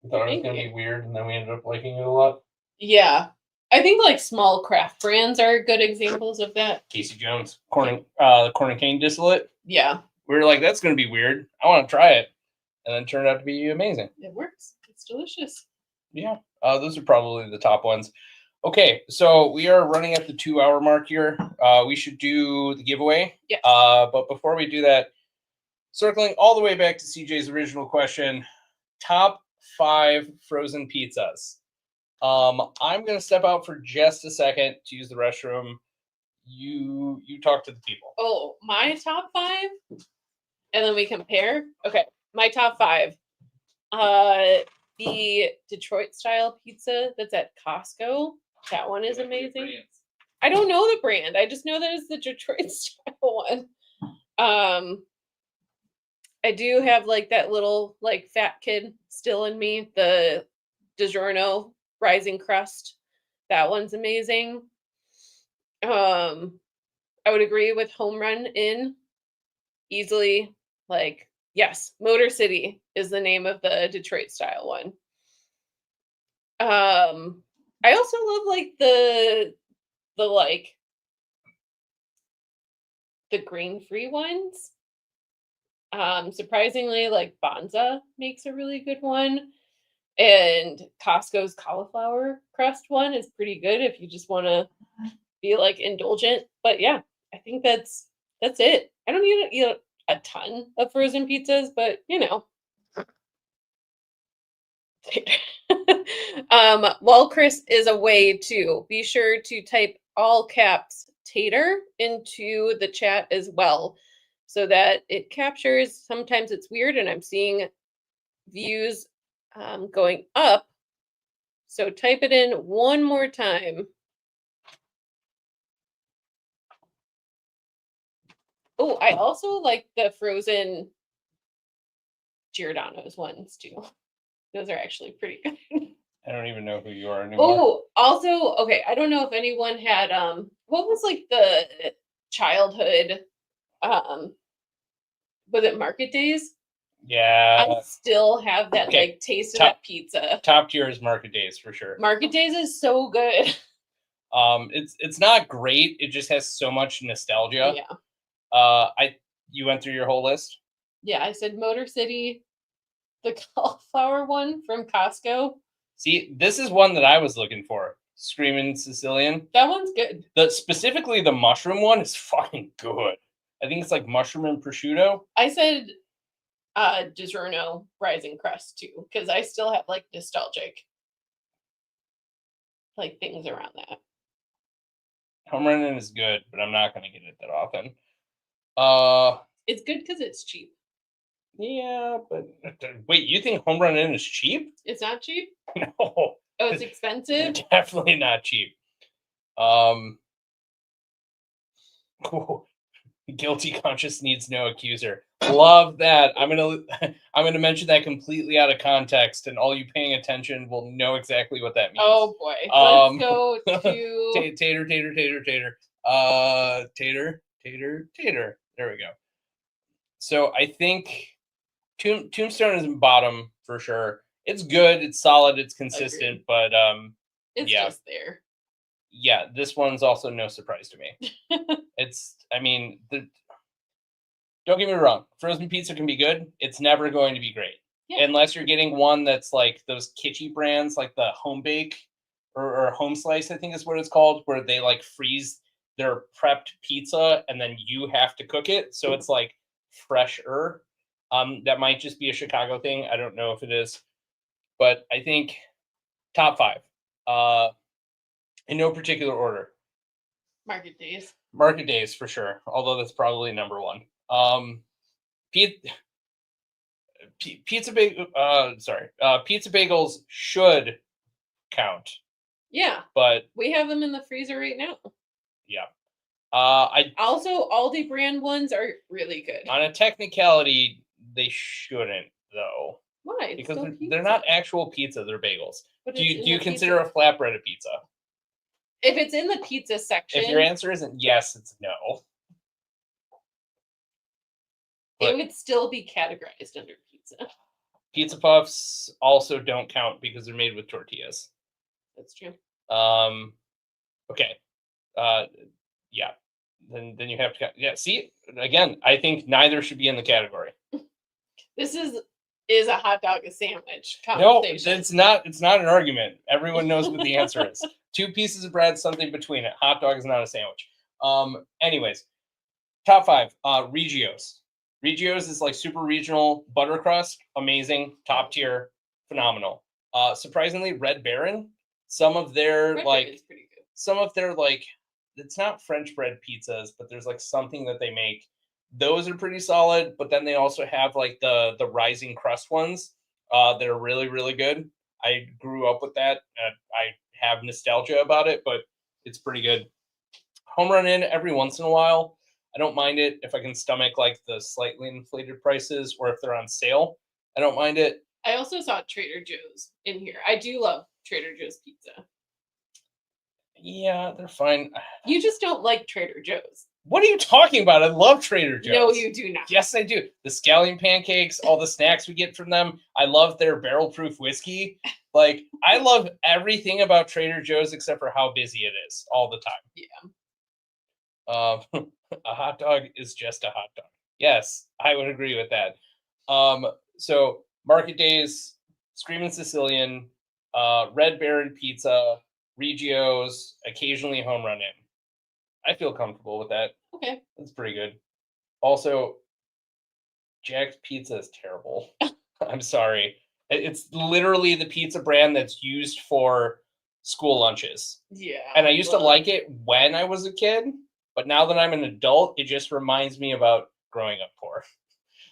We thought it was going to be weird, and then we ended up liking it a lot. Yeah. I think, like, small craft brands are good examples of that. Casey Jones, Corn and Cane distillate. Yeah. We were like, that's going to be weird. I want to try it. And then it turned out to be amazing. It works. It's delicious. Yeah. Those are probably the top ones. Okay, so we are running at the 2-hour mark here. We should do the giveaway. Yes. But before we do that, circling all the way back to CJ's original question, top 5 frozen pizzas. I'm going to step out for just a second to use the restroom. You talk to the people. Oh, my top 5? And then we compare? Okay, my top 5. The Detroit style pizza that's at Costco. That one is amazing. I don't know the brand. I just know that it's the Detroit style one. I do have, like, that little, like, fat kid still in me. The DiGiorno rising crust. That one's amazing. I would agree with Home Run Inn. Easily, like, yes, Motor City is the name of the Detroit style one. I also love, like, the grain-free ones. Surprisingly, like, Bonza makes a really good one. And Costco's cauliflower crust one is pretty good if you just want to be, like, indulgent. But yeah, I think that's it. I don't need to eat a ton of frozen pizzas, but while Chris is away too, be sure to type all caps tater into the chat as well, so that it captures. Sometimes it's weird, and I'm seeing views going up. So type it in one more time. Oh, I also like the frozen Giordano's ones too. Those are actually pretty good. I don't even know who you are anymore. Oh, also, okay, I don't know if anyone had what was, like, the childhood was it Market Days? Yeah. I still have that like taste of that pizza. Top tier is Market Days for sure. Market Days is so good. It's not great. It just has so much nostalgia. Yeah. You went through your whole list? Yeah, I said Motor City, the cauliflower one from Costco. See, this is one that I was looking for. Screaming Sicilian. That one's good. Specifically the mushroom one is fucking good. I think it's like mushroom and prosciutto. I said DiGiorno Rising Crust too, because I still have like nostalgic like things around that. Home Run Inn is good, but I'm not going to get it that often. It's good because it's cheap. Yeah, but wait, you think Home Run Inn is cheap? It's not cheap? No. Oh, it's expensive? Definitely not cheap. Guilty conscience needs no accuser. Love that. I'm gonna mention that completely out of context, and all you paying attention will know exactly what that means. Oh boy. Let's go to tater. Tater. There we go. So I think Tombstone is in bottom for sure. It's good, it's solid, it's consistent, Agreed. but It's yeah. just there. Yeah, this one's also no surprise to me. Don't get me wrong, frozen pizza can be good. It's never going to be great. Yeah. Unless you're getting one that's like those kitschy brands like the Home Bake or Home Slice, I think is what it's called, where they like freeze their prepped pizza and then you have to cook it. So it's like fresher. That might just be a Chicago thing. I don't know if it is. But I think top 5. In no particular order. Market Days. Market Days for sure. Although that's probably number 1. Pizza bagels should count. Yeah. But we have them in the freezer right now. Yeah. I also Aldi brand ones are really good. On a technicality, they shouldn't though. Why? Because they're not actual pizza, they're bagels. But Do you consider a flatbread a pizza? If it's in the pizza section. If your answer isn't yes, it's no. It would still be categorized under pizza. Pizza puffs also don't count because they're made with tortillas. That's true. Okay. Yeah. Then you have to. Yeah. See, again, I think neither should be in the category. This is a hot dog a sandwich conversation. No, it's not. It's not an argument. Everyone knows what the answer is. 2 pieces of bread, something between it. Hot dog is not a sandwich. Anyways, top 5. Regios. Regios is like super regional butter crust, amazing, top tier, phenomenal. Surprisingly, Red Baron. Some of their it's not French bread pizzas, but there's like something that they make. Those are pretty solid, but then they also have like the rising crust ones that are really, really good. I grew up with that. I have nostalgia about it, but it's pretty good. Home Run Inn every once in a while. I don't mind it if I can stomach like the slightly inflated prices or if they're on sale. I don't mind it. I also saw Trader Joe's in here. I do love Trader Joe's pizza. Yeah, they're fine. You just don't like Trader Joe's. What are you talking about? I love Trader Joe's. No, you do not. Yes, I do. The scallion pancakes, all the snacks we get from them. I love their barrel-proof whiskey. Like, I love everything about Trader Joe's except for how busy it is all the time. Yeah. A hot dog is just a hot dog. Yes, I would agree with that. So Market Days, Screamin' Sicilian, Red Baron Pizza, Regios, occasionally Home Run Inn. I feel comfortable with that. Okay. That's pretty good. Also, Jack's Pizza is terrible. I'm sorry. It's literally the pizza brand that's used for school lunches. Yeah. And I used to like it when I was a kid, but now that I'm an adult, it just reminds me about growing up poor.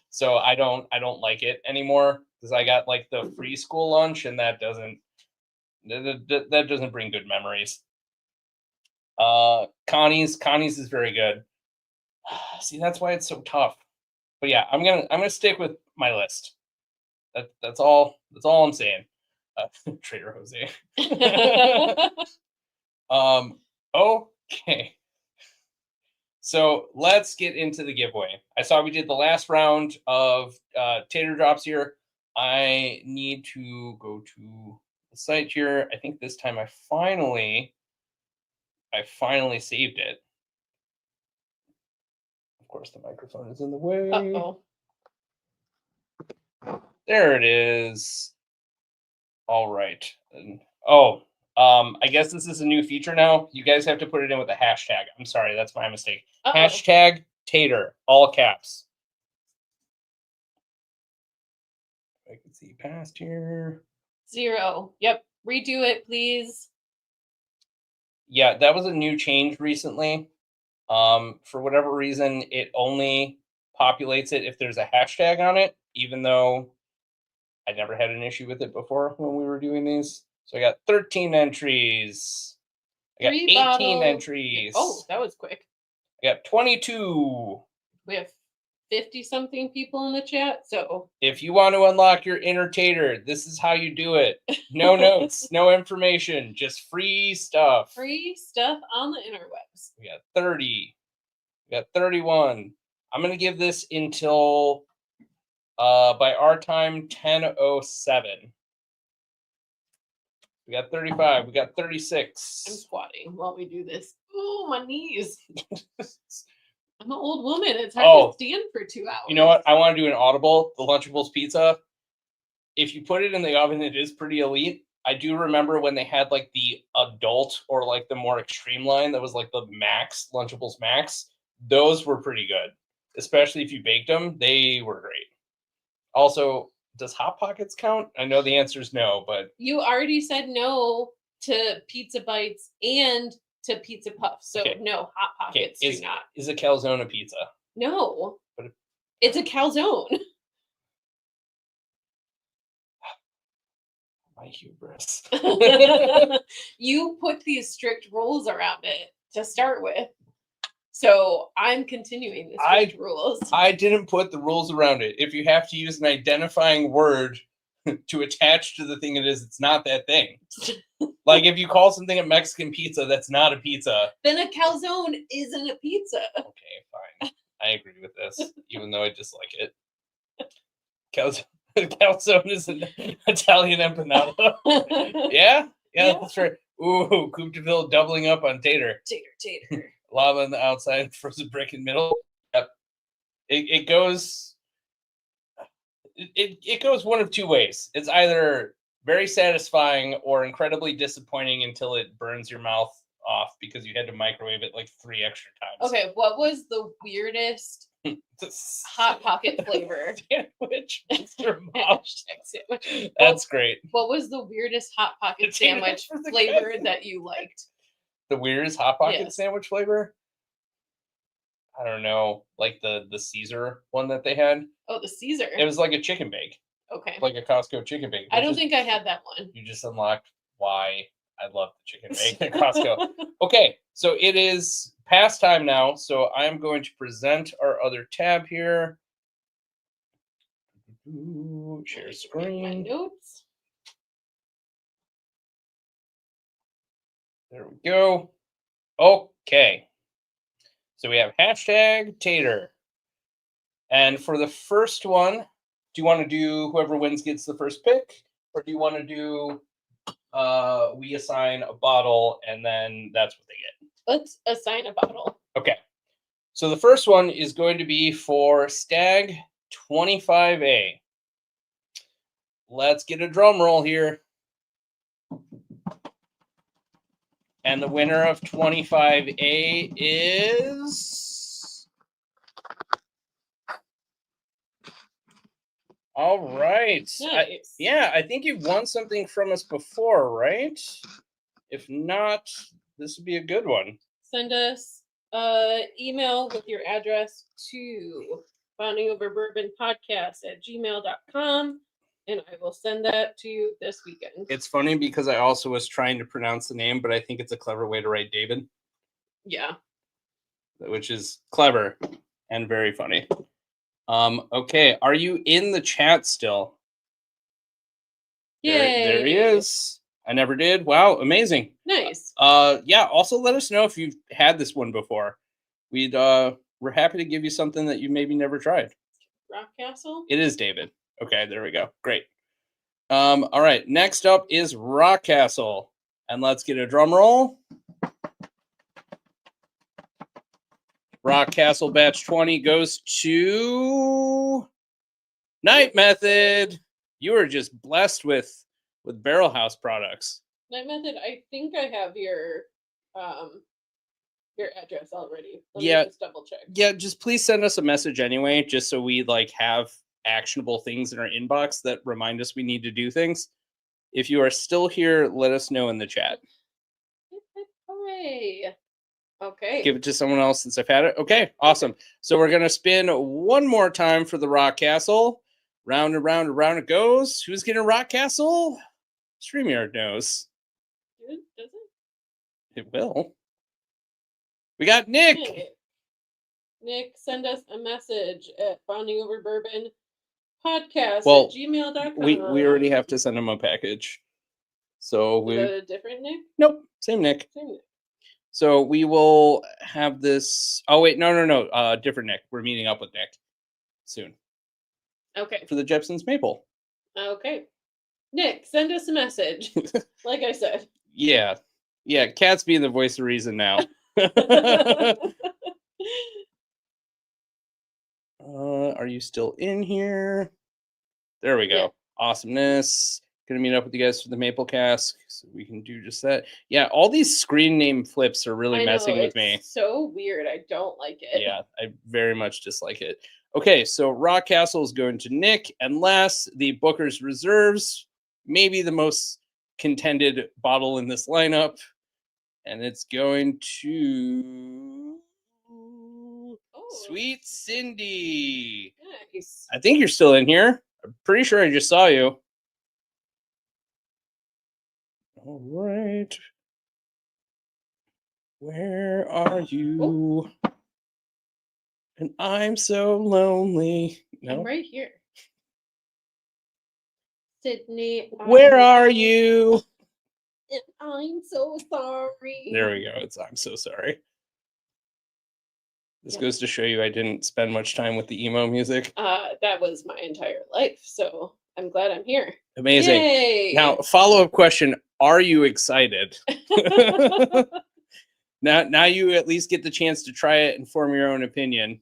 So I don't like it anymore because I got like the free school lunch, and that doesn't bring good memories. Connie's is very good. See, that's why it's so tough. But yeah, I'm gonna stick with my list. That's all I'm saying. Trader Jose. Okay. So let's get into the giveaway. I saw we did the last round of tater drops here. I need to go to the site here. I think this time I finally saved it. Of course, the microphone is in the way. Uh-oh. There it is. All right. I guess this is a new feature now. You guys have to put it in with a hashtag. I'm sorry, that's my mistake. Uh-oh. Hashtag tater, all caps. see past here. 0. Yep. Redo it, please. Yeah, that was a new change recently. For whatever reason, it only populates it if there's a hashtag on it, even though I never had an issue with it before when we were doing these. So I got 13 entries. I got 3 18 bottles. entries. Oh, that was quick. I got 22. We have 50 something people in the chat. So If you want to unlock your inner tater, this is how you do it. No notes, no information, just free stuff. free stuff on the interwebs. We got 30. We got 31. I'm going to give this until by our time 10:07. We got 35. We got 36. I'm squatting while we do this. Oh, my knees. I'm an old woman. It's hard to stand for 2 hours. You know what? I want to do an audible, the Lunchables pizza. If you put it in the oven, it is pretty elite. I do remember when they had like the adult or like the more extreme line that was like the Max, Lunchables Max. Those were pretty good, especially if you baked them. They were great. Also, does Hot Pockets count? I know the answer is no, but you already said no to Pizza Bites and to Pizza Puffs. So no, Hot Pockets do not. Is a calzone a pizza? No, but it's a calzone. My hubris. You put these strict rules around it to start with. So I'm continuing the strict rules. I didn't put the rules around it. If you have to use an identifying word to attach to the thing it is, it's not that thing. Like if you call something a Mexican pizza, that's not a pizza. Then a calzone isn't a pizza. Okay, fine. I agree with this, even though I dislike it. Calzone is an Italian empanada. Yeah, that's right. Ooh, Coupe de Ville doubling up on tater. Tater. Lava on the outside, frozen brick in the middle. Yep. It goes. It goes one of two ways. It's either very satisfying or incredibly disappointing until it burns your mouth off because you had to microwave it like 3 extra times. Okay, what was the weirdest Hot Pocket flavor? Sandwich. That's great. What was the weirdest Hot Pocket sandwich flavor that you liked? The weirdest Hot Pocket sandwich flavor? I don't know, like the Caesar one that they had. Oh, the Caesar. It was like a chicken bake. Okay. Like a Costco chicken bake. I don't think I had that one. You just unlocked why I love the chicken bake at Costco. Okay, so it is past time now, so I'm going to present our other tab here. Share screen. My notes. There we go. Okay. So we have hashtag tater. And for the first one, do you want to do whoever wins gets the first pick? Or do you want to do we assign a bottle and then that's what they get? Let's assign a bottle. Okay. So the first one is going to be for Stag 25A. Let's get a drum roll here. And the winner of 25A is... All right. Nice. I think you've won something from us before, right? If not, this would be a good one. Send us email with your address to bondingoverbourbonpodcast@gmail.com. And I will send that to you this weekend. It's funny because I also was trying to pronounce the name, but I think it's a clever way to write David. Yeah. Which is clever and very funny. Okay, are you in the chat still? Yay. There he is. I never did. Wow, amazing. Nice. Yeah, also let us know if you've had this one before. We're happy to give you something that you maybe never tried. Rock Castle? It is David. Okay, there we go. Great. All right, next up is Rock Castle. And let's get a drum roll. Rock Castle batch 20 goes to Night Method. You are just blessed with Barrel House products. Night Method, I think I have your address already. Let me just double check. Yeah, just please send us a message anyway, just so we like have actionable things in our inbox that remind us we need to do things. If you are still here, let us know in the chat. Hooray. Okay. Give it to someone else since I've had it. Okay, awesome. So we're going to spin one more time for the Rock Castle. Round and round and round it goes. Who's getting a Rock Castle? StreamYard knows. Does it? It will. We got Nick. Hey. Nick, send us a message at bondingoverbourbonpodcast@gmail.com. We already have to send him a package. So we Is that a different Nick? Nope, same Nick. Same Nick. So we will have this. Oh wait, no. Different Nick. We're meeting up with Nick soon. Okay. For the Jepson's Maple. Okay. Nick, send us a message. Like I said. Yeah. Cat's being the voice of reason now. Are you still in here? There we go. Yeah. Awesomeness. Gonna meet up with you guys for the Maple Cask, so we can do just that. Yeah, all these screen name flips are really messing with me. So weird. I don't like it. Yeah, I very much dislike it. Okay, so Rock Castle is going to Nick, unless the Booker's Reserves, maybe the most contended bottle in this lineup, and it's going to Sweet Cindy. Nice. I think you're still in here. I'm pretty sure I just saw you. All right. Where are you? And I'm so lonely. No. I'm right here. Sydney. Where are you? And I'm so sorry. There we go. I'm so sorry. This goes to show you I didn't spend much time with the emo music. That was my entire life, so I'm glad I'm here. Amazing. Yay! Now, follow-up question. Are you excited? Now you at least get the chance to try it and form your own opinion.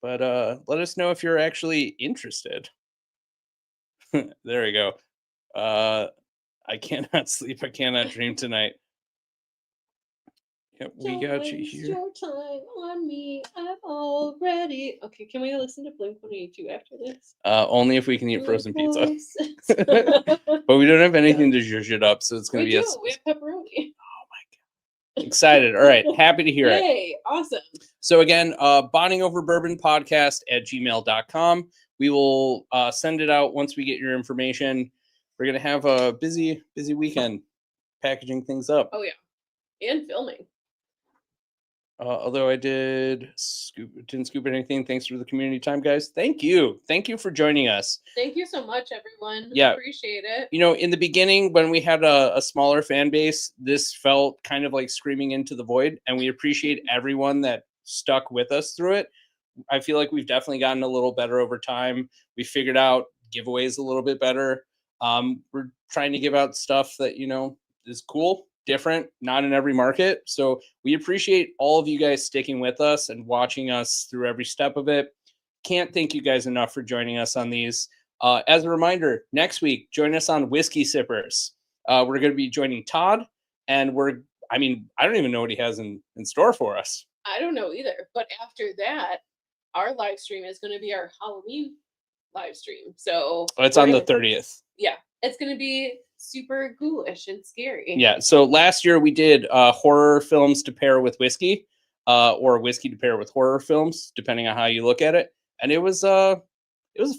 But let us know if you're actually interested. There we go. I cannot sleep. I cannot dream tonight. Yep, we got you here. Your time on me. I've already. Okay, can we listen to Blink-182 after this? Only if we can eat frozen pizza. But we don't have anything to zhuzh it up, so it's going to be We have pepperoni. Excited. All right. Happy to hear it. Yay, awesome. So again, bondingoverbourbonpodcast@gmail.com. We will send it out once we get your information. We're going to have a busy weekend packaging things up. Oh, yeah. And filming. Although I didn't scoop anything. Thanks for the community time, guys. Thank you for joining us. Thank you so much, everyone. Yeah, appreciate it. You know, in the beginning, when we had a smaller fan base, this felt kind of like screaming into the void, and we appreciate everyone that stuck with us through it. I feel like we've definitely gotten a little better over time. We figured out giveaways a little bit better. We're trying to give out stuff that, you know, is cool, different, not in every market. So we appreciate all of you guys sticking with us and watching us through every step of it. Can't thank you guys enough for joining us on these. As a reminder, next week, join us on Whiskey Sippers. We're going to be joining Todd, and I don't even know what he has in store for us. I don't know either. But after that, our live stream is going to be our Halloween live stream. So it's on the 30th. Yeah, it's going to be super ghoulish and scary. Yeah. So last year we did horror films to pair with whiskey, or whiskey to pair with horror films, depending on how you look at it. And it was a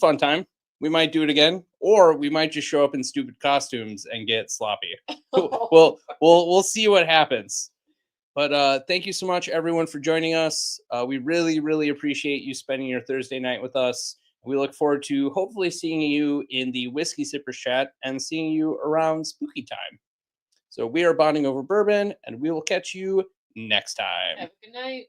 fun time. We Might do it again, or we might just show up in stupid costumes and get sloppy. We'll see what happens. But thank you so much, everyone, for joining us. We really, really appreciate you spending your Thursday night with us. We look forward to hopefully seeing you in the Whiskey Sippers chat and seeing you around spooky time. So we are bonding over bourbon, and we will catch you next time. Have a good night.